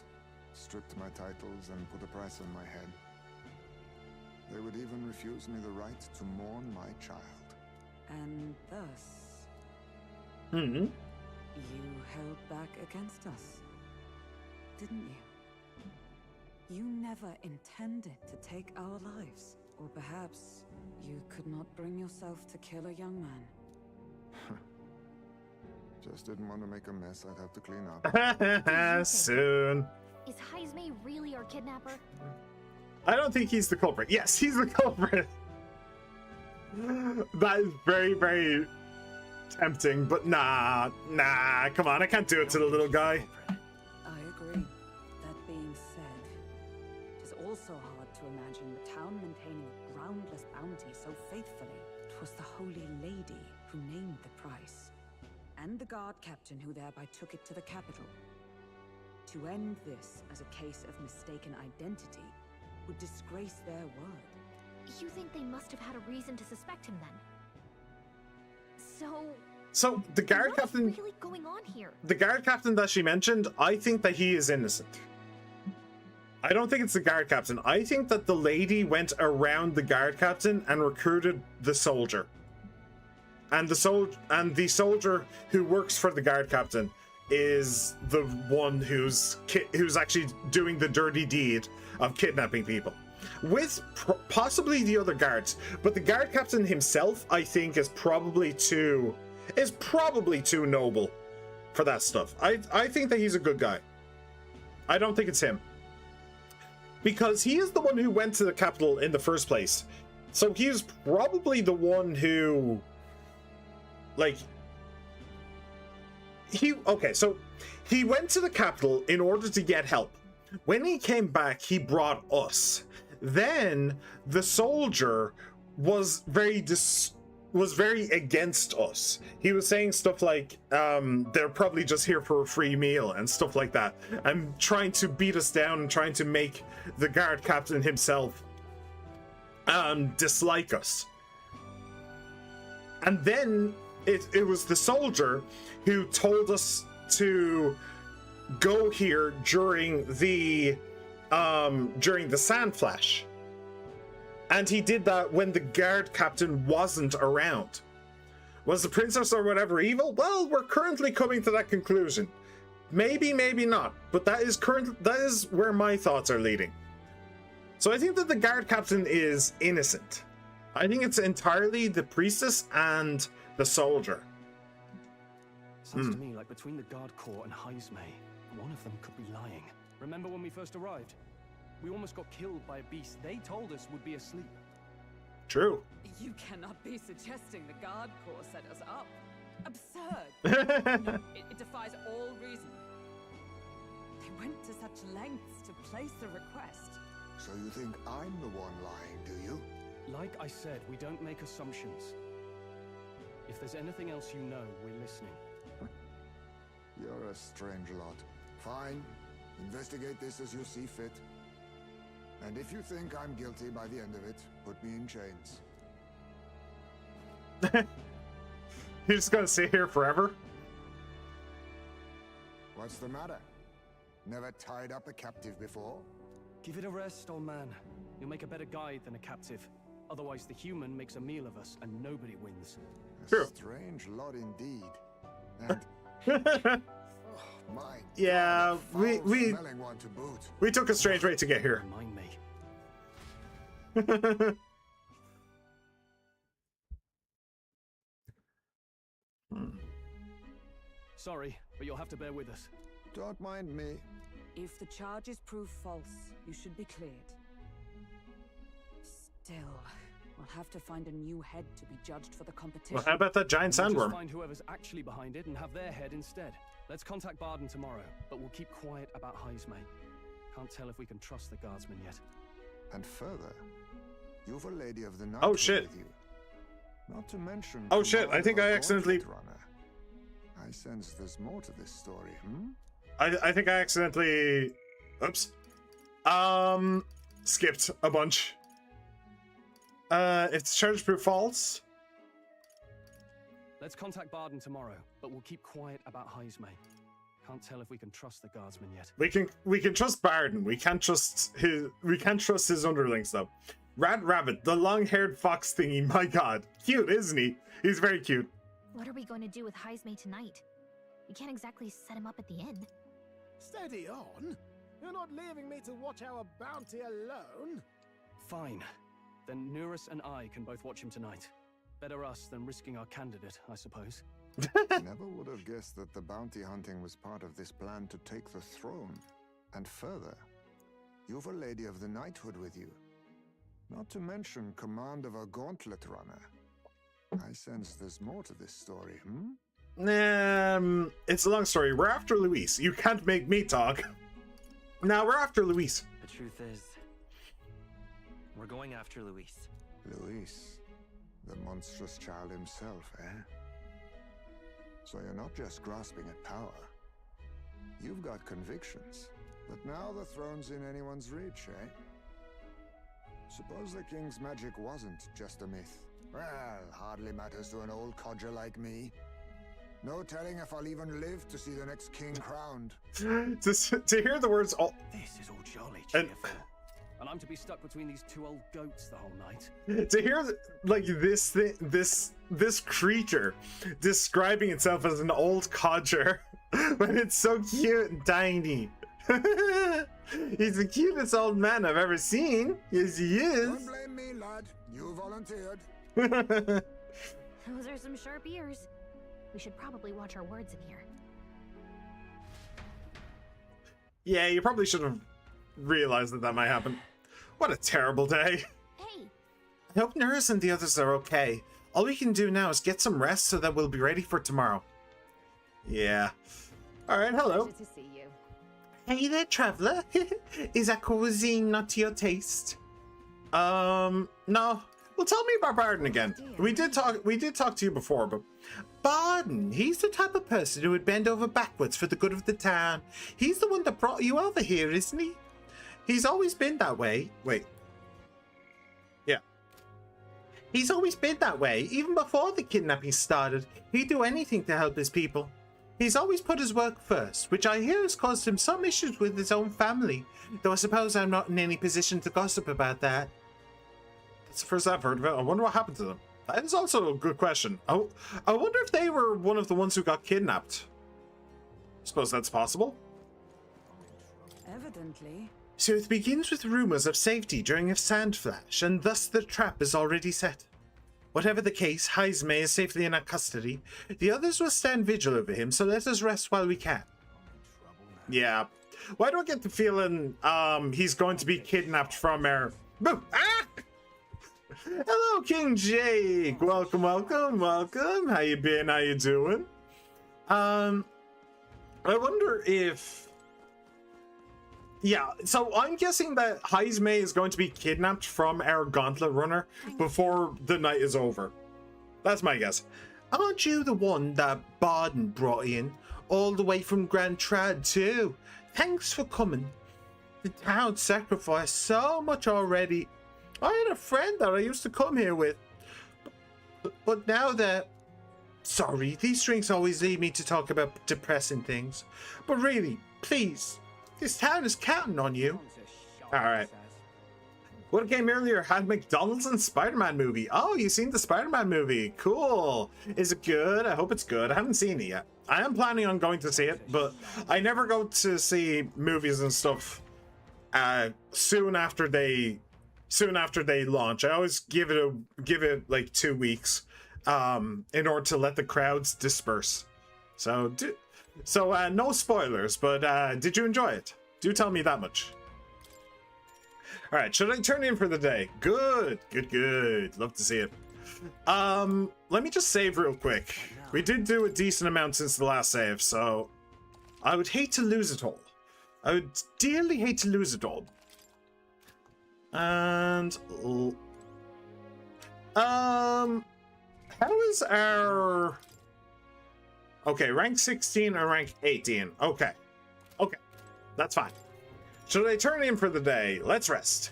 stripped my titles, and put a price on my head. They would even refuse me the right to mourn my child. And thus, Hmm. you held back against us, didn't you? You never intended to take our lives. Or perhaps you could not bring yourself to kill a young man. Just didn't want to make a mess I'd have to clean up. Soon. Is Heismay really our kidnapper? I don't think he's the culprit. Yes, he's the culprit. That is very, very tempting, but nah, come on, I can't do it to the little guy. I agree. That being said, it is also hard to imagine the town maintaining a groundless bounty so faithfully. It was the Holy Lady who named the price, and the guard captain who thereby took it to the capital. To end this as a case of mistaken identity would disgrace their word. You think they must have had a reason to suspect him then? So the guard captain, what's really going on here? the guard captain that she mentioned, I think that he is innocent. I don't think it's the guard captain. I think that the lady went around the guard captain and recruited the soldier. And the soldier who works for the guard captain is the one who's actually doing the dirty deed of kidnapping people, with possibly the other guards. But the guard captain himself, I think, is probably too noble for that stuff. I think that he's a good guy. I don't think it's him, because he is the one who went to the capital in the first place. So he's probably the one who, like, so he went to the capital in order to get help. When he came back, he brought us. Then the soldier was very against us. He was saying stuff like, they're probably just here for a free meal and stuff like that, and trying to beat us down and trying to make the guard captain himself dislike us. And then it was the soldier who told us to go here during the Sandflash. And he did that when the guard captain wasn't around. Was the princess or whatever evil? Well, we're currently coming to that conclusion. Maybe, maybe not. But that is where my thoughts are leading. So I think that the guard captain is innocent. I think it's entirely the priestess and the soldier. Sounds to me like between the guard corps and Heismay, one of them could be lying. Remember when we first arrived? We almost got killed by a beast they told us would be asleep. True. You cannot be suggesting the Guard Corps set us up. Absurd. No, it defies all reason. They went to such lengths to place the request. So you think I'm the one lying, do you? Like I said, we don't make assumptions. If there's anything else you know, we're listening. You're a strange lot. Fine. Investigate this as you see fit. And if you think I'm guilty by the end of it, put me in chains. You're just gonna stay here forever? What's the matter? Never tied up a captive before? Give it a rest, old man. You'll make a better guide than a captive. Otherwise, the human makes a meal of us, and nobody wins. True. A strange lot indeed. And oh, my Yeah, God, a foul-smelling one to boot. we took a strange way to get here. Remind me. Sorry, but you'll have to bear with us. Don't mind me. If the charges prove false, you should be cleared. Still, we'll have to find a new head to be judged for the competition. Well, how about that giant We'll just sandworm? find whoever's actually behind it and have their head instead. Let's contact Barden tomorrow, but we'll keep quiet about Heismay. Can't tell if we can trust the guardsman yet. And further, you've a lady of the night Oh, shit. with you. Not to mention. Oh, shit, I Commander think of I a accidentally- gauntlet runner. I sense there's more to this story, I think I accidentally... Oops. Skipped a bunch. It's charge proof false. Let's contact Barden tomorrow, but we'll keep quiet about Heismay. Can't tell if we can trust the guardsman yet. We can trust Barden. We can't trust his underlings though. Rat Rabbit, the long-haired fox thingy. My God, cute, isn't he? He's very cute. What are we going to do with Heismay tonight? We can't exactly set him up at the inn. Steady on. You're not leaving me to watch our bounty alone. Fine. Then Nurus and I can both watch him tonight. Better us than risking our candidate, I suppose. Never would have guessed that the bounty hunting was part of this plan to take the throne. And further, you've a lady of the knighthood with you. Not to mention command of a gauntlet runner. I sense there's more to this story, It's a long story. We're after Luis. You can't make me talk. Now we're after Luis. The truth is, we're going after Luis. Luis, the monstrous child himself, eh? So you're not just grasping at power. You've got convictions. But now the throne's in anyone's reach, eh? Suppose the king's magic wasn't just a myth. Well, hardly matters to an old codger like me. No telling if I'll even live to see the next king crowned. to hear the words all This is all jolly And- cheerful. And I'm to be stuck between these two old goats the whole night. to hear like this creature describing itself as an old codger when it's so cute and tiny. He's the cutest old man I've ever seen. Yes, he Don't is. blame me, lad. You volunteered. Those are some sharp ears. We should probably watch our words in here. Yeah, you probably should have realized that might happen. What a terrible day. Hey, I hope Nurse and the others are okay. All we can do now is get some rest so that we'll be ready for tomorrow. Yeah. Alright, hello. Pleasure to see you. Hey there, traveler. Is that cuisine not to your taste? No. Well, tell me about Barden again. We did talk to you before, but Barden, he's the type of person who would bend over backwards for the good of the town. He's the one that brought you over here, isn't he? He's always been that way. Wait. Yeah. He's always been that way. Even before the kidnapping started, he'd do anything to help his people. He's always put his work first, which I hear has caused him some issues with his own family, though I suppose I'm not in any position to gossip about that. That's the first I've heard of it. I wonder what happened to them. That is also a good question. Oh, I wonder if they were one of the ones who got kidnapped. Suppose that's possible. Evidently. So it begins with rumors of safety during a Sandflash, and thus the trap is already set. Whatever the case, Heismay is safely in our custody. The others will stand vigil over him, so let us rest while we can. Yeah. Why do I get the feeling he's going to be kidnapped from our... Boo! Ah! Hello, King Jake. Welcome, welcome, welcome. How you been? How you doing? I wonder if... Yeah, so I'm guessing that Heisme is going to be kidnapped from our Gauntlet Runner before the night is over. That's my guess. Aren't you the one that Barden brought in? All the way from Grand Trad too. Thanks for coming. The town sacrificed so much already. I had a friend that I used to come here with. But now that... Sorry, these drinks always lead me to talk about depressing things. But really, please, this town is counting on you. Alright. What game earlier had McDonald's and Spider-Man movie. Oh, you seen the Spider-Man movie? Cool. Is it good? I hope it's good. I haven't seen it yet. I am planning on going to see it, but I never go to see movies and stuff soon after they launch. I always give it like 2 weeks in order to let the crowds disperse. So no spoilers, but did you enjoy it? Do tell me that much. All right, should I turn in for the day? Good. Love to see it. Let me just save real quick. We did do a decent amount since the last save, so I would hate to lose it all. I would dearly hate to lose it all. And how is our... Okay, rank 16 or rank 18. Okay, that's fine. Should I turn in for the day? Let's rest.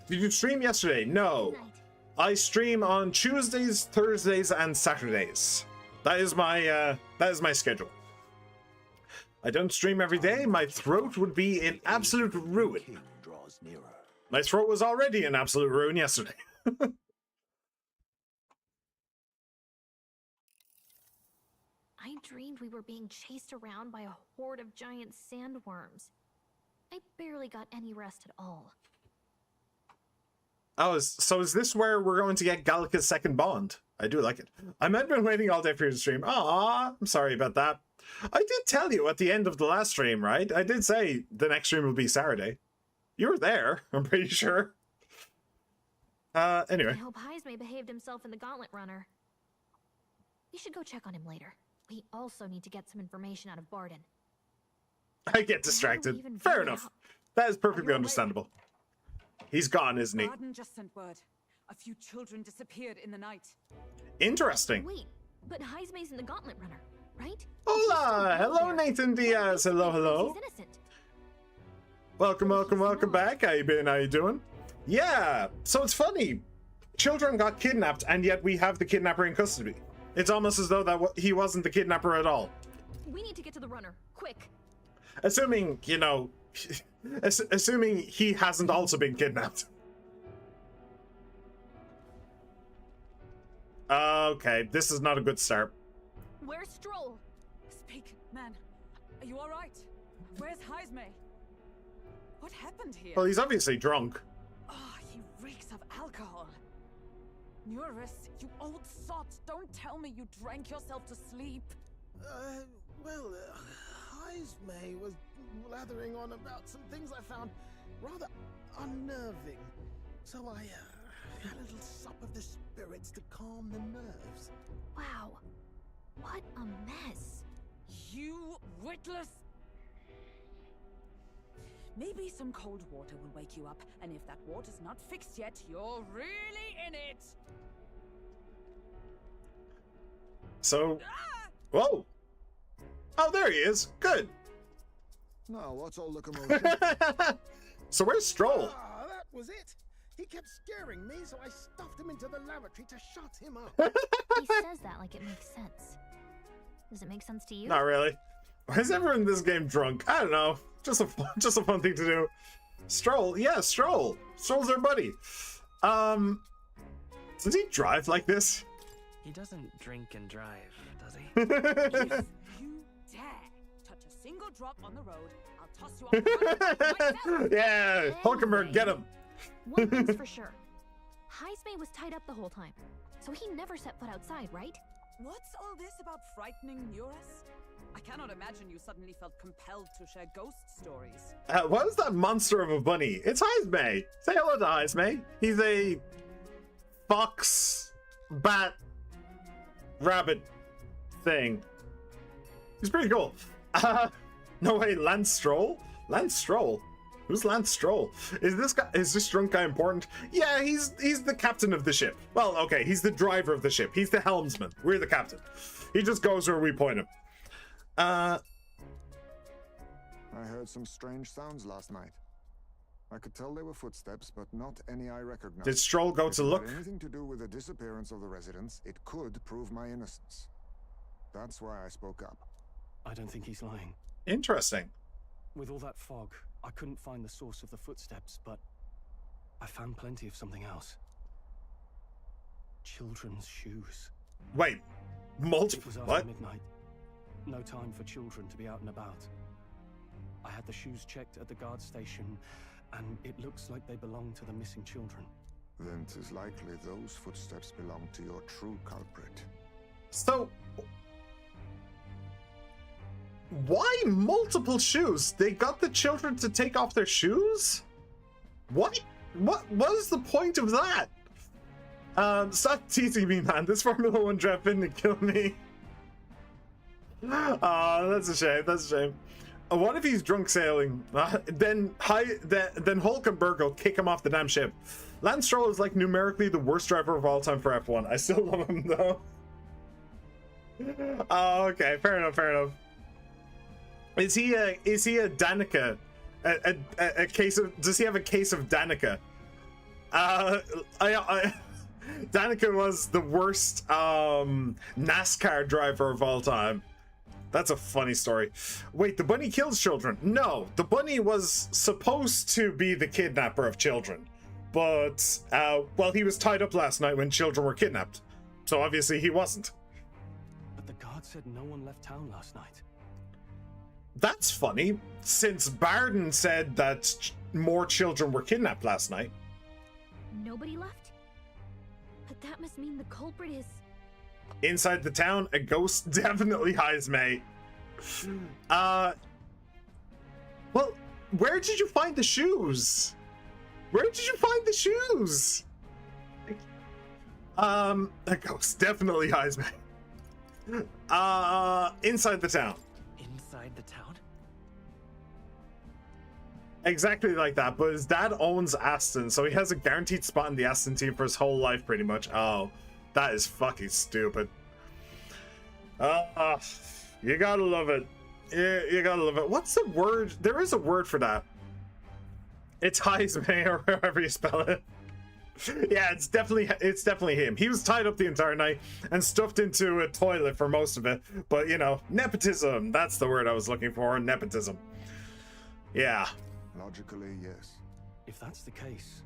Did you stream yesterday? No. I stream on Tuesdays, Thursdays, and Saturdays. That is my schedule. I don't stream every day. My throat would be in absolute ruin. My throat was already in absolute ruin yesterday. I dreamed we were being chased around by a horde of giant sandworms. I barely got any rest at all. Oh, so is this where we're going to get Gallica's second bond? I do like it. I might have been waiting all day for you to stream. Aw, I'm sorry about that. I did tell you at the end of the last stream, right? I did say the next stream will be Saturday. You were there, I'm pretty sure. Anyway. I hope Heisme behaved himself in the Gauntlet Runner. We should go check on him later. We also need to get some information out of Barden. I get distracted. Fair enough. That is perfectly understandable. He's gone, isn't he? Barden just sent word. A few children disappeared in the night. Interesting. Wait, but Heisme's in the Gauntlet Runner, right? Hola! Hello, Nathan Diaz. Hello. He's innocent. Welcome back. How you been? How you doing? Yeah, so it's funny. Children got kidnapped, and yet we have the kidnapper in custody. It's almost as though that he wasn't the kidnapper at all. We need to get to the runner, quick. Assuming, you know, assuming he hasn't also been kidnapped. Okay, this is not a good start. Where's Stroll? Speak, man. Are you all right? Where's Heisme? What happened here? Well, he's obviously drunk. Oh, he reeks of alcohol. Neurus, you old sot, don't tell me you drank yourself to sleep. Heisme was blathering on about some things I found rather unnerving. So I had a little sup of the spirits to calm the nerves. Wow, what a mess. You witless... Maybe some cold water will wake you up, and if that water's not fixed yet, you're really in it! So... Whoa! Oh, there he is. Good. Now, what's all the commotion? So where's Stroll? Ah, that was it. He kept scaring me, so I stuffed him into the lavatory to shut him up. He says that like it makes sense. Does it make sense to you? Not really. Why is everyone in this game drunk? I don't know. Just a fun thing to do. Stroll, yeah, Stroll. Stroll's our buddy. Does he drive like this? He doesn't drink and drive, does he? If you dare touch a single drop on the road, I'll toss you off the road myself. Yeah, Hulkenberg, get him. One thing's for sure. Heisme was tied up the whole time, so he never set foot outside, right? What's all this about frightening Neurus? I cannot imagine you suddenly felt compelled to share ghost stories. What is that monster of a bunny? It's Heisme. Say hello to Heisme. He's a fox, bat, rabbit thing. He's pretty cool. No way, Lance Stroll? Lance Stroll? Who's Lance Stroll? Is this drunk guy important? Yeah, he's the captain of the ship. Well, okay, he's the driver of the ship. He's the helmsman. We're the captain. He just goes where we point him. I heard some strange sounds last night. I could tell they were footsteps, but not any I recognized. Did Stroll go to look? If it had anything to do with the disappearance of the residents, it could prove my innocence. That's why I spoke up. I don't think he's lying. Interesting. With all that fog, I couldn't find the source of the footsteps, but I found plenty of something else. Children's shoes. Wait, It multiple? was after What? midnight. No time for children to be out and about. I had the shoes checked at the guard station, and it looks like they belong to the missing children. Then 'tis likely those footsteps belong to your true culprit. So, why multiple shoes? They got the children to take off their shoes? What? What is the point of that? Stop teasing me, man. This Formula 1 draft didn't kill me. That's a shame. That's a shame. What if he's drunk sailing? Then Hulkenberg will kick him off the damn ship. Lance Stroll is like numerically the worst driver of all time for F1. I still love him though. Oh, okay, fair enough, fair enough. Is he a Danica? A case of? Does he have a case of Danica? Danica was the worst NASCAR driver of all time. That's a funny story. Wait, the bunny kills children? No, the bunny was supposed to be the kidnapper of children, but well, he was tied up last night when children were kidnapped, so obviously he wasn't. But the guard said no one left town last night. That's funny, since Barden said that more children were kidnapped last night. Nobody left? But that must mean the culprit is... Inside the town, a ghost definitely hides May. Well, where did you find the shoes? Where did you find the shoes? A ghost definitely hides May. Inside the town. Inside the town? Exactly like that, but his dad owns Aston, so he has a guaranteed spot in the Aston team for his whole life, pretty much. Oh, that is fucking stupid. You gotta love it. You gotta love it. What's the word? There is a word for that. It's Heisman, or however you spell it. Yeah, it's definitely him. He was tied up the entire night and stuffed into a toilet for most of it. But you know, nepotism. That's the word I was looking for. Nepotism. Yeah. Logically, yes. If that's the case,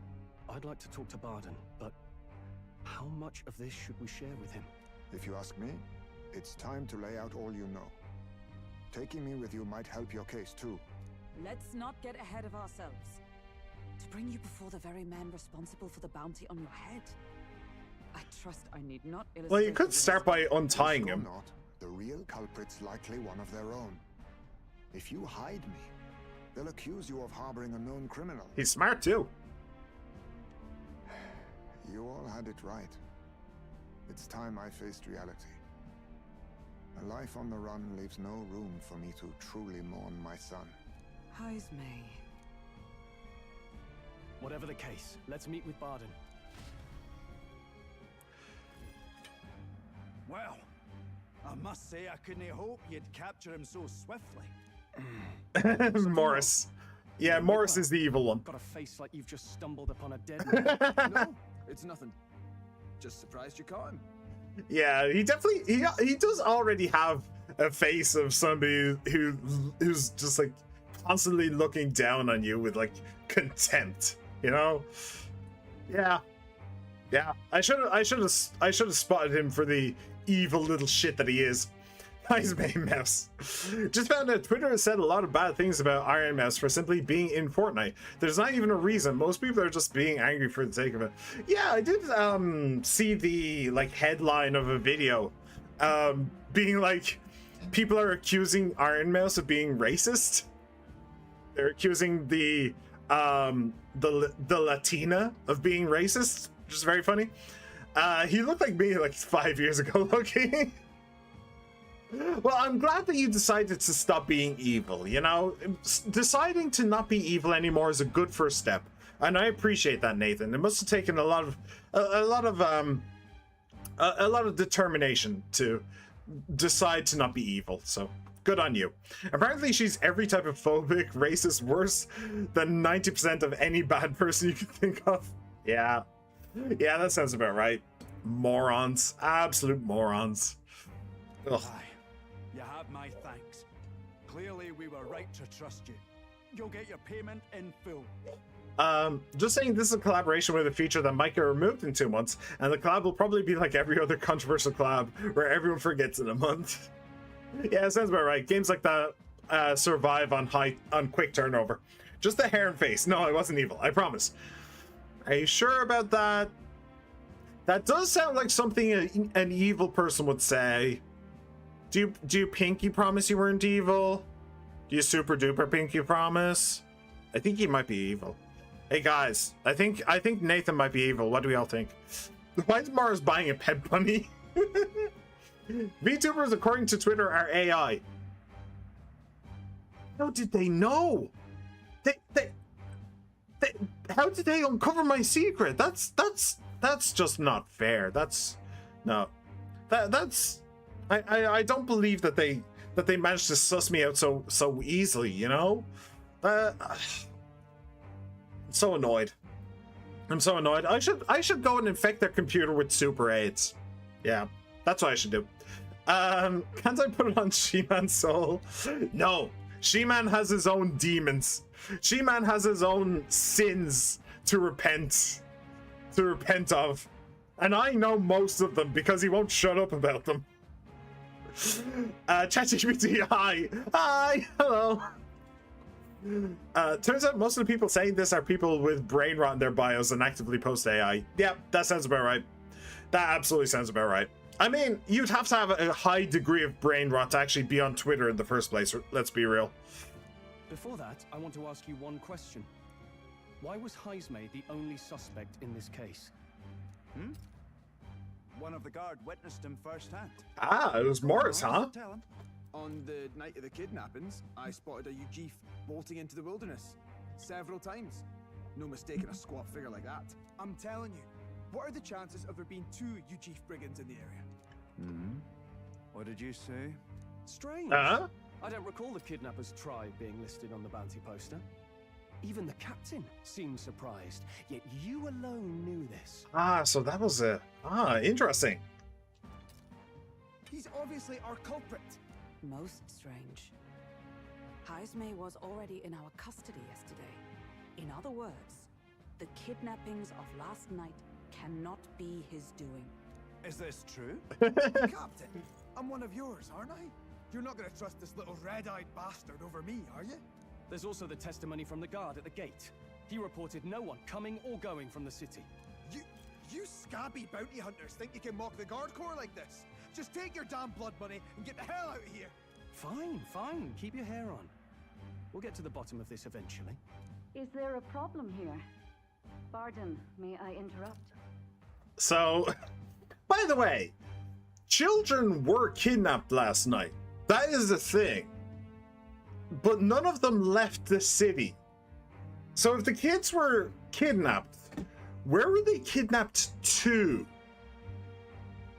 I'd like to talk to Barden, but how much of this should we share with him? If you ask me, it's time to lay out all you know. Taking me with you might help your case too. Let's not get ahead of ourselves. To bring you before the very man responsible for the bounty on your head. I trust I need not illustrate. Well, you could start by untying him. Not, the real culprit's likely one of their own. If you hide me, they'll accuse you of harboring a known criminal. He's smart too. You all had it right. It's time I faced reality. A life on the run leaves no room for me to truly mourn my son. How's May? Whatever the case, let's meet with Barden. Well, I must say I couldn't hope you'd capture him so swiftly. Morris. Yeah, Morris is the evil one. Got a face like you've just stumbled upon a dead man. No, it's nothing. Just surprised you caught him. Yeah, he definitely he does already have a face of somebody who's just like constantly looking down on you with like contempt, you know? Yeah. I should have spotted him for the evil little shit that he is. Nice main mouse. Just found out Twitter has said a lot of bad things about Iron Mouse for simply being in Fortnite. There's not even a reason. Most people are just being angry for the sake of it. Yeah, I did see the like headline of a video being like, people are accusing Iron Mouse of being racist. They're accusing the Latina of being racist, which is very funny. He looked like me like 5 years ago, Loki. Well, I'm glad that you decided to stop being evil, you know? Deciding to not be evil anymore is a good first step. And I appreciate that, Nathan. It must have taken a lot of determination to decide to not be evil. So good on you. Apparently she's every type of phobic, racist, worse than 90% of any bad person you can think of. Yeah, that sounds about right. Morons, absolute morons. Ugh. Aye, you have my thanks. Clearly we were right to trust you. You'll get your payment in full. Just saying, this is a collaboration with a feature that might get removed in 2 months, and the collab will probably be like every other controversial collab where everyone forgets in a month. Yeah, sounds about right. Games like that survive on quick turnover. Just the hair and face. No, I wasn't evil, I promise. Are you sure about that? That does sound like something an evil person would say. Do you pinky promise you weren't evil? Do you super duper pinky promise? I think he might be evil. Hey guys, I think Nathan might be evil. What do we all think? Why is Mars buying a pet bunny? VTubers, according to Twitter, are AI. How did they know? They how did they uncover my secret? That's just not fair. That's I don't believe that they managed to suss me out so easily, you know? So annoyed. I'm so annoyed. I should go and infect their computer with super AIDS. Yeah, that's what I should do. Can't I put it on She-Man's soul? No. She-Man has his own demons. She-Man has his own sins to repent of. And I know most of them because he won't shut up about them. ChatGPT, hi. Hi, hello. Turns out most of the people saying this are people with brain rot in their bios and actively post AI. Yeah, that sounds about right. That absolutely sounds about right. I mean, you'd have to have a high degree of brain rot to actually be on Twitter in the first place. Let's be real. Before that, I want to ask you one question. Why was Heismay the only suspect in this case? One of the guard witnessed him firsthand. Ah, it was Morris, huh? Tell him. On the night of the kidnappings, I spotted a Ujif bolting into the wilderness. Several times. No mistaking a squat figure like that. I'm telling you, what are the chances of there being 2 Ujif brigands in the area? What did you say? Strange. Uh-huh. I don't recall the kidnappers' tribe being listed on the bounty poster. Even the captain seemed surprised, yet you alone knew this. Ah, so that was interesting. He's obviously our culprit. Most strange. Heismay was already in our custody yesterday. In other words, the kidnappings of last night cannot be his doing. Is this true? Captain, I'm one of yours, aren't I? You're not gonna trust this little red-eyed bastard over me, are you? There's also the testimony from the guard at the gate. He reported no one coming or going from the city. You scabby bounty hunters think you can mock the guard corps like this? Just take your damn blood money and get the hell out of here! Fine. Keep your hair on. We'll get to the bottom of this eventually. Is there a problem here? Pardon, may I interrupt? So, by the way, children were kidnapped last night. That is the thing. But none of them left the city. So if the kids were kidnapped, where were they kidnapped to?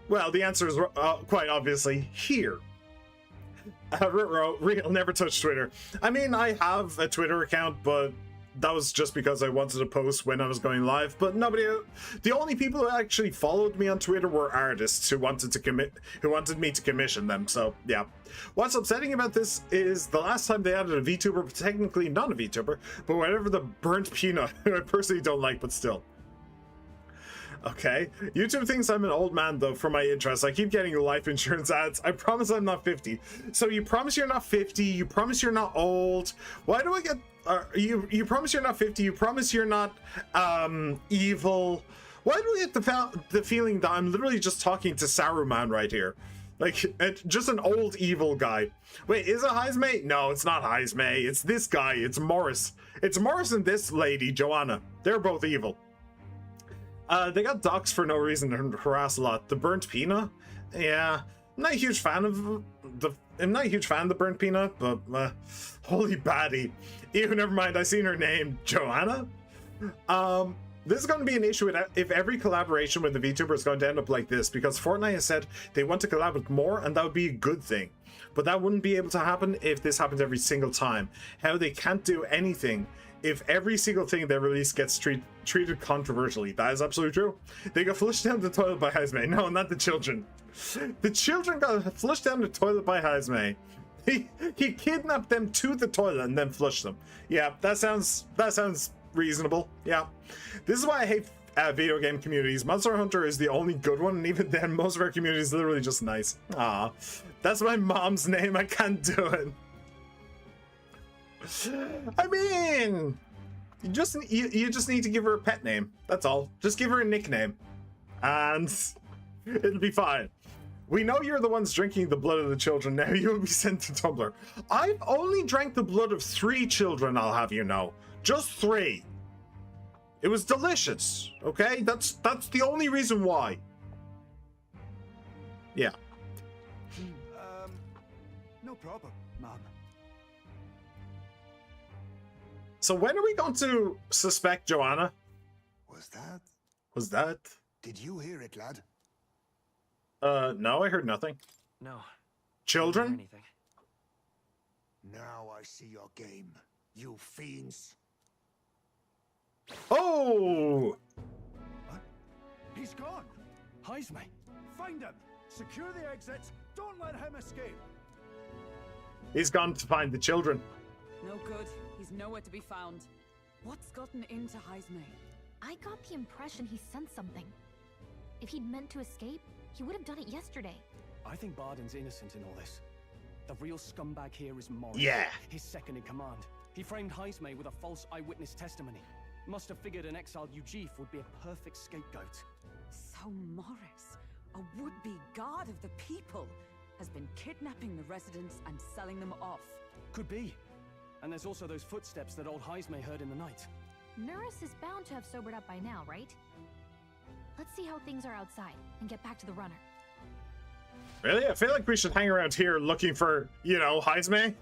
Well, the answer is quite obviously here. Real never touched Twitter. I mean, I have a Twitter account, but that was just because I wanted to post when I was going live. But the only people who actually followed me on Twitter were artists who wanted me to commission them. So yeah. What's upsetting about this is the last time they added a VTuber, but technically not a VTuber, but whatever the burnt peanut, I personally don't like, but still. Okay, YouTube thinks I'm an old man though for my interests. I keep getting life insurance ads. I promise I'm not 50. So you promise you're not 50, you promise you're not old. Why do I get you promise you're not 50, you promise you're not evil. Why do I get the feeling that I'm literally just talking to Saruman right here? Like, just an old evil guy. Wait, is it Heismay? No, it's not Heismay. It's this guy. It's Morris. It's Morris and this lady, Joanna. They're both evil. They got doxxed for no reason and harassed a lot. The burnt peanut? Yeah. I'm not a huge fan of the burnt peanut, but holy baddie. Ew, never mind, I seen her name. Joanna? This is going to be an issue if every collaboration with the VTuber is going to end up like this, because Fortnite has said they want to collab more, and that would be a good thing. But that wouldn't be able to happen if this happens every single time. How they can't do anything if every single thing they release gets treated controversially. That is absolutely true. They got flushed down the toilet by Hazme. No, not the children. The children got flushed down the toilet by Hazme. He kidnapped them to the toilet and then flushed them. Yeah, that sounds reasonable. Yeah, this is why I hate video game communities. Monster Hunter is the only good one, and even then most of our community is literally just nice. Ah, that's my mom's name. I can't do it. I mean, you just need to give her a pet name. That's all. Just give her a nickname and it'll be fine. We know you're the ones drinking the blood of the children. Now you will be sent to Tumblr. I've only drank the blood of 3 children, I'll have you know. Just 3. It was delicious, okay? That's the only reason why. Yeah. No problem, Mom. So when are we going to suspect Joanna? Was that? Did you hear it, lad? No, I heard nothing. No. Children? Anything. Now I see your game, you fiends. Oh! What? He's gone. Hazme. Find him. Secure the exits. Don't let him escape. He's gone to find the children. No good. He's nowhere to be found. What's gotten into Hazme? I got the impression he sensed something. If he'd meant to escape, he would have done it yesterday. I think Barden's innocent in all this. The real scumbag here is Morris. Yeah. His second in command. He framed Hazme with a false eyewitness testimony. Must have figured an exiled Ujif would be a perfect scapegoat. So Morris, a would-be guard of the people, has been kidnapping the residents and selling them off. Could be. And there's also those footsteps that old Hazme heard in the night. Nuris is bound to have sobered up by now, right? Let's see how things are outside and get back to the runner. Really? I feel like we should hang around here looking for, you know, Hazme.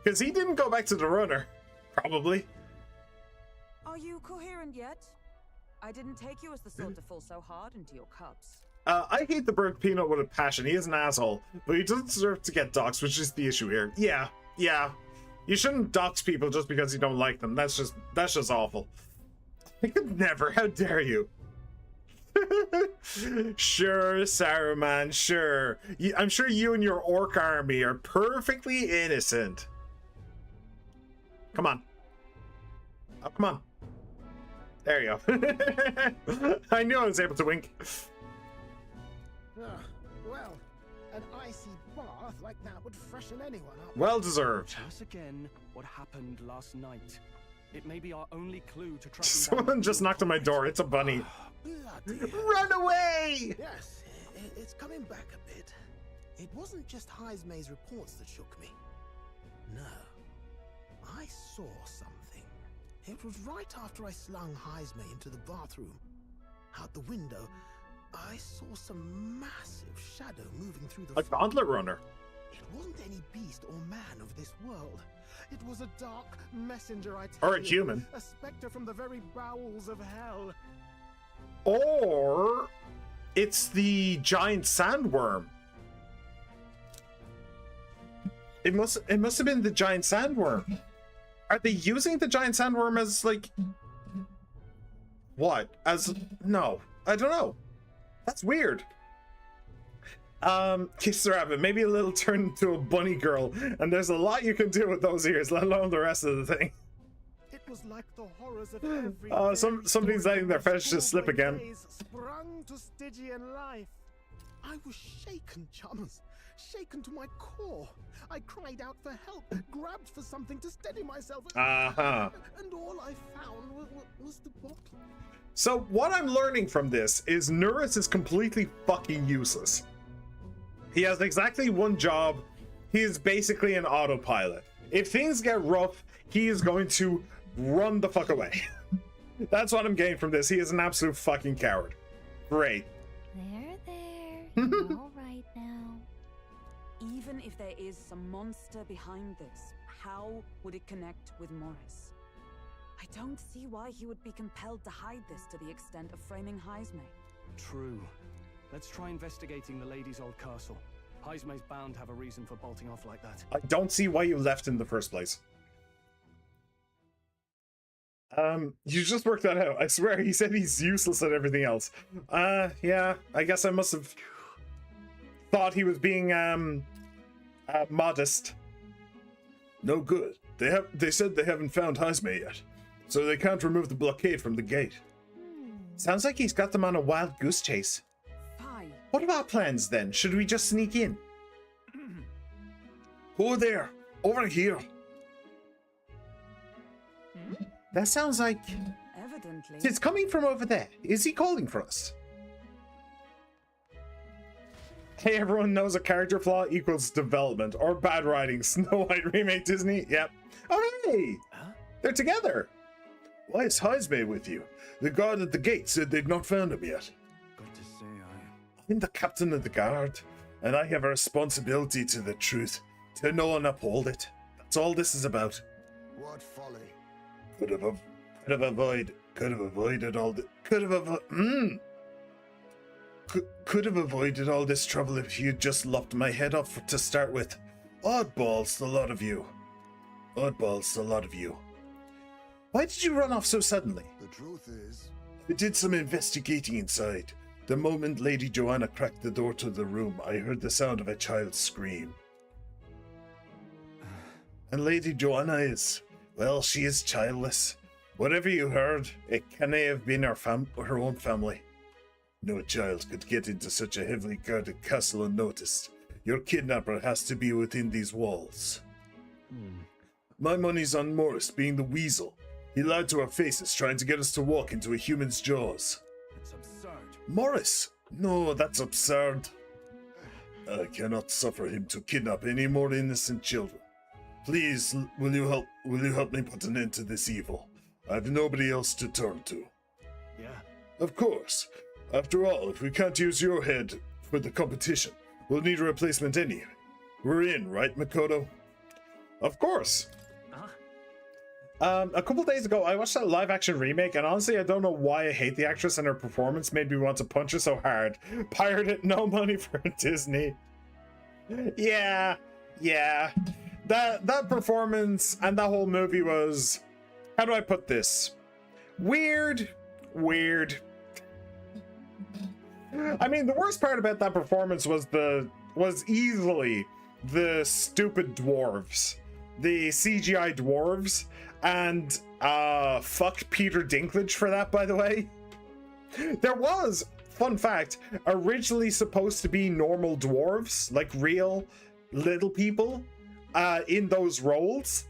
Because he didn't go back to the runner. Probably. Are you coherent yet? I didn't take you as the sort to fall so hard into your cups. I hate the burnt peanut with a passion. He is an asshole. But he doesn't deserve to get doxxed, which is the issue here. Yeah. You shouldn't dox people just because you don't like them. That's just awful. I could never. How dare you? Sure, Saruman, sure. I'm sure you and your orc army are perfectly innocent. Come on. Oh, come on. There you go. I knew I was able to wink. Well, an icy bath like that would freshen anyone up. Well deserved. Tell us again what happened last night. It may be our only clue to tracking Someone just knocked on my door. It's a bunny. Bloody Run away! Yes, it's coming back a bit. It wasn't just Hazme's reports that shook me. No. I saw something. It was right after I slung Hazme into the bathroom. Out the window, I saw some massive shadow moving through the A gauntlet runner. It wasn't any beast or man of this world. It was a dark messenger, I tell you. Or a human. A specter from the very bowels of hell. Or it's the giant sandworm. It must have been the giant sandworm. Are they using the giant sandworm as like what? As no, I don't know. That's weird. Kiss the rabbit, maybe a little turn into a bunny girl, and there's a lot you can do with those ears, let alone the rest of the thing. It was like the horrors of every somebody's letting their fetishes slip again. Sprung to Stygian life. I was shaken, chums. Shaken to my core. I cried out for help, grabbed for something to steady myself. And all I found was the bottle. So what I'm learning from this is Nuris is completely fucking useless. He has exactly one job. He is basically an autopilot. If things get rough, he is going to run the fuck away. That's what I'm getting from this. He is an absolute fucking coward. Great. There. You're all right now. Even if there is some monster behind this, how would it connect with Morris? I don't see why he would be compelled to hide this to the extent of framing Heisme. True. Let's try investigating the lady's old castle. Heisme's bound to have a reason for bolting off like that. I don't see why you left in the first place. You just worked that out. I swear, he said he's useless at everything else. Yeah, I guess I must have thought he was being, modest. No good. They said they haven't found Heisme yet, so they can't remove the blockade from the gate. Sounds like he's got them on a wild goose chase. Fine. What are our plans then? Should we just sneak in? Who there? Over here. That sounds like... Evidently. It's coming from over there. Is he calling for us? Hey, everyone knows a character flaw equals development or bad writing. Snow White remake Disney? Yep. Oh, hey! Huh? They're together. Why is Heisme with you? The guard at the gate said they'd not found him yet. Got to say, I'm the captain of the guard, and I have a responsibility to the truth, to know and uphold it. That's all this is about. What folly. Could have avoided all this trouble if you'd just lopped my head off to start with. Oddballs, the lot of you. Oddballs, the lot of you. Why did you run off so suddenly? The truth is... I did some investigating inside. The moment Lady Joanna cracked the door to the room, I heard the sound of a child's scream. And Lady Joanna is... well, she is childless. Whatever you heard, it can't have been her own family. No child could get into such a heavily guarded castle unnoticed. Your kidnapper has to be within these walls. My money's on Morris being the weasel. He lied to our faces, trying to get us to walk into a human's jaws. it's absurd. Morris! No, that's absurd. I cannot suffer him to kidnap any more innocent children. Please, will you help me put an end to this evil? I have nobody else to turn to. Yeah. Of course. After all, if we can't use your head for the competition, we'll need a replacement anyway. We're in, right, Makoto? Of course. A couple days ago, I watched that live-action remake, and honestly, I don't know why I hate the actress, and her performance made me want to punch her so hard. Pirated, no money for Disney. Yeah. That performance and that whole movie was... how do I put this? Weird. I mean, the worst part about that performance was easily the stupid dwarves. The CGI dwarves. And fuck Peter Dinklage for that, by the way. There was, fun fact, originally supposed to be normal dwarves, like real little people, in those roles.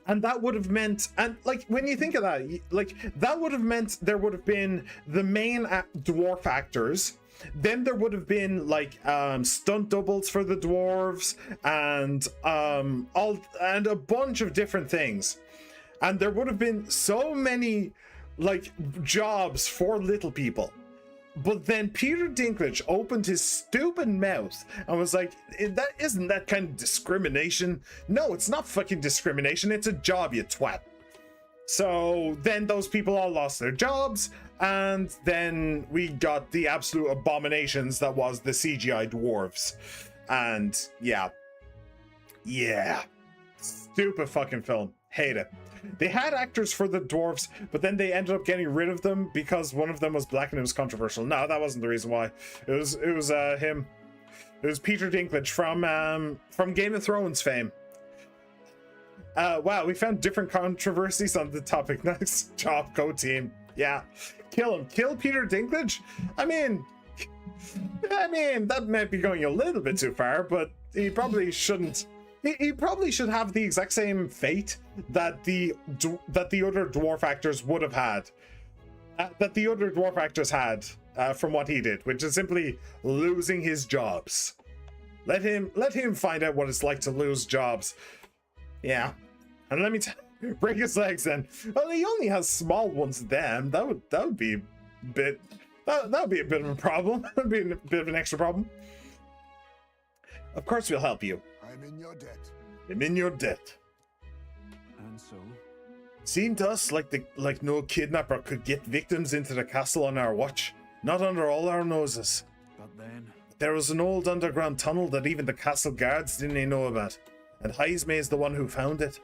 And that would have meant, and like when you think of that, like that would have meant there would have been the main dwarf actors, then there would have been like stunt doubles for the dwarves and a bunch of different things, and there would have been so many like jobs for little people. But then Peter Dinklage opened his stupid mouth and was like, isn't that kind of discrimination? No, it's not fucking discrimination. It's a job, you twat. So then those people all lost their jobs. And then we got the absolute abominations that was the CGI dwarves. And yeah. Stupid fucking film. Hate it. They had actors for the dwarves, but then they ended up getting rid of them because one of them was black and it was controversial. No, that wasn't the reason why. It was him. It was Peter Dinklage from Game of Thrones fame. Wow, we found different controversies on the topic. Nice job, Go Team. Yeah, kill him. Kill Peter Dinklage? I mean, that might be going a little bit too far, but he probably shouldn't. He probably should have the exact same fate that the other dwarf actors would have had. That the other dwarf actors had from what he did, which is simply losing his jobs. Let him find out what it's like to lose jobs. Yeah. And let me Break his legs then. Well, he only has small ones then. That would be a bit that would be a bit of a problem. That would be a bit of an extra problem. Of course we'll help you. I'm in your debt. I'm in your debt. And so? Seemed to us like no kidnapper could get victims into the castle on our watch. Not under all our noses. But then... There was an old underground tunnel that even the castle guards didn't know about. And Heisme is the one who found it.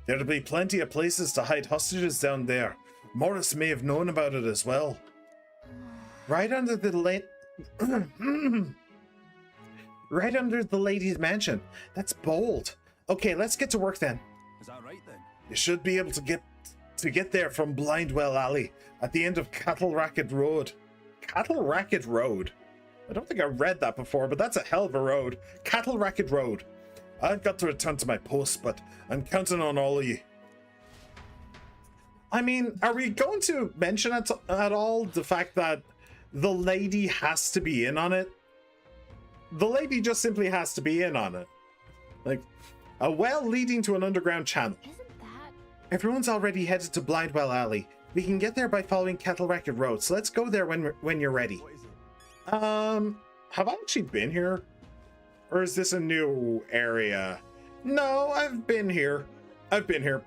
There'll be plenty of places to hide hostages down there. Morris may have known about it as well. Right under the right under the lady's mansion. That's bold. Okay, let's get to work then. Is that right then? You should be able to get there from Blindwell Alley at the end of Cattle Racket Road. Cattle Racket Road. I don't think I read that before, but that's a hell of a road. Cattle Racket Road. I've got to return to my post, but I'm counting on all of you. I mean, are we going to mention at all the fact that the lady has to be in on it? The lady just simply has to be in on it. Like, a well leading to an underground channel. Isn't that... Everyone's already headed to Blindwell Alley. We can get there by following Cattle Racket Road, so let's go there when you're ready. What is it? Have I actually been here? Or is this a new area? No, I've been here. I've been here.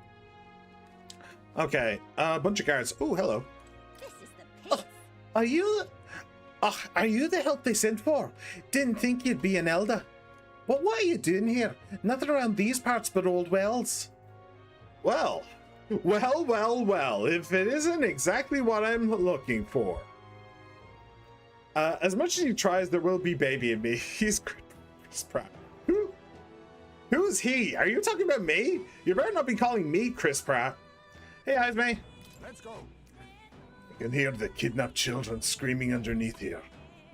Okay, a bunch of guards. Oh, hello. This is the pit. Are you the help they sent for? Didn't think you'd be an elder. Well, what are you doing here? Nothing around these parts but old wells. Well, if it isn't exactly what I'm looking for. As much as he tries, there will be baby in me. He's Chris Pratt. Who's he? Are you talking about me? You better not be calling me Chris Pratt. Hey, Heisme. Let's go. I can hear the kidnapped children screaming underneath here.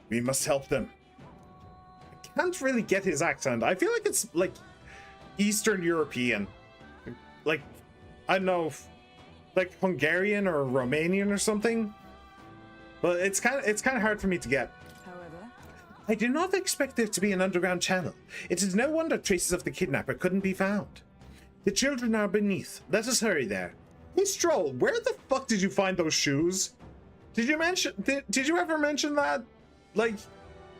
We must help them. I can't really get his accent. I feel like it's like Eastern European. Like, I don't know, like Hungarian or Romanian or something. But it's kind of hard for me to get. However, I do not expect there to be an underground channel. It is no wonder traces of the kidnapper couldn't be found. The children are beneath. Let us hurry there. Hey Stroll, where the fuck did you find those shoes? Did you ever mention that? Like,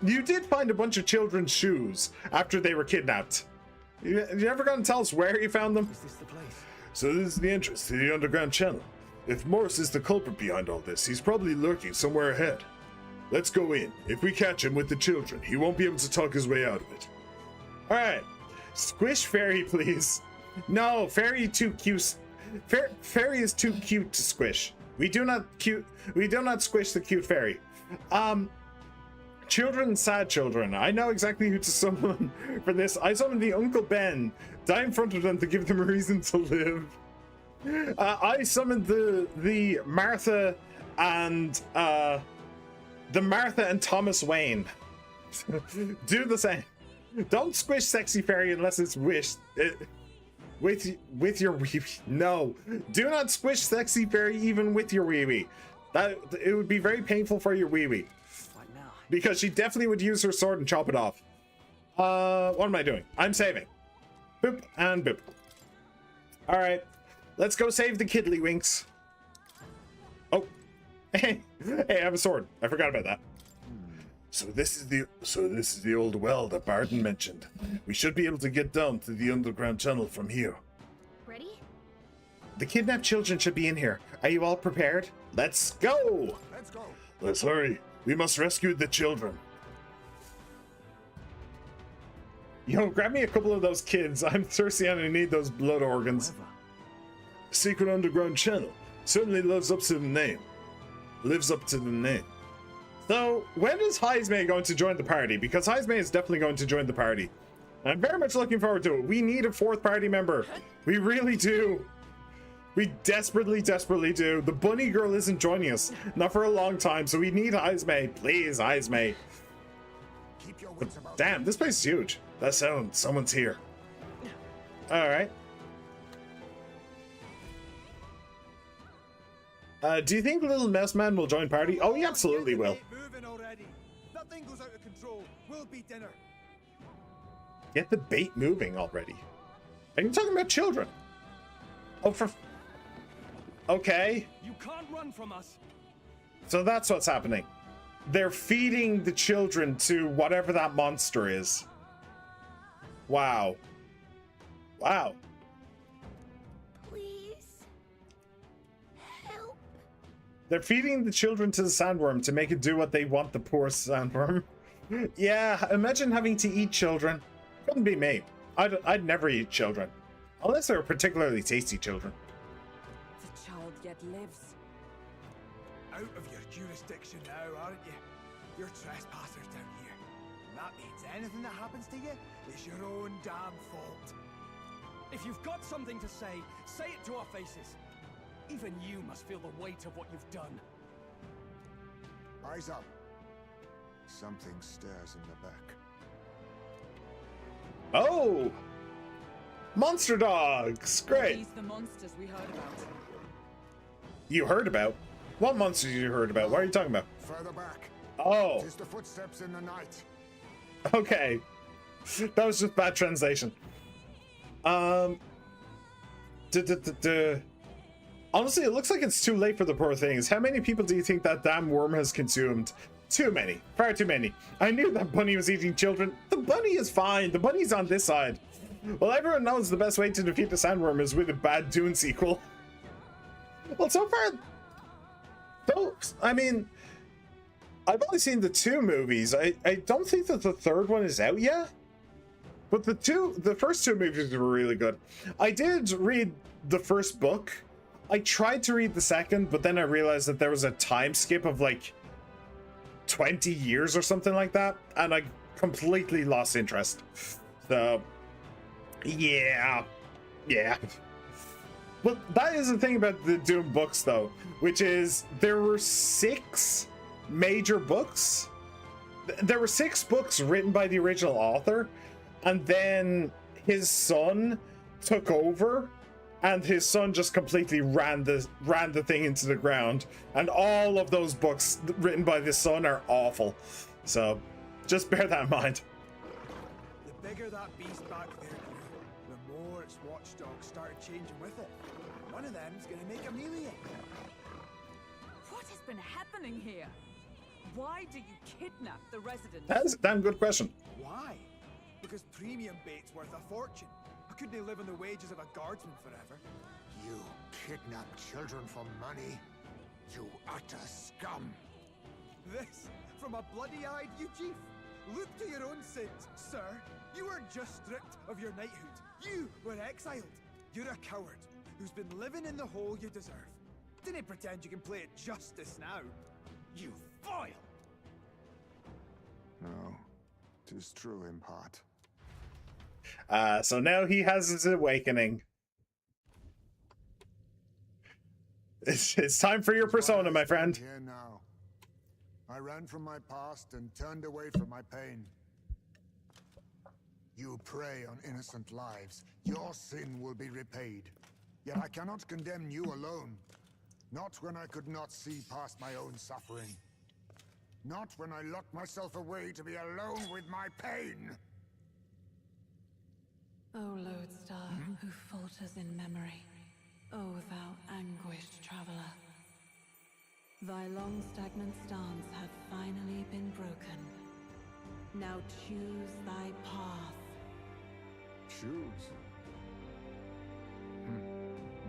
you did find a bunch of children's shoes after they were kidnapped. You ever gonna tell us where you found them? Is this the place? So this is the entrance to the underground channel. If Morris is the culprit behind all this, he's probably lurking somewhere ahead. Let's go in. If we catch him with the children, he won't be able to talk his way out of it. Alright. Squish Fairy, please. No, Fairy too cute. Fairy is too cute to squish. We do not squish the cute fairy. Children, sad children. I know exactly who to summon for this. I summoned the Uncle Ben. Die in front of them to give them a reason to live. I summoned the Martha and Thomas Wayne. Do the same. Don't squish Sexy Fairy unless it's wished. With your wee wee. No, do not squish Sexy Fairy even with your wee wee. It would be very painful for your wee wee. What now? Because she definitely would use her sword and chop it off. What am I doing? I'm saving. Boop and boop. All right. Let's go save the Kiddlywinks. Oh, hey, I have a sword. I forgot about that. So this is the old well that Barden mentioned. We should be able to get down to the underground tunnel from here. Ready? The kidnapped children should be in here. Are you all prepared? Let's go! Let's go. Let's hurry. We must rescue the children. Yo, grab me a couple of those kids. I'm thirsty and I need those blood organs. However, Secret underground channel. Certainly lives up to the name. So, when is Heisme going to join the party? Because Heisme is definitely going to join the party. I'm very much looking forward to it. We need a fourth party member. We really do. We desperately do. The bunny girl isn't joining us. Not for a long time, so we need Heisme. Please, Heisme. Keep your wits about Damn, this place is huge. That sounds, someone's here. Alright. Do you think Little Mouse Man will join party? Oh, he absolutely will. Moving already. Nothing goes out of control. We'll be dinner. Get the bait moving already. Are you talking about children? Oh, for... Okay. You can't run from us. So that's what's happening. They're feeding the children to whatever that monster is. Wow. Wow. Please. Help. They're feeding the children to the sandworm to make it do what they want the poor sandworm. Yeah, imagine having to eat children. Couldn't be me. I'd never eat children. Unless they were particularly tasty children. The child yet lives. Out of your jurisdiction now, aren't you? You're trespassers down here. And that means anything that happens to you is your own damn fault. If you've got something to say it to our faces. Even you must feel the weight of what you've done. Eyes up. Something stirs in the back. Oh! Monster dogs! Great! These the monsters we heard about. You heard about? What monsters you heard about? What are you talking about? Further back. Oh. It is the footsteps in the night. Okay. That was just bad translation. Honestly, it looks like it's too late for the poor things. How many people do you think that damn worm has consumed? Too many. Far too many. I knew that bunny was eating children. The bunny is fine. The bunny's on this side. Well, everyone knows the best way to defeat the sandworm is with a bad Dune sequel. Well, so far... I mean... I've only seen the 2 movies. I don't think that the 3rd one is out yet. But the first 2 movies were really good. I did read the first book. I tried to read the second, but then I realized that there was a time skip of like 20 years or something like that, and I completely lost interest. So, yeah. But that is the thing about the Doom books, though, which is there were 6 major books. There were 6 books written by the original author, and then his son took over, and his son just completely ran the thing into the ground. And all of those books written by this son are awful. So just bear that in mind. The bigger that beast back there grew, the more its watchdogs started changing with it. One of them's gonna make Amelia. What has been happening here? Why do you kidnap the residents? That is a damn good question. Why? Because premium bait's worth a fortune. I couldn't live on the wages of a guardsman forever. You kidnap children for money? You utter scum! This from a bloody-eyed Eugene. Look to your own sins, sir. You weren't just stripped of your knighthood. You were exiled. You're a coward who's been living in the hole you deserve. Didn't pretend you can play at justice now. You foil! No, 'tis true in part. So now he has his awakening. It's time for your persona, my friend. Here now. I ran from my past and turned away from my pain. You prey on innocent lives. Your sin will be repaid. Yet I cannot condemn you alone. Not when I could not see past my own suffering. Not when I locked myself away to be alone with my pain. O lodestar, who falters in memory, O thou anguished traveler. Thy long stagnant stance hath finally been broken. Now choose thy path. Choose?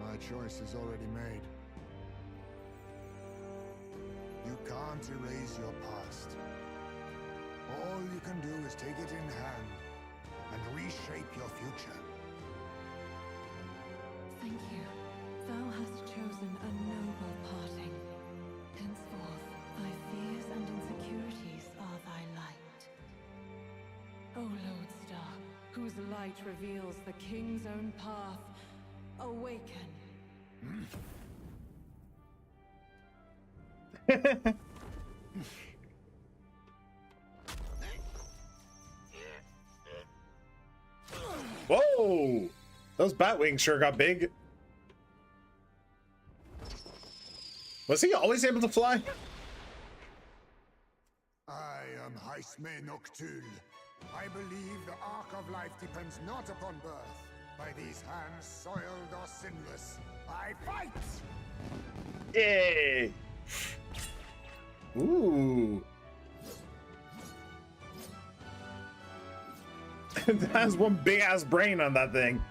My choice is already made. You can't erase your past. All you can do is take it in hand and reshape your future. Thank you. Thou hast chosen a noble parting. Henceforth, thy fears and insecurities are thy light. O lodestar, whose light reveals the king's own path, awaken. Whoa! Those bat wings sure got big. Was he always able to fly? I am High. I believe the arc of life depends not upon birth, by these hands soiled or sinless. I fight! Yay! Ooh. That has one big ass brain on that thing.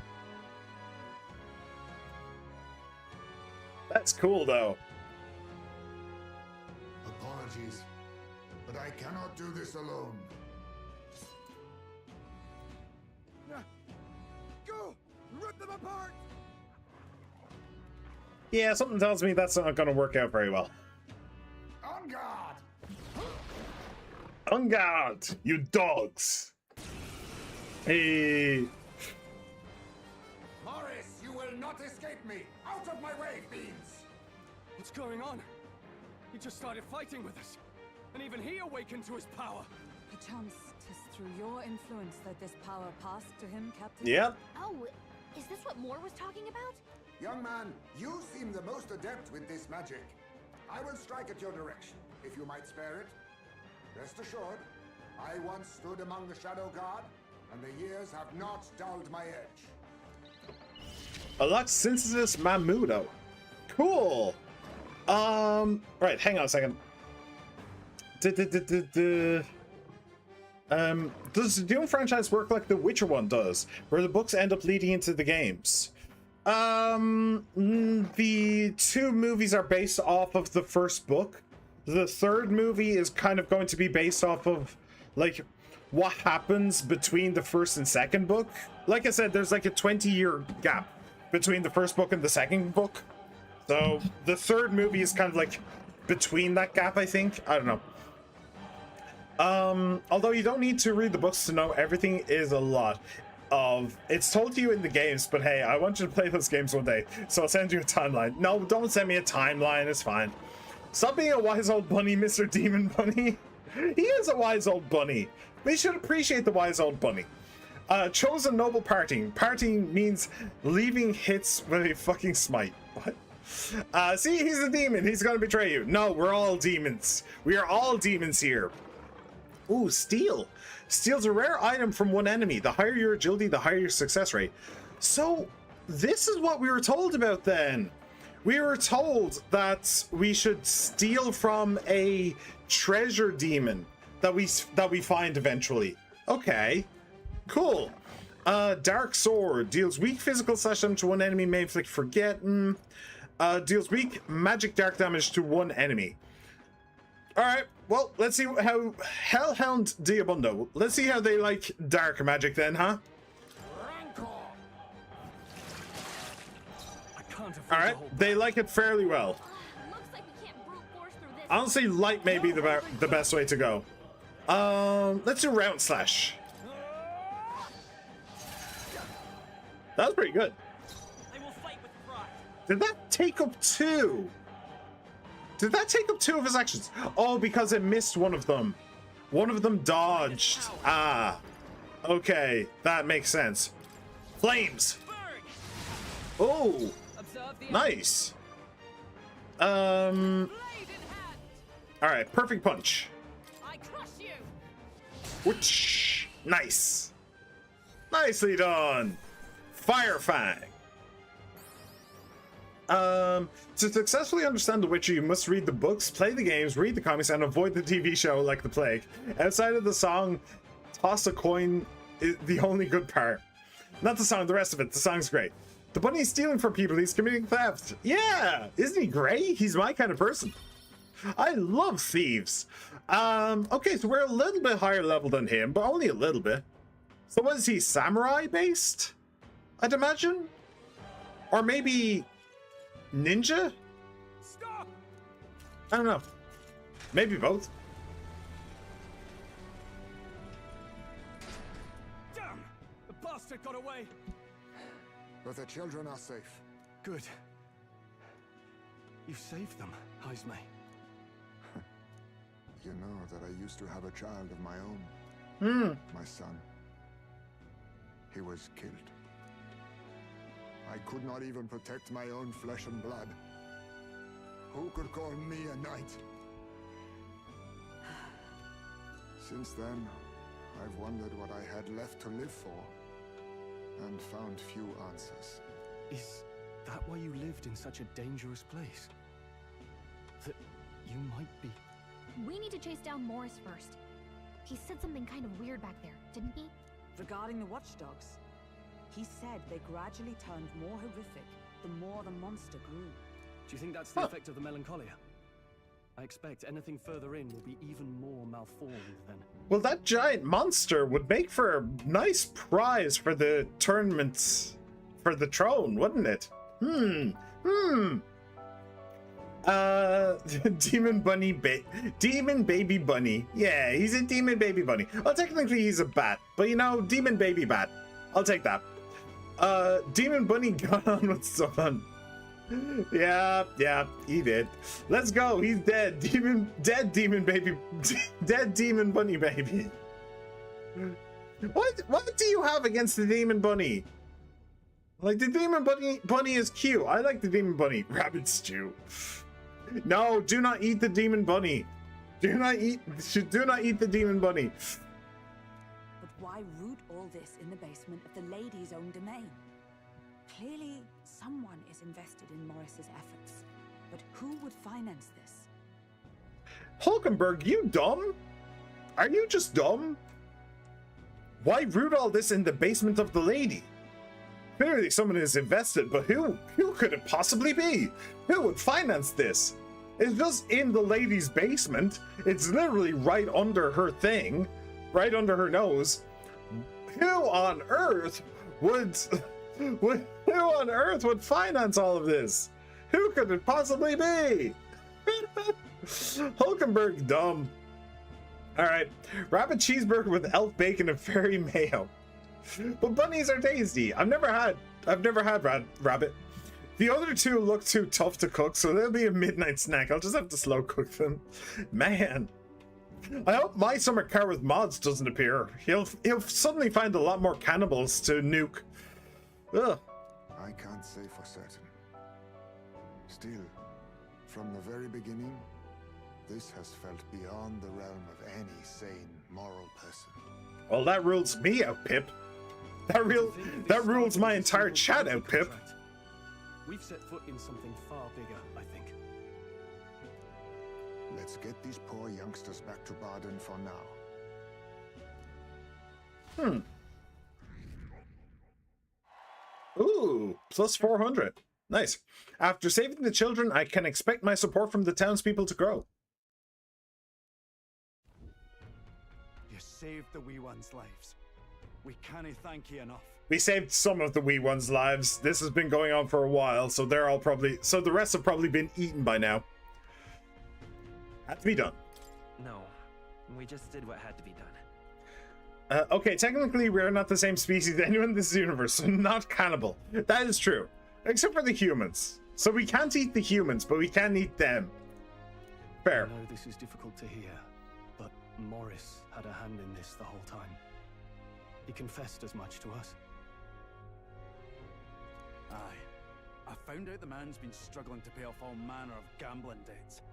That's cool though. Apologies, but I cannot do this alone. Go! Rip them apart! Yeah, something tells me that's not gonna work out very well. On guard! On guard, you dogs! Hey! Morris, you will not escape me! Out of my way, fiends! What's going on? He just started fighting with us. And even he awakened to his power. Perchance 'tis through your influence that this power passed to him, Captain? Yep. Oh, is this what Moore was talking about? Young man, you seem the most adept with this magic. I will strike at your direction, if you might spare it. Rest assured, I once stood among the Shadow Guard, and the years have not dulled my edge. Unlock Synthesis Mamudo. Cool. Right, hang on a second. Does the Doom franchise work like the Witcher one does, where the books end up leading into the games? The two movies are based off of the first book. The third movie is kind of going to be based off of, like, what happens between the first and second book. Like I said, there's like a 20-year gap between the first book and the second book. So the third movie is kind of like between that gap, I think. I don't know. Although you don't need to read the books to know everything, is a lot of it's told to you in the games, but hey, I want you to play those games one day, so I'll send you a timeline. No, don't send me a timeline, it's fine. Stop being a wise old bunny, Mr. Demon Bunny. He is a wise old bunny. We should appreciate the wise old bunny. Chosen noble parting. Parting means leaving hits with a fucking smite. What? See, he's a demon. He's gonna betray you. No, we're all demons. We are all demons here. Ooh, steal. Steals a rare item from one enemy. The higher your agility, the higher your success rate. So, this is what we were told about then. We were told that we should steal from a treasure demon that we find eventually. Okay, cool. Dark Sword deals weak physical slash damage to one enemy, may inflict forgetting. Deals weak magic dark damage to one enemy. Alright, well, let's see how Hellhound Diabundo. Let's see how they like dark magic then, huh? Alright, they like it fairly well. Honestly, light may be the best way to go. Let's do Round Slash. That was pretty good. Did that take up two? Did that take up two of his actions? Oh, because it missed one of them. One of them dodged. Ah. Okay, that makes sense. Flames. Oh. Nice. Alright, perfect punch. Which, nice. Nicely done. Fire Fang. To successfully understand The Witcher, you must read the books, play the games, read the comics, and avoid the TV show like the plague. Outside of the song, toss a coin is the only good part. Not the song, the rest of it. The song's great. The bunny's stealing from people, he's committing theft. Yeah, isn't he great? He's my kind of person. I love thieves. Okay, so we're a little bit higher level than him, but only a little bit. So what is he, samurai based? I'd imagine? Or maybe ninja? Stop! I don't know. Maybe both. Damn! The bastard got away! But the children are safe. Good. You saved them, Heisme. You know that I used to have a child of my own. My son. He was killed. I could not even protect my own flesh and blood. Who could call me a knight? Since then, I've wondered what I had left to live for. and found few answers. Is that why you lived in such a dangerous place? That you might be... We need to chase down Morris first. He said something kind of weird back there, didn't he? Regarding the watchdogs, he said they gradually turned more horrific the more the monster grew. Do you think that's the effect of the melancholia? I expect anything further in will be even more malformed then. Well, that giant monster would make for a nice prize for the tournaments for the throne, wouldn't it? Demon baby bunny. Yeah, he's a demon baby bunny. Well, technically he's a bat, but you know, demon baby bat. I'll take that. Demon bunny got on with someone. Yeah, he did. Let's go. He's dead. Dead demon bunny baby. What do you have against the demon bunny? Like, the demon bunny is cute. I like the demon bunny. Rabbit stew. No, do not eat the demon bunny. Do not eat the demon bunny. But why root all this in the basement of the lady's own domain? Clearly, someone is invested in Morris's efforts. But who would finance this? Hulkenberg, you dumb? Are you just dumb? Why root all this in the basement of the lady? Clearly someone is invested, but who could it possibly be? Who would finance this? It's just in the lady's basement. It's literally right under her thing, right under her nose. Who on earth would finance all of this? Who could it possibly be? Hulkenberg dumb. All right, rabbit cheeseburger with elf bacon and fairy mayo. But bunnies are tasty. I've never had rabbit. The other two look too tough to cook, so they'll be a midnight snack. I'll just have to slow cook them. Man, I hope my summer car with mods doesn't appear. He'll suddenly find a lot more cannibals to nuke. Ugh. I can't say for certain. Still, from the very beginning, this has felt beyond the realm of any sane, moral person. Well, that rules me out, Pip. That rules my entire chat out, Pip. We've set foot in something far bigger, I think. Let's get these poor youngsters back to Baden for now. Ooh, plus 400. Nice. After saving the children, I can expect my support from the townspeople to grow. You saved the wee ones' lives. We can't thank you enough. We saved some of the wee ones' lives. This has been going on for a while, so the rest have probably been eaten by now. Had to be done. No, we just did what had to be done. Okay, technically we're not the same species as anyone in this universe, so not cannibal. That is true. Except for the humans. So we can't eat the humans, but we can eat them. Fair. I know this is difficult to hear, but Morris had a hand in this the whole time. He confessed as much to us. Aye. I found out the man's been struggling to pay off all manner of gambling debts.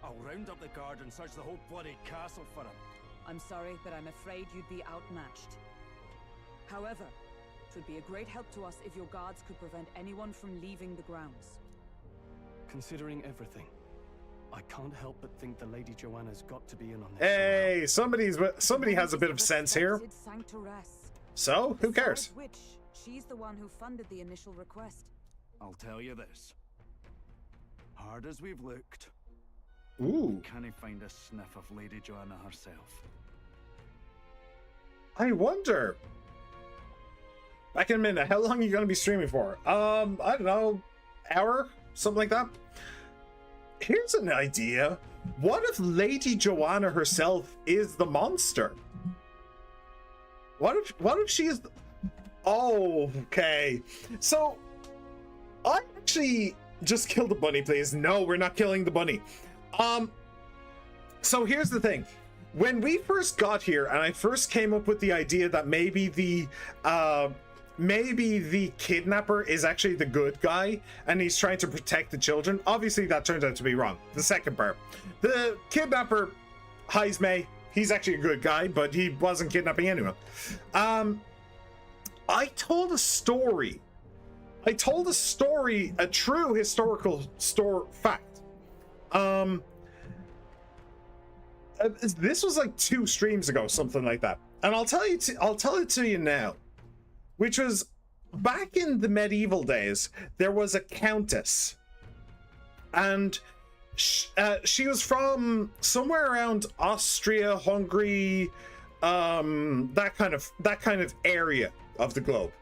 I'll round up the guard and search the whole bloody castle for him. I'm sorry, but I'm afraid you'd be outmatched. However, it would be a great help to us if your guards could prevent anyone from leaving the grounds. Considering everything, I can't help but think the Lady Joanna's got to be in on this. Hey, somebody has a bit of sense here. So, who cares? Which, she's the one who funded the initial request. I'll tell you this. Hard as we've looked, ooh, can he find a sniff of Lady Joanna herself? I wonder. Back in a minute, how long are you going to be streaming for? I don't know, hour? Something like that? Here's an idea. What if Lady Joanna herself is the monster? What if she is... Oh, okay. So, I actually just killed the bunny, please. No, we're not killing the bunny. So here's the thing. When we first got here, and I first came up with the idea that maybe the kidnapper is actually the good guy, and he's trying to protect the children. Obviously, that turns out to be wrong. The second part. The kidnapper, Heismay, he's actually a good guy, but he wasn't kidnapping anyone. I told a story. I told a story, a true historical fact. This was like 2 streams ago, something like that. And I'll tell it to you now. Which was back in the medieval days, there was a countess. And she was from somewhere around Austria, Hungary, that kind of area of the globe.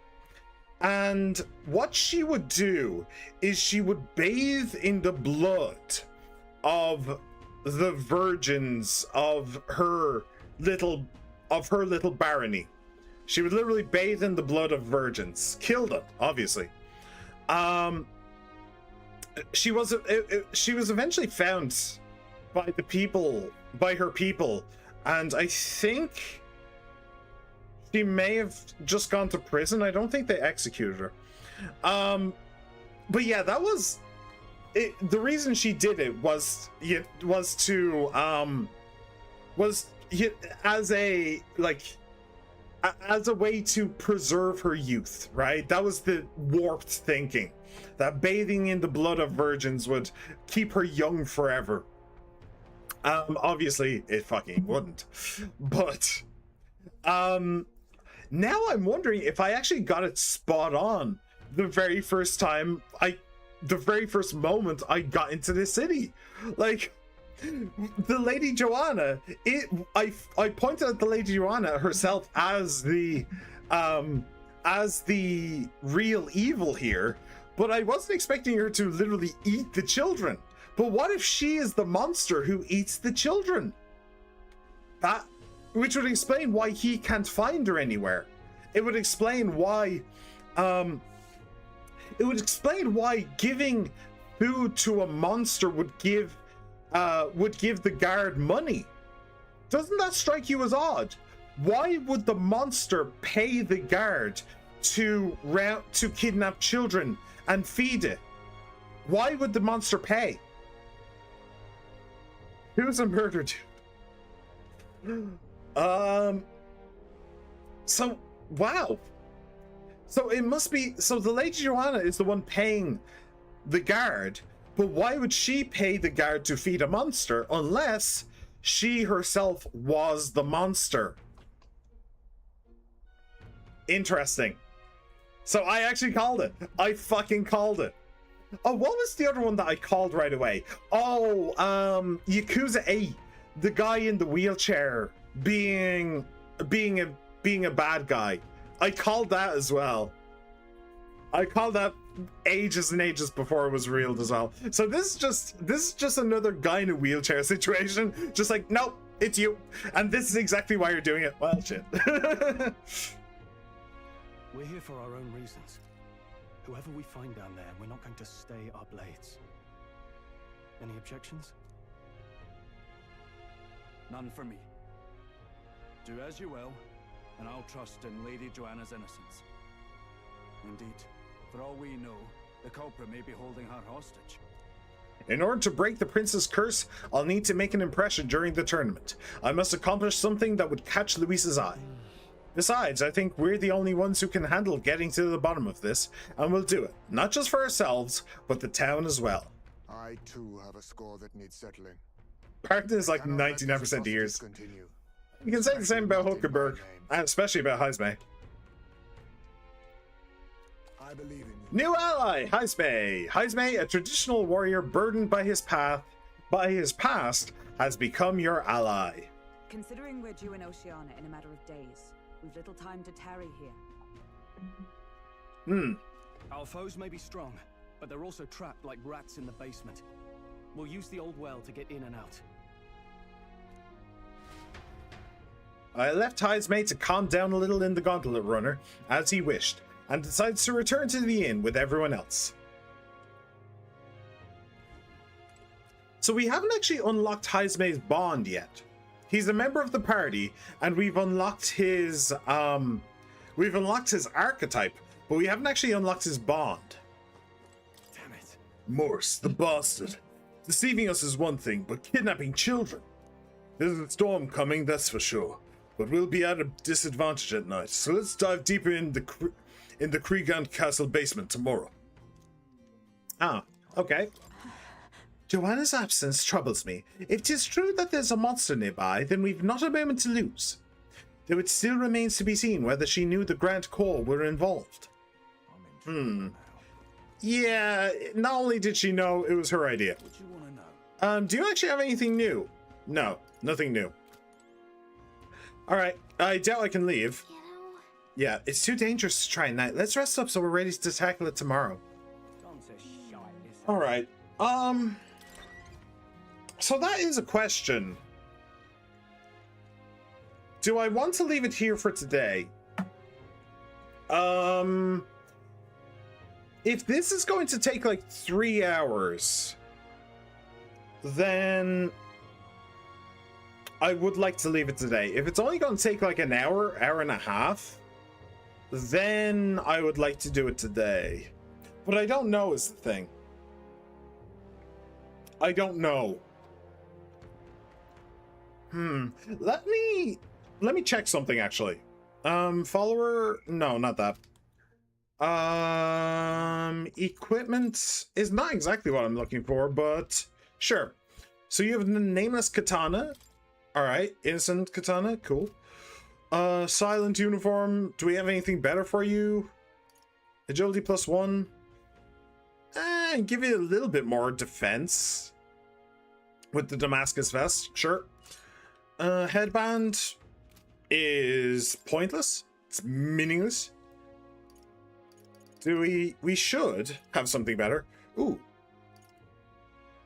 And what she would do is she would bathe in the blood of the virgins of her little barony. She would literally bathe in the blood of virgins, kill them, obviously. She was eventually found by her people, and I think she may have just gone to prison. I don't think they executed her. But yeah, that was it. The reason she did it was as a way to preserve her youth, right? That was the warped thinking, that bathing in the blood of virgins would keep her young forever. Obviously it fucking wouldn't, but now I'm wondering if I actually got it spot on the very first moment I got into this city. Like, the Lady Joanna, I pointed at the Lady Joanna herself as the real evil here, but I wasn't expecting her to literally eat the children. But what if she is the monster who eats the children? Which would explain why he can't find her anywhere. It would explain why giving food to a monster would give the guard money. Doesn't that strike you as odd? Why would the monster pay the guard to kidnap children and feed it? Why would the monster pay? Who's a murder dude? So wow. So it must be, so the Lady Joanna is the one paying the guard, but why would she pay the guard to feed a monster unless she herself was the monster? Interesting. So I actually called it. I fucking called it. Oh, what was the other one that I called right away? Oh, Yakuza 8, the guy in the wheelchair being a bad guy. I called that as well. I called that ages and ages before it was real as well. So this is just another guy in a wheelchair situation. Just like, nope, it's you. And this is exactly why you're doing it. Well, shit. We're here for our own reasons. Whoever we find down there, we're not going to stay our blades. Any objections? None for me. Do as you will, and I'll trust in Lady Joanna's innocence. Indeed, for all we know, the culprit may be holding her hostage. In order to break the prince's curse, I'll need to make an impression during the tournament. I must accomplish something that would catch Luis's eye. Besides, I think we're the only ones who can handle getting to the bottom of this, and we'll do it, not just for ourselves, but the town as well. I too have a score that needs settling. Parton is like 99% years. You can say the same about Hulkenberg, and especially about Heisme. I believe in you. New ally, Heisme. Heisme, a traditional warrior burdened by his past, has become your ally. Considering we're due in Oceania in a matter of days, we've little time to tarry here. Our foes may be strong, but they're also trapped like rats in the basement. We'll use the old well to get in and out. I left Heisme to calm down a little in the Gauntlet Runner, as he wished, and decides to return to the inn with everyone else. So we haven't actually unlocked Heisme's bond yet. He's a member of the party, and we've unlocked his archetype, but we haven't actually unlocked his bond. Damn it. Morse, the bastard. Deceiving us is one thing, but kidnapping children. There's a storm coming, that's for sure. but we'll be at a disadvantage at night. So let's dive deeper in the Kriegand Castle basement tomorrow. Ah, okay. Joanna's absence troubles me. If 'tis true that there's a monster nearby, then we've not a moment to lose. Though it still remains to be seen whether she knew the Grand Corps were involved. Yeah, not only did she know, it was her idea. What you want to know? Do you actually have anything new? No, nothing new. Alright, I doubt I can leave. You know, Yeah, it's too dangerous to try at night. Let's rest up so we're ready to tackle it tomorrow. Alright, so that is a question. Do I want to leave it here for today? If this is going to take like 3 hours, then I would like to leave it today. If it's only going to take like an hour, hour and a half, then I would like to do it today. But I don't know is the thing. I don't know. Let me check something actually. Follower, no, not that. Equipment is not exactly what I'm looking for, but sure. So you have the nameless katana. All right, innocent katana, cool. Silent uniform. Do we have anything better for you? Agility +1. Give you a little bit more defense with the Damascus vest, sure. Headband is pointless. It's meaningless. We should have something better. Ooh.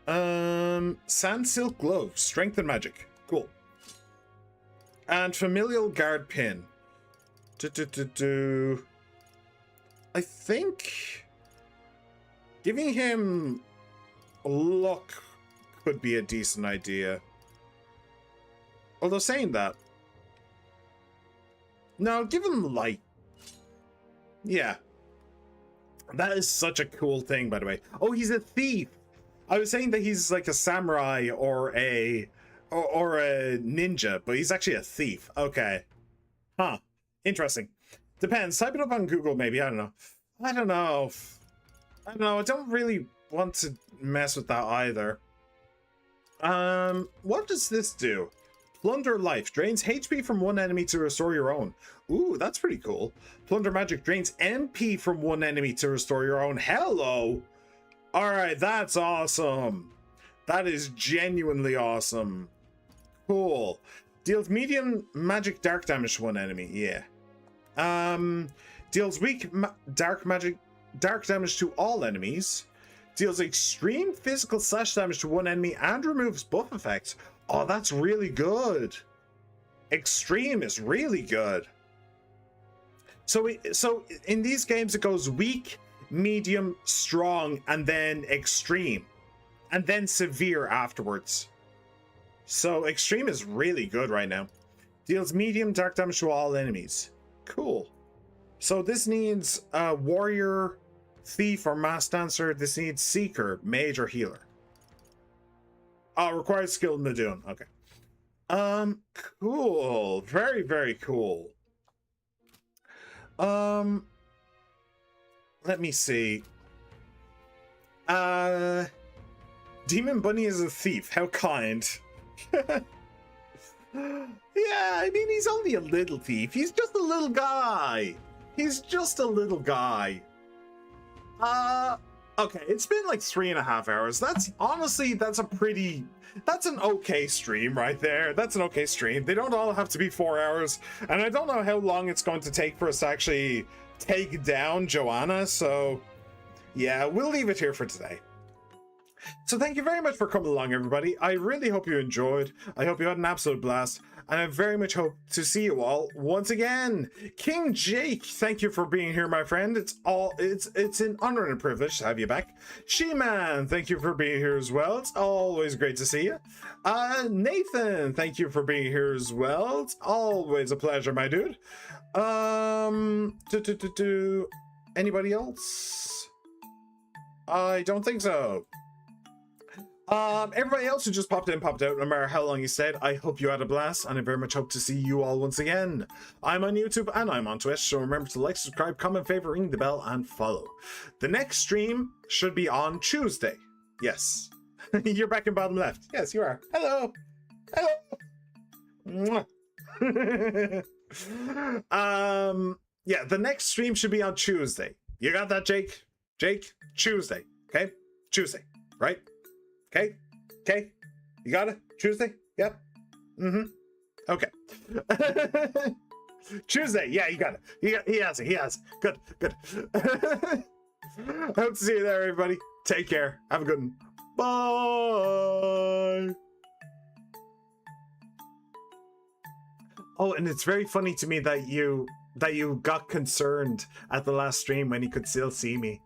Sand silk glove, strength and magic. Cool. And familial guard pin. I think giving him luck could be a decent idea. Although saying that, no, give him light. Yeah. That is such a cool thing, by the way. Oh, he's a thief. I was saying that he's like a samurai or a ninja, but he's actually a thief. Okay. Huh. Interesting. Depends. Type it up on Google, maybe. I don't know. I don't know. I don't really want to mess with that either. What does this do? Plunder life. Drains HP from one enemy to restore your own. Ooh, that's pretty cool. Plunder magic. Drains MP from one enemy to restore your own. Hello! Alright, that's awesome. That is genuinely awesome. Cool. Deals medium magic dark damage to one enemy. Yeah. Deals weak dark damage to all enemies. Deals extreme physical slash damage to one enemy and removes buff effects. Oh, that's really good. Extreme is really good. So in these games it goes weak, medium, strong, and then extreme, and then severe afterwards. So extreme is really good right now. Deals medium dark damage to all enemies. Cool. So this needs warrior, thief, or mass dancer. This needs seeker, mage, or healer. Oh, required skill in Nadoon. Okay. Cool. Very, very cool. Let me see. Demon Bunny is a thief. How kind. Yeah, I mean, he's only a little thief. He's just a little guy. He's just a little guy. Okay, it's been like 3.5 hours. That's honestly, that's an okay stream right there. That's an okay stream. They don't all have to be 4 hours. And I don't know how long it's going to take for us to actually take down Joanna. So yeah, we'll leave it here for today. So thank you very much for coming along, everybody. I really hope you enjoyed. I hope you had an absolute blast. And I very much hope to see you all once again. King Jake, thank you for being here, my friend. It's an honor and a privilege to have you back. She-Man, thank you for being here as well. It's always great to see you. Nathan, thank you for being here as well. It's always a pleasure, my dude. Anybody else? I don't think so. Everybody else who just popped in, popped out, no matter how long you stayed, I hope you had a blast, and I very much hope to see you all once again. I'm on YouTube and I'm on Twitch, so remember to like, subscribe, comment, favorite, ring the bell, and follow. The next stream should be on Tuesday. Yes. You're back in bottom left. Yes, you are. Hello. Hello. Yeah, the next stream should be on Tuesday. You got that, Jake? Jake? Tuesday. Okay? Tuesday. Right? Okay? Okay? You got it? Tuesday? Yep. Mm-hmm. Okay. Tuesday. Yeah, you got it. He has it. He has it. Good. Good. Hope to see you there, everybody. Take care. Have a good one. Bye. Oh, and it's very funny to me that you got concerned at the last stream when you could still see me.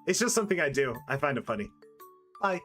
It's just something I do. I find it funny. Bye.